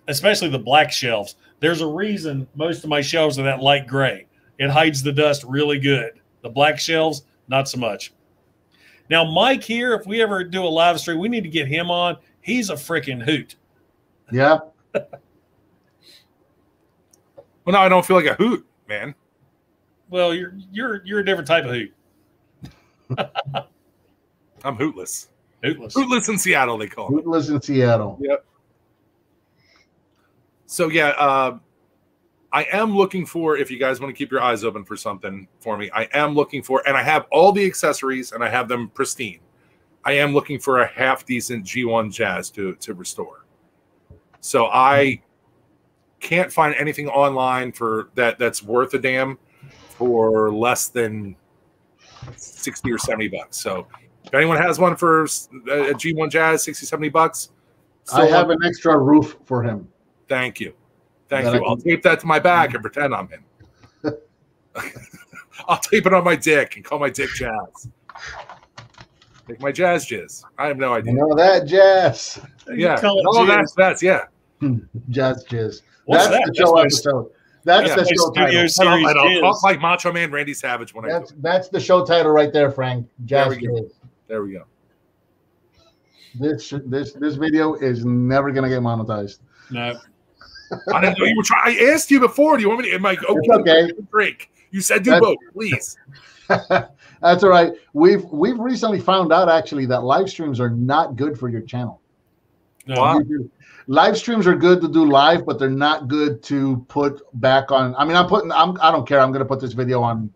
Especially the black shelves. There's a reason most of my shelves are that light gray. It hides the dust really good. The black shelves, not so much. Now, Mike here, if we ever do a live stream, we need to get him on. He's a freaking hoot. Yeah. Well, now I don't feel like a hoot, man. Well, you're a different type of hoot. I'm hootless. Hootless. Hootless in Seattle, they call me. Rootless in Seattle. Yep. So yeah, I am looking for, if you guys want to keep your eyes open for something for me, I am looking for, and I have all the accessories and I have them pristine. I am looking for a half decent G1 Jazz to restore. So I can't find anything online for that's worth a damn for less than 60 or 70 bucks. So if anyone has one for a G1 Jazz, 60, 70 bucks. I have an extra roof for him. Thank you. Thank you. I'll tape that to my back and pretend I'm him. I'll tape it on my dick and call my dick Jazz. Make my Jazz jizz. I have no idea. You know that, Jazz? Yeah. Oh, that's yeah. Jazz jizz. What's That's that? the show That's episode. That's Yeah. the show Studio title. series I'll jizz. talk like Macho Man Randy Savage when I do it. That's the show title right there, Frank. Jazz There we go. jizz. There we go. This video is never gonna get monetized. No. I didn't know you were trying. I asked you before. Do you want me to? Am I okay? It's okay. Drink. You said do That's- both, please. That's all right. We've recently found out actually that live streams are not good for your channel. No. Wow. Live streams are good to do live, but they're not good to put back on. I mean, I don't care. I'm going to put this video on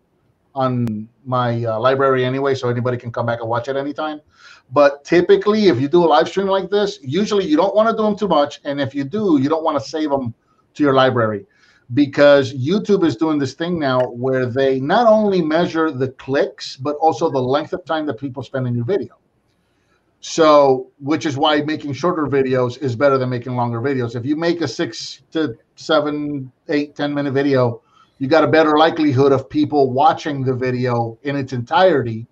my library anyway, so anybody can come back and watch it anytime. But typically, if you do a live stream like this, usually you don't want to do them too much, and if you do, you don't want to save them to your library, because YouTube is doing this thing now where they not only measure the clicks, but also the length of time that people spend in your video. So, which is why making shorter videos is better than making longer videos. If you make a 6 to 7, 8, 10-minute video, you got a better likelihood of people watching the video in its entirety.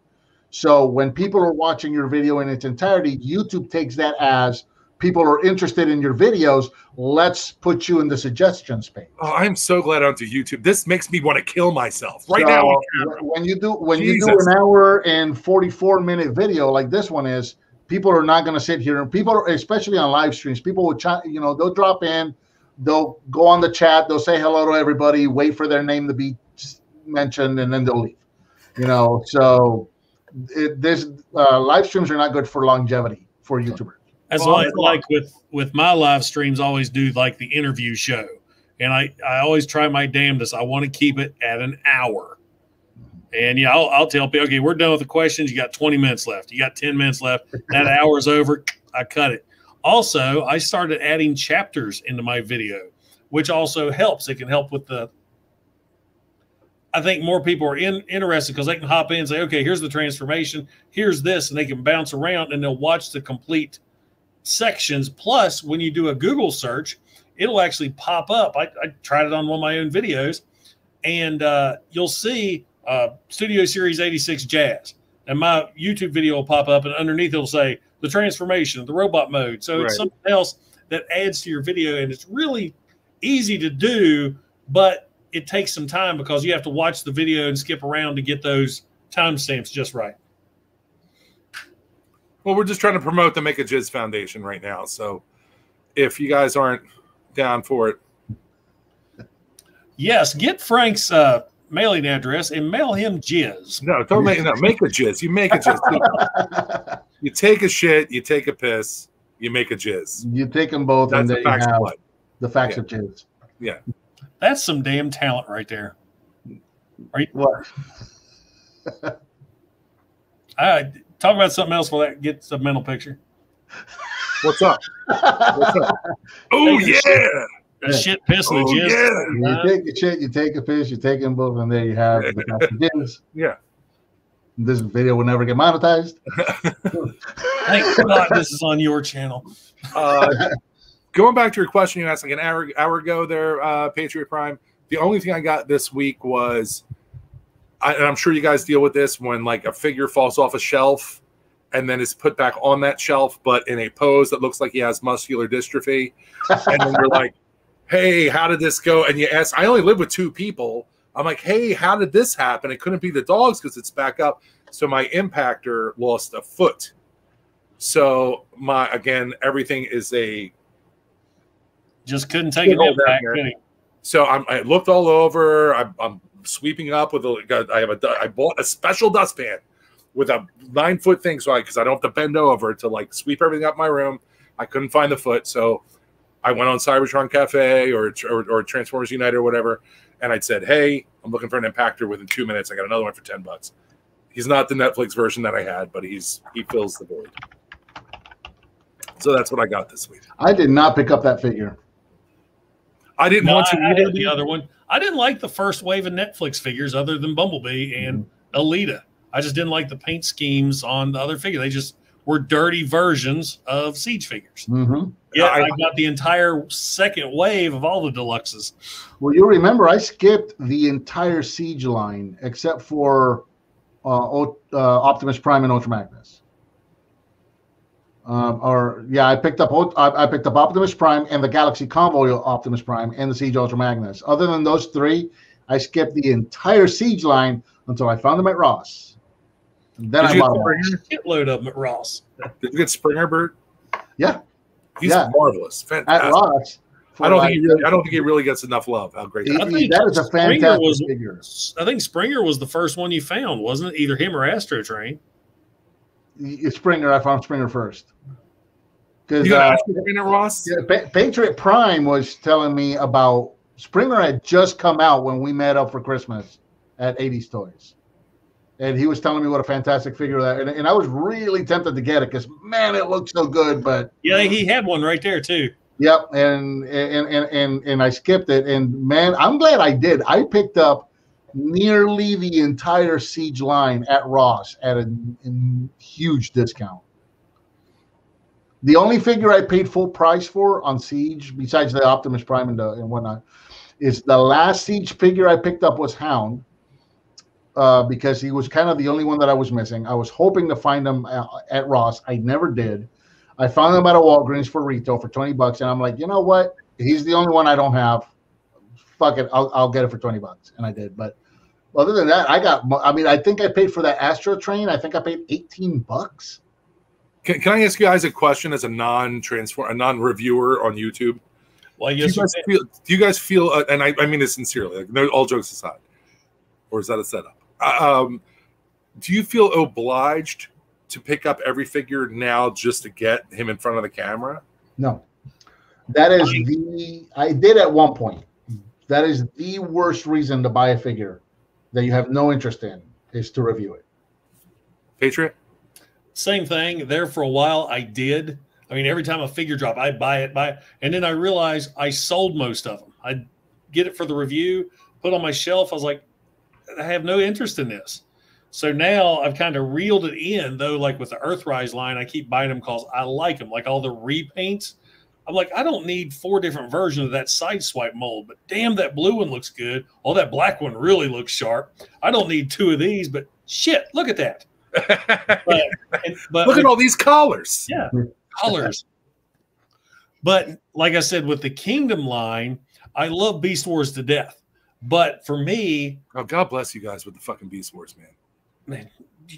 So when people are watching your video in its entirety, YouTube takes that as people are interested in your videos. Let's put you in the suggestions page. Oh, I'm so glad onto YouTube. This makes me want to kill myself right So now. when you do Jesus. an hour and 44-minute video like this one is, people are not going to sit here, and people, especially on live streams, people will chat. You know, they'll drop in, they'll go on the chat, they'll say hello to everybody, wait for their name to be mentioned, and then they'll leave. You know, so this live streams are not good for longevity for YouTubers. That's why, like with my live streams, I always do like the interview show, and I always try my damnedest. I want to keep it at an hour, and yeah, I'll tell people, okay, we're done with the questions. You got 20 minutes left. You got 10 minutes left. That hour's over. I cut it. Also, I started adding chapters into my video, which also helps. It can help with the. I think more people are interested because they can hop in and say, okay, here's the transformation, here's this, and they can bounce around and they'll watch the complete sections. Plus, when you do a Google search, it'll actually pop up. I tried it on one of my own videos, and you'll see Studio Series 86 Jazz, and my YouTube video will pop up, and underneath it'll say the transformation, the robot mode. So it's something else that adds to your video, and it's really easy to do, but it takes some time because you have to watch the video and skip around to get those timestamps just right. Well, we're just trying to promote the Make a Jizz Foundation right now. So if you guys aren't down for it. Yes, get Frank's mailing address and mail him jizz. No, don't make a jizz. You make a jizz. You take a shit, you take a piss, you make a jizz. You take them both, That's and the then facts you of have life. the facts Yeah. of jizz. Yeah. That's some damn talent right there. Right? What? Talk about something else while that gets a mental picture. What's up? What's up? Oh, yeah. The shit, piss, and the Oh, jizz. yeah. You take a shit, you take a piss, you take them both, and there you have the facts of jizz. Yeah. This video will never get monetized. Thank God this is on your channel. Going back to your question you asked like an hour ago there, Patriot Prime, the only thing I got this week was, and I'm sure you guys deal with this, when like a figure falls off a shelf and then is put back on that shelf, but in a pose that looks like he has muscular dystrophy. And then you're like, hey, how did this go? And you ask, I only live with 2 people. I'm like, hey, how did this happen? It couldn't be the dogs because it's back up. So my impactor lost a foot. So everything is just couldn't take an impact. So I looked all over. I'm sweeping up with I bought a special dustpan with a 9-foot thing, because I don't have to bend over to like sweep everything up my room. I couldn't find the foot, so I went on Cybertron Cafe or Transformers Unite or whatever, and I said, "Hey, I'm looking for an impactor." Within 2 minutes, I got another one for $10. He's not the Netflix version that I had, but he fills the void. So that's what I got this week. I did not pick up that figure. I didn't want to either. The other one, I didn't like the first wave of Netflix figures other than Bumblebee and Alita. I just didn't like the paint schemes on the other figure. They just were dirty versions of Siege figures. Yeah, I got the entire second wave of all the deluxes. Well, you remember I skipped the entire Siege line except for Optimus Prime and Ultra Magnus. I picked up Optimus Prime and the Galaxy Convoy Optimus Prime and the Siege Ultra Magnus. Other than those three, I skipped the entire Siege line until I found them at Ross. And then I bought a shitload of them at Ross. Did you get Springer, Bert? Yeah, he's marvelous, fantastic. At Ross, I don't think he really gets enough love. How great that is a fantastic figure. I think Springer was the first one you found, wasn't it? Either him or Astro Train. Springer, I found Springer first. You got Springer, Ross? Yeah, Patriot Prime was telling me about Springer had just come out when we met up for Christmas at 80s Toys. And he was telling me what a fantastic figure that, and I was really tempted to get it because, man, it looked so good. But yeah, he had one right there too. Yep, and I skipped it, and man, I'm glad I did. I picked up nearly the entire Siege line at Ross at a huge discount. The only figure I paid full price for on Siege, besides the Optimus Prime and whatnot, is the last Siege figure I picked up was Hound, because he was kind of the only one that I was missing. I was hoping to find him at Ross. I never did. I found him at a Walgreens for retail for $20, and I'm like, you know what? He's the only one I don't have. Fuck it, I'll get it for $20, and I did. But other than that, I think I paid for that Astro Train. I think I paid $18. Can I ask you guys a question as a non-reviewer on YouTube? Well, yes. Do you guys feel? And I mean this sincerely. Like, no, all jokes aside, or is that a setup? Do you feel obliged to pick up every figure now just to get him in front of the camera? No, that is I did at one point. That is the worst reason to buy a figure that you have no interest in, is to review it. Patriot? Same thing. There for a while, I did. I mean, every time a figure drop, I'd buy it. And then I realized I sold most of them. I'd get it for the review, put on my shelf. I was like, I have no interest in this. So now I've kind of reeled it in, though, like with the Earthrise line, I keep buying them because I like them, like all the repaints. I'm like, I don't need 4 different versions of that Sideswipe mold, but damn, that blue one looks good. Oh, that black one really looks sharp. I don't need 2 of these, but shit, look at that. But look at all these collars. Yeah, collars. But like I said, with the Kingdom line, I love Beast Wars to death. But for me, oh, God bless you guys with the fucking Beast Wars, man,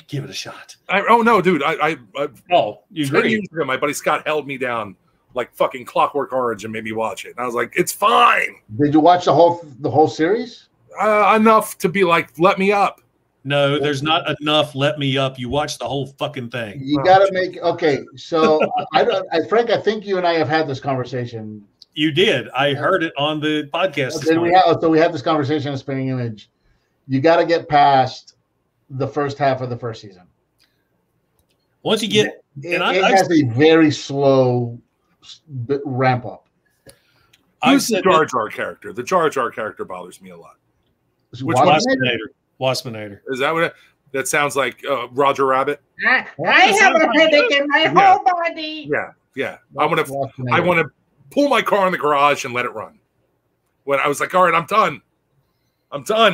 give it a shot. No, dude, you agree? Years ago, my buddy Scott held me down like fucking Clockwork Orange and made me watch it. And I was like, it's fine. Did you watch the whole series? Enough to be like, let me up. No, there's not enough. Let me up. You watch the whole fucking thing. You got to make okay. So Frank, I think you and I have had this conversation. You did. I heard it on the podcast. We had this conversation in Spinning Image. You got to get past the first half of the first season. Once you get, it has a very slow ramp up. Who's the Jar Jar character? The Jar Jar character bothers me a lot. Which Waspinator? Waspinator. Is that what that sounds like? Roger Rabbit. I have a headache in my whole body. Yeah. I want to pull my car in the garage and let it run. When I was like, all right, I'm done.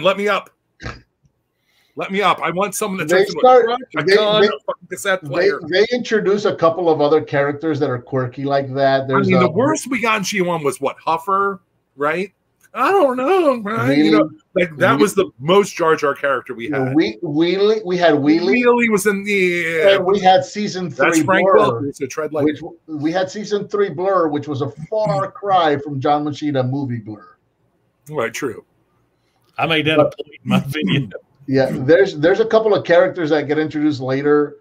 Let me up. Let me up. I want someone to take a fucking cassette player. They introduce a couple of other characters that are quirky like that. The worst we got in G1 was what, Huffer, right? I don't know, man. You know, like that was the most Jar Jar character we had. We had Wheelie. Wheelie was in the. And we had season 3 That's Frank Blur, Welker, so tread lightly. which we had season 3 Blur, which was a far cry from John Machida movie Blur. Right, true. I made that a point in my video. Yeah, there's a couple of characters that get introduced later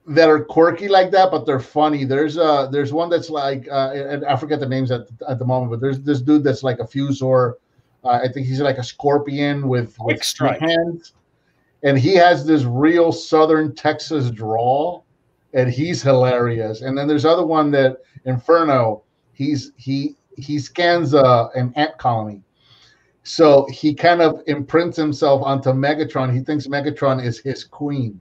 that are quirky like that, but they're funny. There's one that's like and I forget the names at the moment, but there's this dude that's like a Fusor. I think he's like a scorpion with Strike hands, and he has this real Southern Texas drawl, and he's hilarious. And then there's other one that Inferno. He scans an ant colony. So he kind of imprints himself onto Megatron. He thinks Megatron is his queen.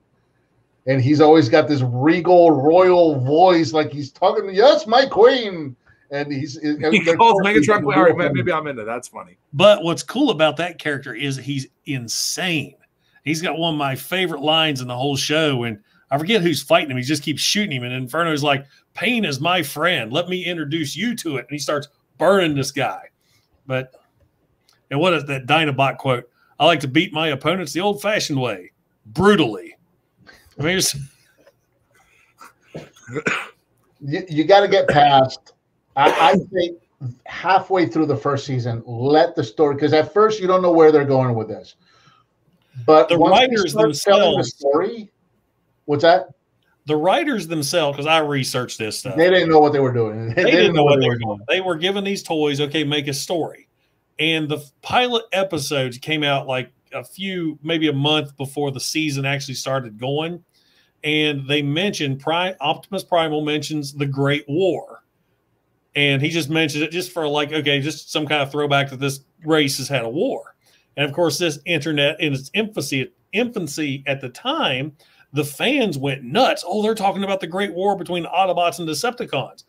And he's always got this regal, royal voice, like he's talking, yes, my queen. And he calls Megatron. All right, maybe I'm into that. That's funny. But what's cool about that character is he's insane. He's got one of my favorite lines in the whole show. And I forget who's fighting him. He just keeps shooting him. And Inferno's like, pain is my friend. Let me introduce you to it. And he starts burning this guy. But... and what is that Dinobot quote? I like to beat my opponents the old-fashioned way, brutally. I mean, you got to get past. I think halfway through the first season, let the story, because at first you don't know where they're going with this. But the writers themselves, telling the story, what's that? The writers themselves, because I researched this stuff, they didn't know what they were doing. They didn't know what they were doing. They were given these toys. Okay, make a story. And the pilot episodes came out like maybe a month before the season actually started going. And they mentioned Optimus Primal mentions the Great War. And he just mentioned it just for like, okay, just some kind of throwback that this race has had a war. And of course, this internet in its infancy at the time, the fans went nuts. Oh, they're talking about the Great War between Autobots and Decepticons.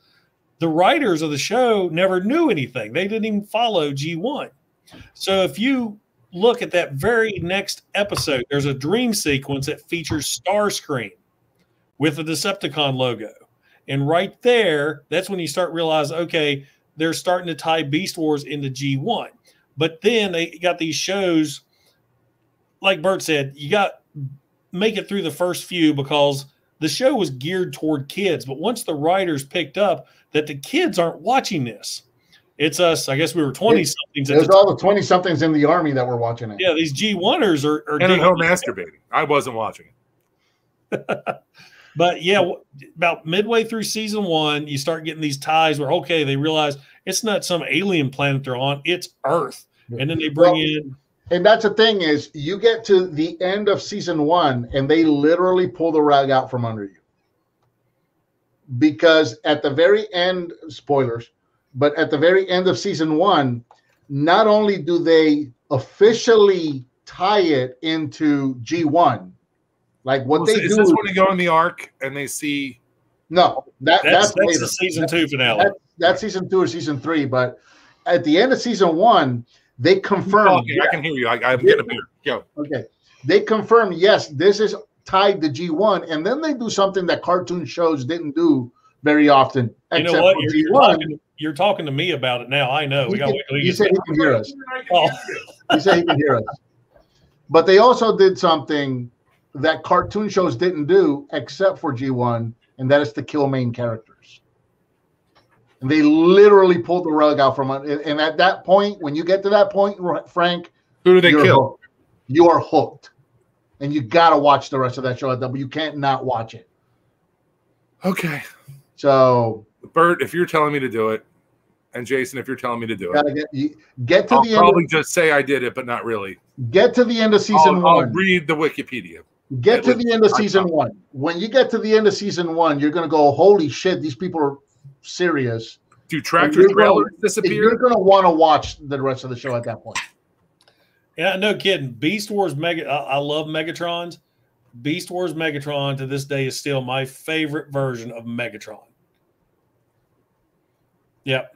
The writers of the show never knew anything. They didn't even follow G1. So if you look at that very next episode, there's a dream sequence that features Starscream with the Decepticon logo. And right there, that's when you start realizing, okay, they're starting to tie Beast Wars into G1. But then they got these shows, like Bert said, you got make it through the first few because the show was geared toward kids. But once the writers picked up that the kids aren't watching this, it's us. I guess we were 20-somethings. There's all the 20-somethings in the Army that were watching it. Yeah, these G1ers are and at home masturbating. I wasn't watching it. But yeah, about midway through season 1, you start getting these ties where, okay, they realize it's not some alien planet they're on, it's Earth. And then they bring in. And that's the thing is you get to the end of season 1 and they literally pull the rug out from under you. Because at the very end, spoilers, but at the very end of season 1, not only do they officially tie it into G1, like what they do. Is this when they go in the Ark and they see? No, that's the season 2 finale. That's season 2 or season 3. But at the end of season 1, they confirm. I can hear you. I'm getting a beer. Go. Okay. They confirm, yes, this is tied to G1. And then they do something that cartoon shows didn't do very often. You know what? You're talking to me about it now. I know. He said he can hear us. Oh. He said he can hear us. But they also did something that cartoon shows didn't do except for G1, and that is to kill main characters. And they literally pulled the rug out from under. And at that point, when you get to that point, Frank, who do they kill? Hooked. You are hooked. And you got to watch the rest of that show. You can't not watch it. Okay. So, Bert, if you're telling me to do it, and Jason, if you're telling me to do it, get to I'll the end. Probably just say I did it, but not really. Get to the end of season 1. I'll read the Wikipedia. Get to the end of season 1. When you get to the end of season 1, you're going to go, holy shit, these people are serious. Do tractor trailers disappear? You're going to want to watch the rest of the show at that point. Yeah, no kidding. Beast Wars I love Megatrons. Beast Wars Megatron to this day is still my favorite version of Megatron. Yep.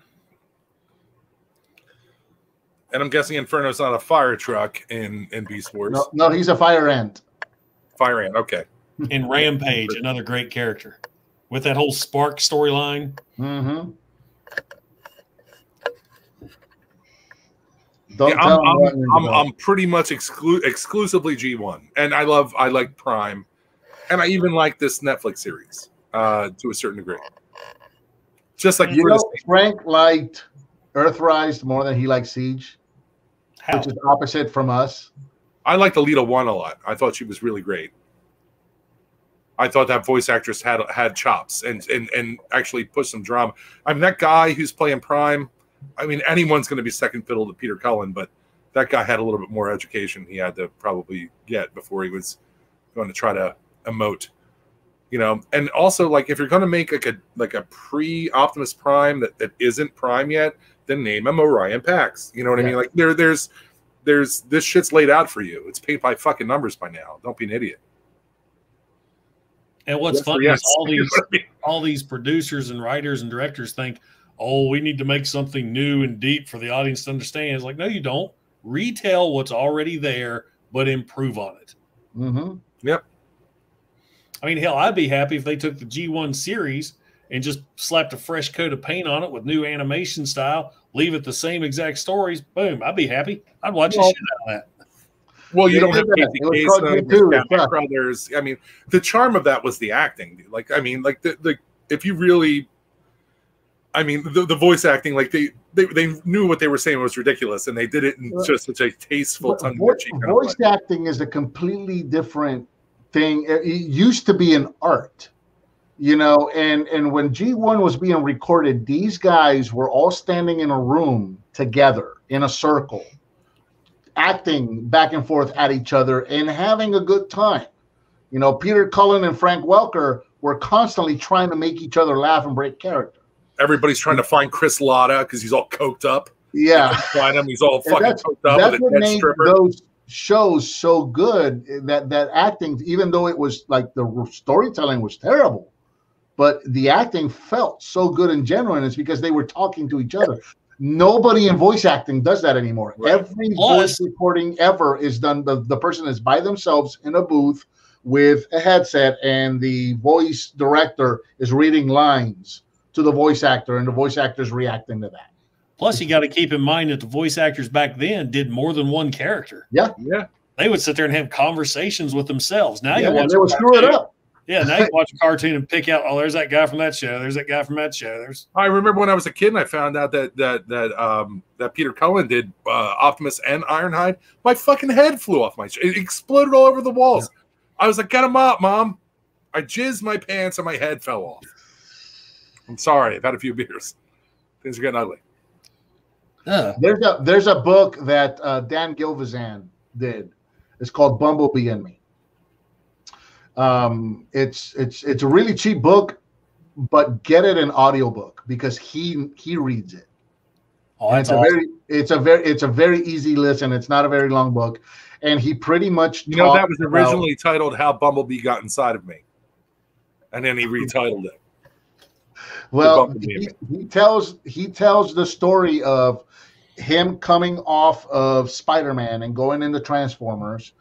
And I'm guessing Inferno's not a fire truck in Beast Wars. No, he's a fire ant. Fire ant, okay. In Rampage, another great character. With that whole Spark storyline. Mm-hmm. Don't Yeah, tell them what needs to go. I'm pretty much exclusively G1, and I like Prime, and I even like this Netflix series to a certain degree. Just like Frank liked Earthrise more than he liked Siege, How? which is opposite from us. I liked Alita 1 a lot. I thought she was really great. I thought that voice actress had chops and actually pushed some drama. I mean, that guy who's playing Prime, I mean, anyone's going to be second fiddle to Peter Cullen, but that guy had a little bit more education he had to probably get before he was going to try to emote. You know, and also, like, if you're going to make like a pre-Optimus Prime that isn't Prime yet, then name him Orion Pax. You know what I mean? Like, there's this shit's laid out for you. It's paid by fucking numbers by now. Don't be an idiot. And what's funny is all these producers and writers and directors think, oh, we need to make something new and deep for the audience to understand. It's like, no, you don't. Retell what's already there, but improve on it. Mm-hmm. Yep. I mean, hell, I'd be happy if they took the G1 series and just slapped a fresh coat of paint on it with new animation style, leave it the same exact stories. Boom, I'd be happy. I'd watch the shit out of that. Well, you don't have Casey Kasem, brothers. I mean, the charm of that was the acting. Like, I mean, like the if you really, I mean, the voice acting, like they knew what they were saying was ridiculous, and they did it in just such a tasteful, tongue-in-cheek kind of way. Voice acting is a completely different thing. It used to be an art, you know, and when G1 was being recorded, these guys were all standing in a room together in a circle, acting back and forth at each other and having a good time. You know, Peter Cullen and Frank Welker were constantly trying to make each other laugh and break character. Everybody's trying to find Chris Latta because he's all coked up. Yeah. Find him. He's all fucking coked up. That's what made those shows so good, that acting, even though it was like the storytelling was terrible, but the acting felt so good and genuine. It's because they were talking to each other. Nobody in voice acting does that anymore. Right. Every voice recording ever is done. The person is by themselves in a booth with a headset, and the voice director is reading lines to the voice actor, and the voice actor is reacting to that. Plus, you got to keep in mind that the voice actors back then did more than one character. Yeah. They would sit there and have conversations with themselves. Now you watch they would screw it up. Yeah, now you watch a cartoon and pick out, oh, there's that guy from that show. There's that guy from that show. I remember when I was a kid and I found out that Peter Cullen did Optimus and Ironhide. My fucking head flew off my it exploded all over the walls. Yeah. I was like, get him up, Mom. I jizzed my pants and my head fell off. I'm sorry. I've had a few beers. Things are getting ugly. There's a book that Dan Gilvezan did. It's called Bumblebee and Me. It's a really cheap book, but get it in audiobook because he reads it. Oh, that's it's a very easy listen. It's not a very long book, and he pretty much that was originally titled "How Bumblebee Got Inside of Me," and then he retitled it. Well, he tells the story of him coming off of Spider-Man and going into Transformers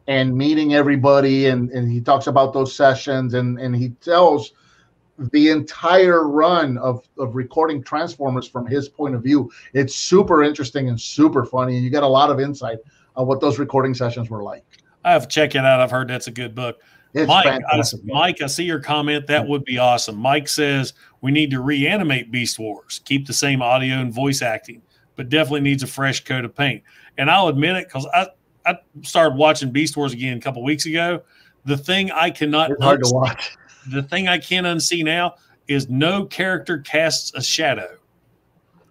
and meeting everybody, and he talks about those sessions, and he tells the entire run of recording Transformers from his point of view. It's super interesting and super funny, and you get a lot of insight on what those recording sessions were like. I have to check it out. I've heard that's a good book. It's Mike, I see your comment. That would be awesome. Mike says we need to reanimate Beast Wars, keep the same audio and voice acting, but definitely needs a fresh coat of paint. And I'll admit it, because I started watching Beast Wars again a couple weeks ago. The thing I cannot hard to watch. The thing I can't unsee now is no character casts a shadow.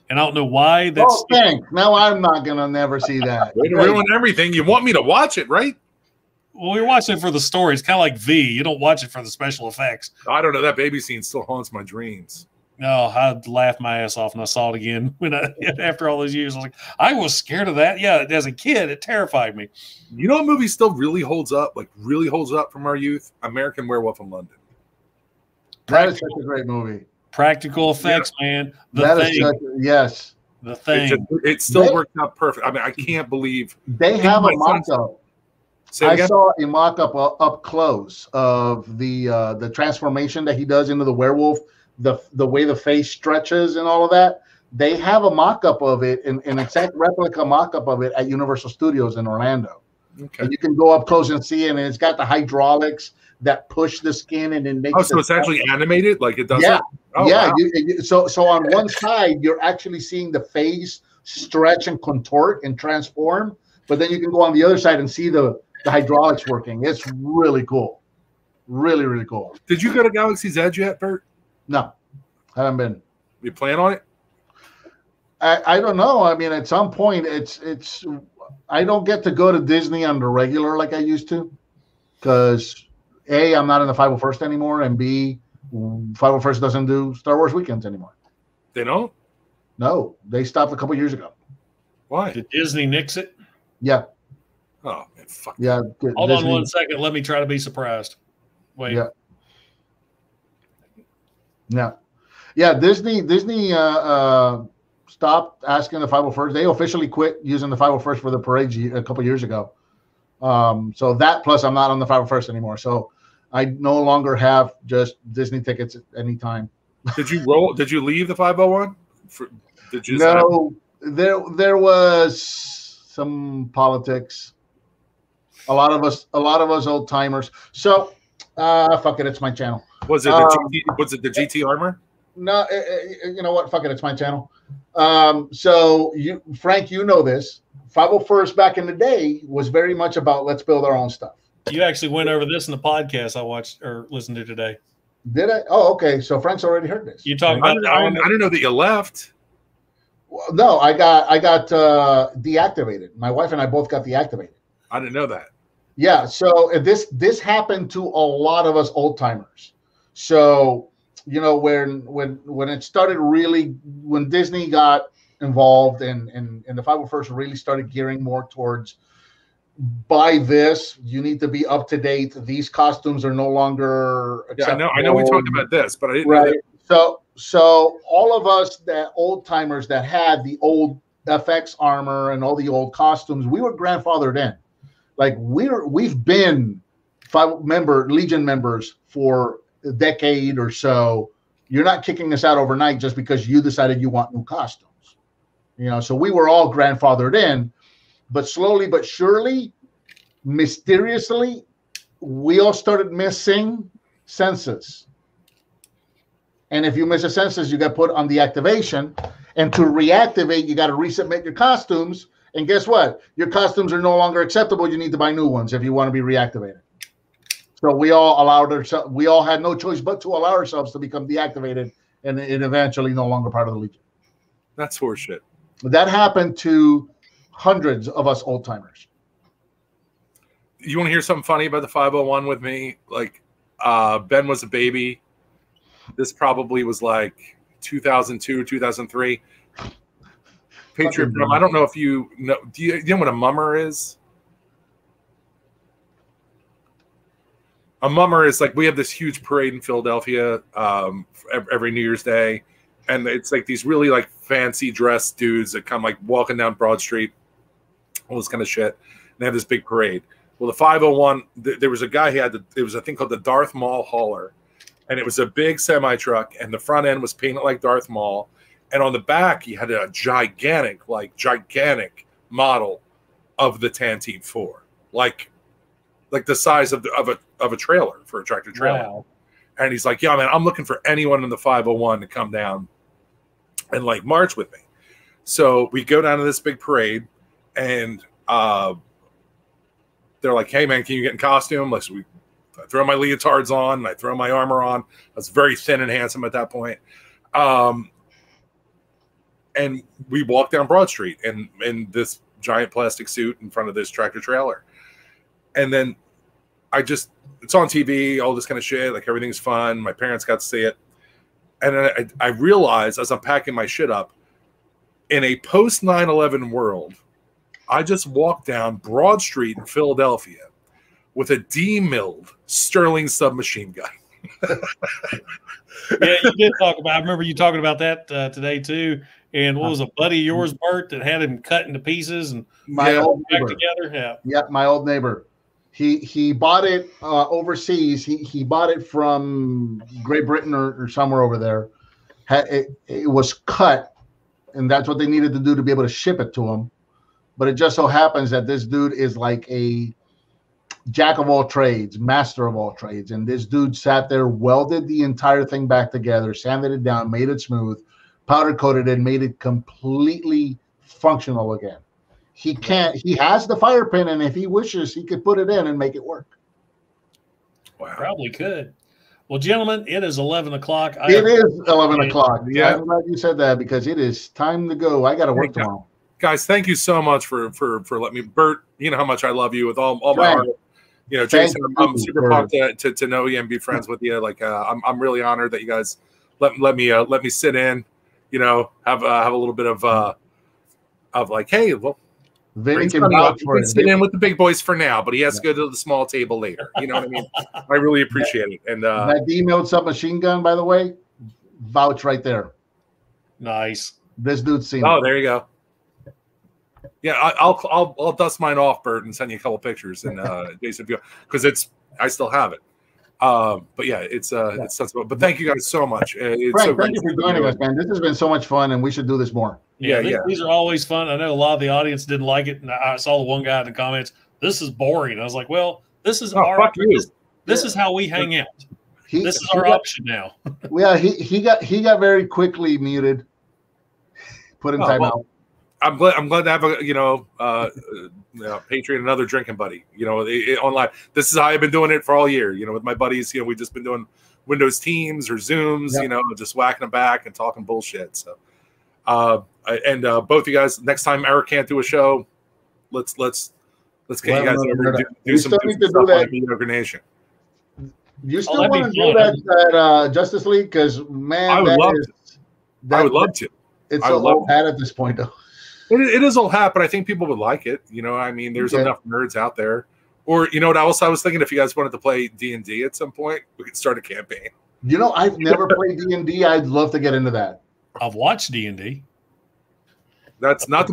And I don't know why that's. Oh, thanks. Now I'm not going to never see that. Way to ruin everything. You want me to watch it, right? Well, we're watching it for the story. It's kind of like V. You don't watch it for the special effects. I don't know. That baby scene still haunts my dreams. No, I laughed my ass off and I saw it again after all those years. I was like, I was scared of that. Yeah, as a kid, it terrified me. You know what movie still really holds up, from our youth? American Werewolf in London. That is such a great movie. Practical effects, man. Yes. The Thing. It still worked out perfect. I mean, I can't believe. They have a mock-up. I saw a mock-up up close of the transformation that he does into the werewolf, the way the face stretches and all of that. They have a mock-up of it, an exact replica mock-up of it at Universal Studios in Orlando. Okay. And you can go up close and see it, and it's got the hydraulics that push the skin and it makes. Oh, so it's actually animated, like it does. Yeah, Oh, yeah. wow. So on one side, you're actually seeing the face stretch and contort and transform, but then you can go on the other side and see the hydraulics working. It's really cool, really, really cool. Did you go to Galaxy's Edge yet, Bert? No, haven't been. You plan on it? I don't know. I mean, at some point, it's. I don't get to go to Disney on the regular like I used to, because A, I'm not in the 501st anymore, and B, 501st doesn't do Star Wars weekends anymore. They don't? No, they stopped a couple years ago. Why? Did Disney nix it? Yeah. Oh, man, fuck. Yeah. Hold on 1 second. Let me try to be surprised. Wait. Yeah. Yeah. Disney stopped asking the 501st. They officially quit using the 501st for the parades a couple years ago. So that, plus I'm not on the 501st anymore. So I no longer have just Disney tickets at any time. Did you roll? Did you leave the 501? Did you? No, there was some politics. A lot of us old timers. So fuck it, it's my channel. Was it the GT armor? No, you know what? Fuck it, it's my channel. So Frank, you know this. 501st back in the day was very much about let's build our own stuff. You actually went over this in the podcast I watched or listened to today. Did I? Oh, okay. So Frank's already heard this. You talking about? I didn't know that you left. Well, no, I got deactivated. My wife and I both got deactivated. I didn't know that. Yeah. So this happened to a lot of us old timers. So you know when it started really, when Disney got involved and the 501st really started gearing more towards, buy this, you need to be up to date. These costumes are no longer acceptable. Yeah, I know we talked about this, but I didn't know right. that. So all of us, that old timers that had the old FX armor and all the old costumes, we were grandfathered in. Like we've been Legion members for a decade or so. You're not kicking us out overnight just because you decided you want new costumes. You know, so we were all grandfathered in, but slowly but surely, mysteriously, we all started missing census. And if you miss a census, you got put on deactivation. And to reactivate, you got to resubmit your costumes. And guess what? Your costumes are no longer acceptable. You need to buy new ones if you want to be reactivated. So we all had no choice but to allow ourselves to become deactivated, and it eventually no longer part of the Legion. That's horseshit. That happened to hundreds of us old timers. You want to hear something funny about the 501 with me? Like, Ben was a baby. This probably was like 2002, 2003. Patriot Drum. I don't know if you know. Do you know what a mummer is? A mummer is like, we have this huge parade in Philadelphia every New Year's Day. And it's like these really like fancy dressed dudes that come like walking down Broad Street, all this kind of shit. And they have this big parade. Well, the 501, there was a guy who there was a thing called the Darth Maul hauler. And it was a big semi truck, and the front end was painted like Darth Maul. And on the back, he had a gigantic model of the Tantive 4, like the size of a trailer for a tractor trailer. Wow. And he's like, yeah, man, I'm looking for anyone in the 501 to come down and like march with me. So we go down to this big parade, and they're like, hey, man, can you get in costume? I throw my leotards on, and I throw my armor on. I was very thin and handsome at that point. And we walk down Broad Street in this giant plastic suit in front of this tractor trailer. And then it's on TV, all this kind of shit. Like, everything's fun. My parents got to see it. And then I realized, as I'm packing my shit up, in a post 9/11 world, I just walked down Broad Street in Philadelphia with a demilled Sterling submachine gun. Yeah, you did talk about. I remember you talking about that today too. And what was a buddy of yours, Bert, that had him cut into pieces and my old back neighbor. Together? Yeah, my old neighbor. He bought it overseas. He bought it from Great Britain or somewhere over there. It was cut and that's what they needed to do to be able to ship it to him. But it just so happens that this dude is like a jack of all trades, master of all trades. And this dude sat there, welded the entire thing back together, sanded it down, made it smooth, powder coated it, made it completely functional again. He has the fire pin, and if he wishes, he could put it in and make it work. Wow. Probably could. Well, gentlemen, it is 11 o'clock. It is 11 o'clock. Yeah, I'm glad you said that because it is time to go. I got to work tomorrow. Guys, thank you so much for letting me. Bert, you know how much I love you with all my heart. You know, Jason, I'm super pumped to know you and be friends with you. Like, I'm really honored that you guys let me sit in. You know, have a little bit of like, hey, well, Vinny can sit in with the big boys for now, but he has to go to the small table later. You know what I mean? I really appreciate it. And that D-Note submachine gun, by the way, vouch right there. Nice. This dude's seen. Oh, there you go. Yeah, I'll dust mine off, Bert, and send you a couple pictures and Jason, because I still have it. But yeah, it's sensible. But thank you guys so much. Frank, thank you for joining us, man. This has been so much fun, and we should do this more. These are always fun. I know a lot of the audience didn't like it, and I saw the one guy in the comments, "This is boring." I was like, "Well, this is this is how we hang out. This is our option now." Yeah, he got very quickly muted, put in timeout. I'm glad to have a Patreon, another drinking buddy. You know, online. This is how I've been doing it for all year. You know, with my buddies. You know, we've just been doing Windows Teams or Zooms. Yep. You know, just whacking them back and talking bullshit. So, both you guys. Next time Eric can't do a show, let's get you guys over to do some stuff on Mediocre Nation. You still want to do that Justice League? Because man, I would love to. It's a old hat at this point, though. It is old hat, but I think people would like it. You know, I mean, there's enough nerds out there. Or, you know what else I was thinking? If you guys wanted to play D&D at some point, we could start a campaign. You know, I've never played D&D. I'd love to get into that. I've watched D&D. That's not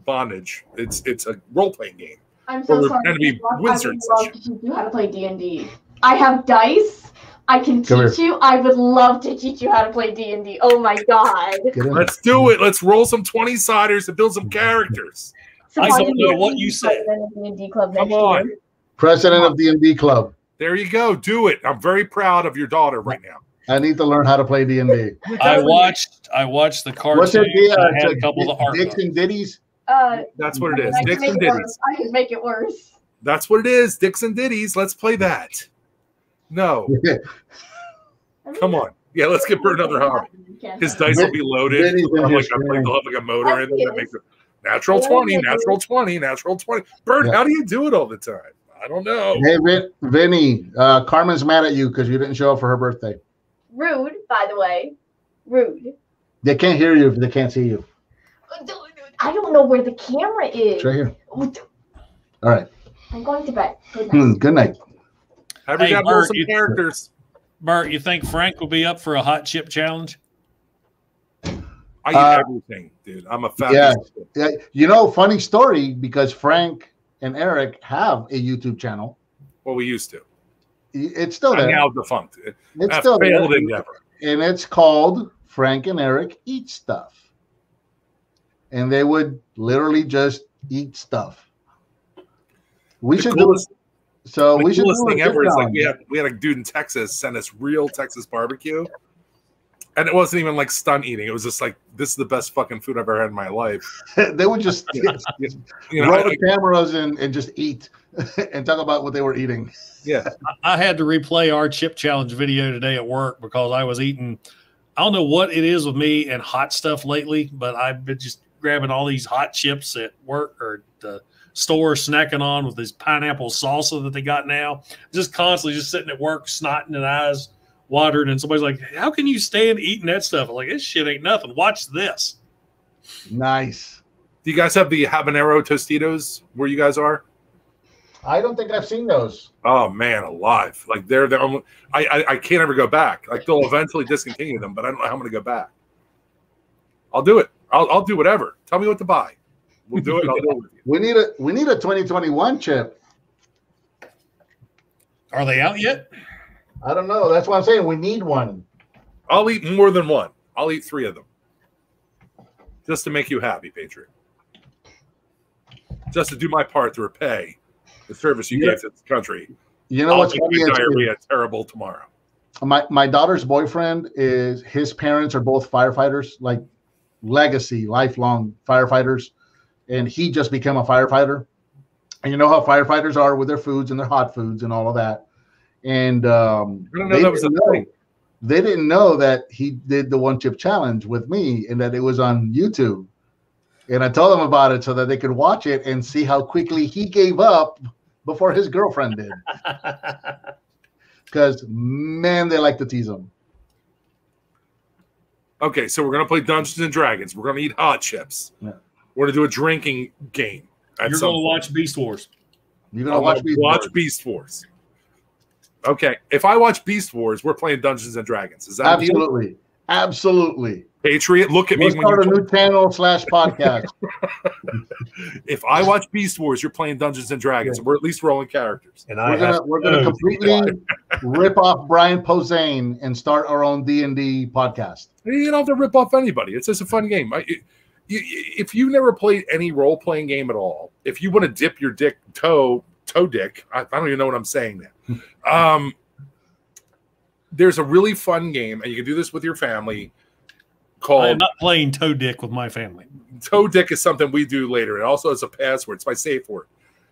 bondage. It's a role-playing game. I'm so sorry. I would love to teach you how to play D&D. I have dice. I can teach you. I would love to teach you how to play D&D. Oh my god! Let's do it. Let's roll some 20-siders to build some characters. I don't know what you said. Come on, president of D&D club. There you go. Do it. I'm very proud of your daughter right now. I need to learn how to play D&D. I watched the cartoon. What's it? I had a couple of the art. Dicks and Ditties. That's what it is. Dicks and Ditties. I can make it worse. That's what it is. Dicks and Ditties. Let's play that. No. Come on. Yeah, let's get Bert another hobby. His dice will be loaded. They'll have like a motor in there that makes it natural 20, natural 20, natural 20. Bert, how do you do it all the time? I don't know. Hey, Vinny, Carmen's mad at you because you didn't show up for her birthday. Rude, by the way. Rude. They can't hear you if they can't see you. I don't know where the camera is. It's right here. All right. I'm going to bed. Good night. Good night. Have you got some characters? Bert, you think Frank will be up for a hot chip challenge? I eat everything, dude. I'm a fat. Yeah. You know, funny story, because Frank and Eric have a YouTube channel. Well, we used to. It's still there. Now defunct. It's still failed there. endeavor. And it's called Frank and Eric Eat Stuff. And they would literally just eat stuff. We should do it. So we should do thing ever is like we had a dude in Texas send us real Texas barbecue, and it wasn't even like stunt eating. It was just like, this is the best fucking food I've ever had in my life. They would just roll the cameras and just eat and talk about what they were eating. Yeah, I had to replay our chip challenge video today at work because I was eating. I don't know what it is with me and hot stuff lately, but I've been just grabbing all these hot chips at work or the store, snacking on with this pineapple salsa that they got now. Just constantly just sitting at work, snotting and eyes watering, and somebody's like, how can you stand eating that stuff? I'm like, this shit ain't nothing. Watch this. Nice. Do you guys have the habanero Tostitos where you guys are? I don't think I've seen those. Oh man, alive. Like they're only, I can't ever go back. Like they'll eventually discontinue them, but I don't know how I'm gonna go back. I'll do it. I'll do whatever. Tell me what to buy. We'll do it. I'll do it with you. We need a 2021 chip. Are they out yet? I don't know. That's why I'm saying we need one. I'll eat more than one. I'll eat 3 of them. just to make you happy, Patriot. Just to do my part to repay the service you gave to this country. You know what's funny? Diarrhea terrible tomorrow. My daughter's boyfriend his parents are both firefighters, like legacy, lifelong firefighters, and he just became a firefighter. And you know how firefighters are with their foods and their hot foods and all of that. And they didn't know that he did the one chip challenge with me and that it was on YouTube. And I told them about it so that they could watch it and see how quickly he gave up before his girlfriend did. Because, man, they like to tease him. Okay, so we're going to play Dungeons and Dragons. We're going to eat hot chips. Yeah. We're going to do a drinking game. You're going to watch Beast Wars. You're going to watch Beast Wars. Okay, if I watch Beast Wars, we're playing Dungeons and Dragons. Is that absolutely, absolutely? Patriot, look at me. We'll start a new channel /podcast. If I watch Beast Wars, you're playing Dungeons and Dragons. We're at least rolling characters. And we're gonna completely rip off Brian Posehn and start our own D&D podcast. You don't have to rip off anybody. It's just a fun game. If you never played any role-playing game at all, if you want to dip your toe dick, I don't even know what I'm saying there. There's a really fun game, and you can do this with your family. I am not playing toe dick with my family. Toe dick is something we do later. It also has a password. It's my safe word.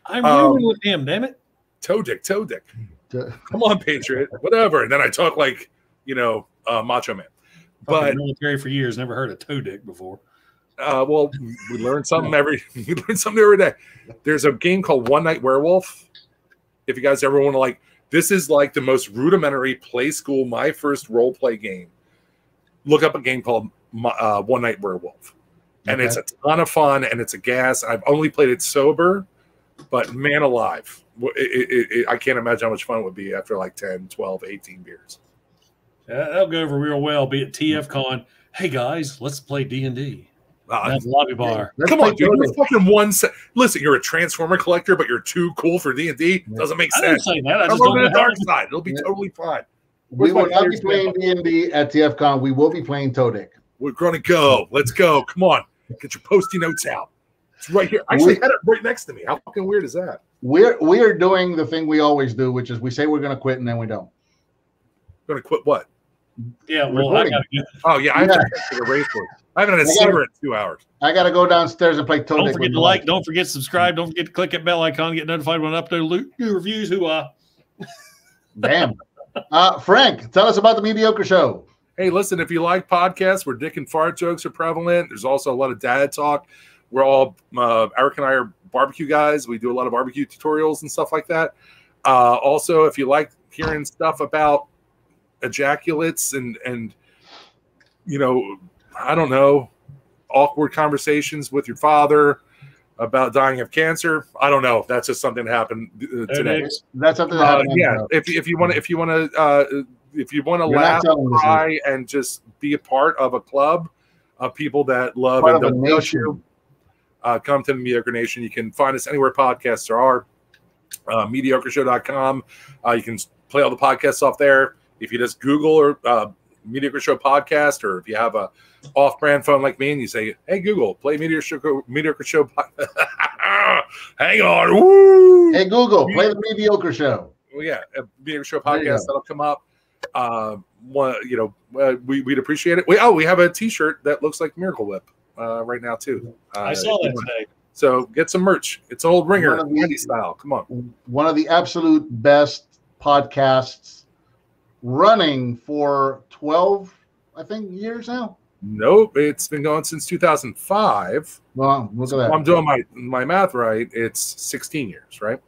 I'm rooming with him, damn it. Toe dick. Come on, Patriot. Whatever. And then I talk like, Macho Man. But military for years, never heard of toe dick before. Well, we learn something every day. There's a game called One Night Werewolf. If you guys ever want to this is like the most rudimentary play school, my first role play game. Look up a game called One Night Werewolf. And it's a ton of fun, and it's a gas. I've only played it sober, but man alive. I can't imagine how much fun it would be after 10, 12, 18 beers. That'll go over real well, be at TFCon. Hey, guys, let's play D&D. That's lobby bar. Come on, dude. You're fucking listen, you're a Transformer collector, but you're too cool for D&D? Doesn't make sense. I didn't say that. I just don't know the dark side. It'll be totally fine. We will not be playing D&D at TFCon. We will be playing Toe Dick. We're going to go. Let's go. Come on. Get your Post-it notes out. It's right here. I actually had it right next to me. How fucking weird is that? We are doing the thing we always do, which is we say we're going to quit and then we don't. Going to quit what? Yeah, well, I got to. Oh, yeah. I have to take a race for it. I haven't had a cigarette in 2 hours. I got to go downstairs and play Toe Dick. Don't forget to like. Don't forget to subscribe. Don't forget to click that bell icon. Get notified when I upload new reviews. Damn. Frank, tell us about the Mediocre Show. Hey, listen, if you like podcasts where dick and fart jokes are prevalent, there's also a lot of dad talk. We're all, Eric and I are barbecue guys. We do a lot of barbecue tutorials and stuff like that. Also, if you like hearing stuff about ejaculates and I don't know, awkward conversations with your father about dying of cancer. I don't know. That's just something that happened today. That's something that happened. Yeah. If you want to laugh, cry, and just be a part of a club of people that love and don't know you, come to the Mediocre Nation. You can find us anywhere podcasts are. MediocreShow.com. You can play all the podcasts off there. If you just Google or Mediocre Show podcast, or if you have a off-brand phone like me and you say, "Hey Google, play Mediocre Show." Hang on. Woo! Hey Google, play the Mediocre Show. Well, yeah, a Mediocre Show podcast that'll come up. We'd appreciate it. We have a T-shirt that looks like Miracle Whip right now too. I saw that today. So get some merch. It's an old ringer, candy style. Come on. One of the absolute best podcasts running for 12, I think, years now. Nope, it's been going since 2005. Well, look at that. If I'm doing my math right, it's 16 years, right?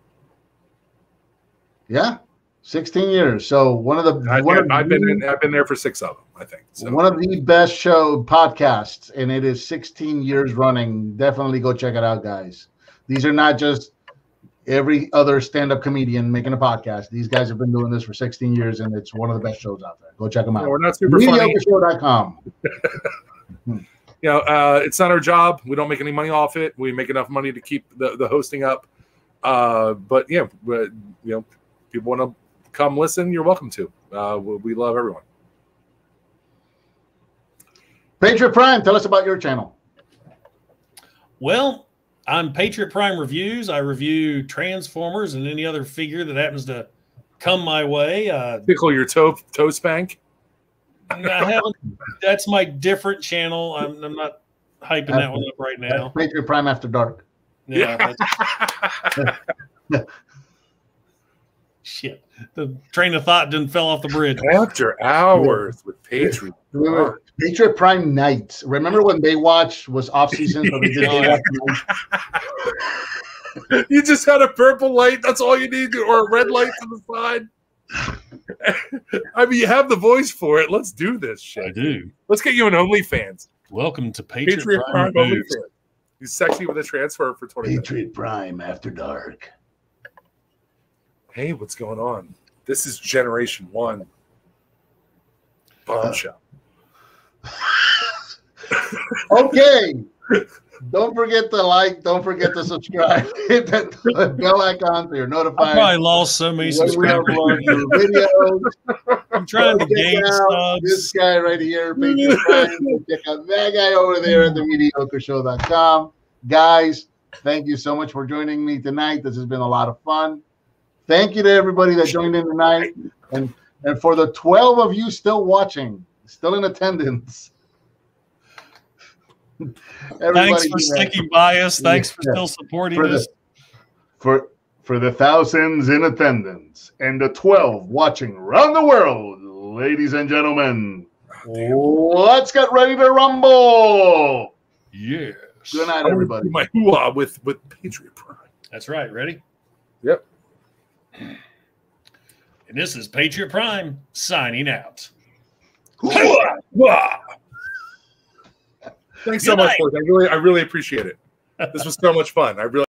Yeah, 16 years. So I've been there for 6 of them, I think. So. One of the best podcasts, and it is 16 years running. Definitely go check it out, guys. These are not just every other stand-up comedian making a podcast. These guys have been doing this for 16 years, and it's one of the best shows out there. Go check them out. We're not super funny. MediocreShow.com. It's not our job. We don't make any money off it. We make enough money to keep the hosting up. But yeah, people want to come listen, you're welcome to. We love everyone. Patriot Prime, tell us about your channel. Well, I'm Patriot Prime Reviews. I review Transformers and any other figure that happens to come my way. Tickle your toe spank. I haven't. That's my different channel. I'm not hyping that one up right now. Patriot Prime After Dark. Yeah. Shit. The train of thought didn't fell off the bridge. After Hours with Patriot. Remember, Patriot Prime Nights. Remember when Baywatch was off season? So they did You just had a purple light. That's all you need, or a red light to the side. I mean, you have the voice for it. Let's do this shit. I do. Let's get you an OnlyFans. Welcome to Patriot Prime Reviews. OnlyFans. He's sexy with a transfer for 20 minutes. Patriot Prime After Dark. Hey, what's going on? This is Generation 1. Bombshell. Okay. Don't forget to like. Don't forget to subscribe. Hit that bell icon so you're I notified. probably lost so many when we subscribers. upload new videos. I'm trying to Check gain out this subs. guy right here, Patriot Prime. Check out that guy over there at themediocreshow.com. Guys, thank you so much for joining me tonight. This has been a lot of fun. Thank you to everybody that joined in tonight. And for the 12 of you still watching, still in attendance. Thanks for sticking by us. Thanks for still supporting us. For the thousands in attendance and the 12 watching around the world, ladies and gentlemen, let's get ready to rumble. Yes. Good night, everybody. My hoo-ah with Patriot Prime. That's right. Ready? Yep. And this is Patriot Prime signing out. Hoo-ah! Thanks so much, folks. I really appreciate it. This was so much fun. I really.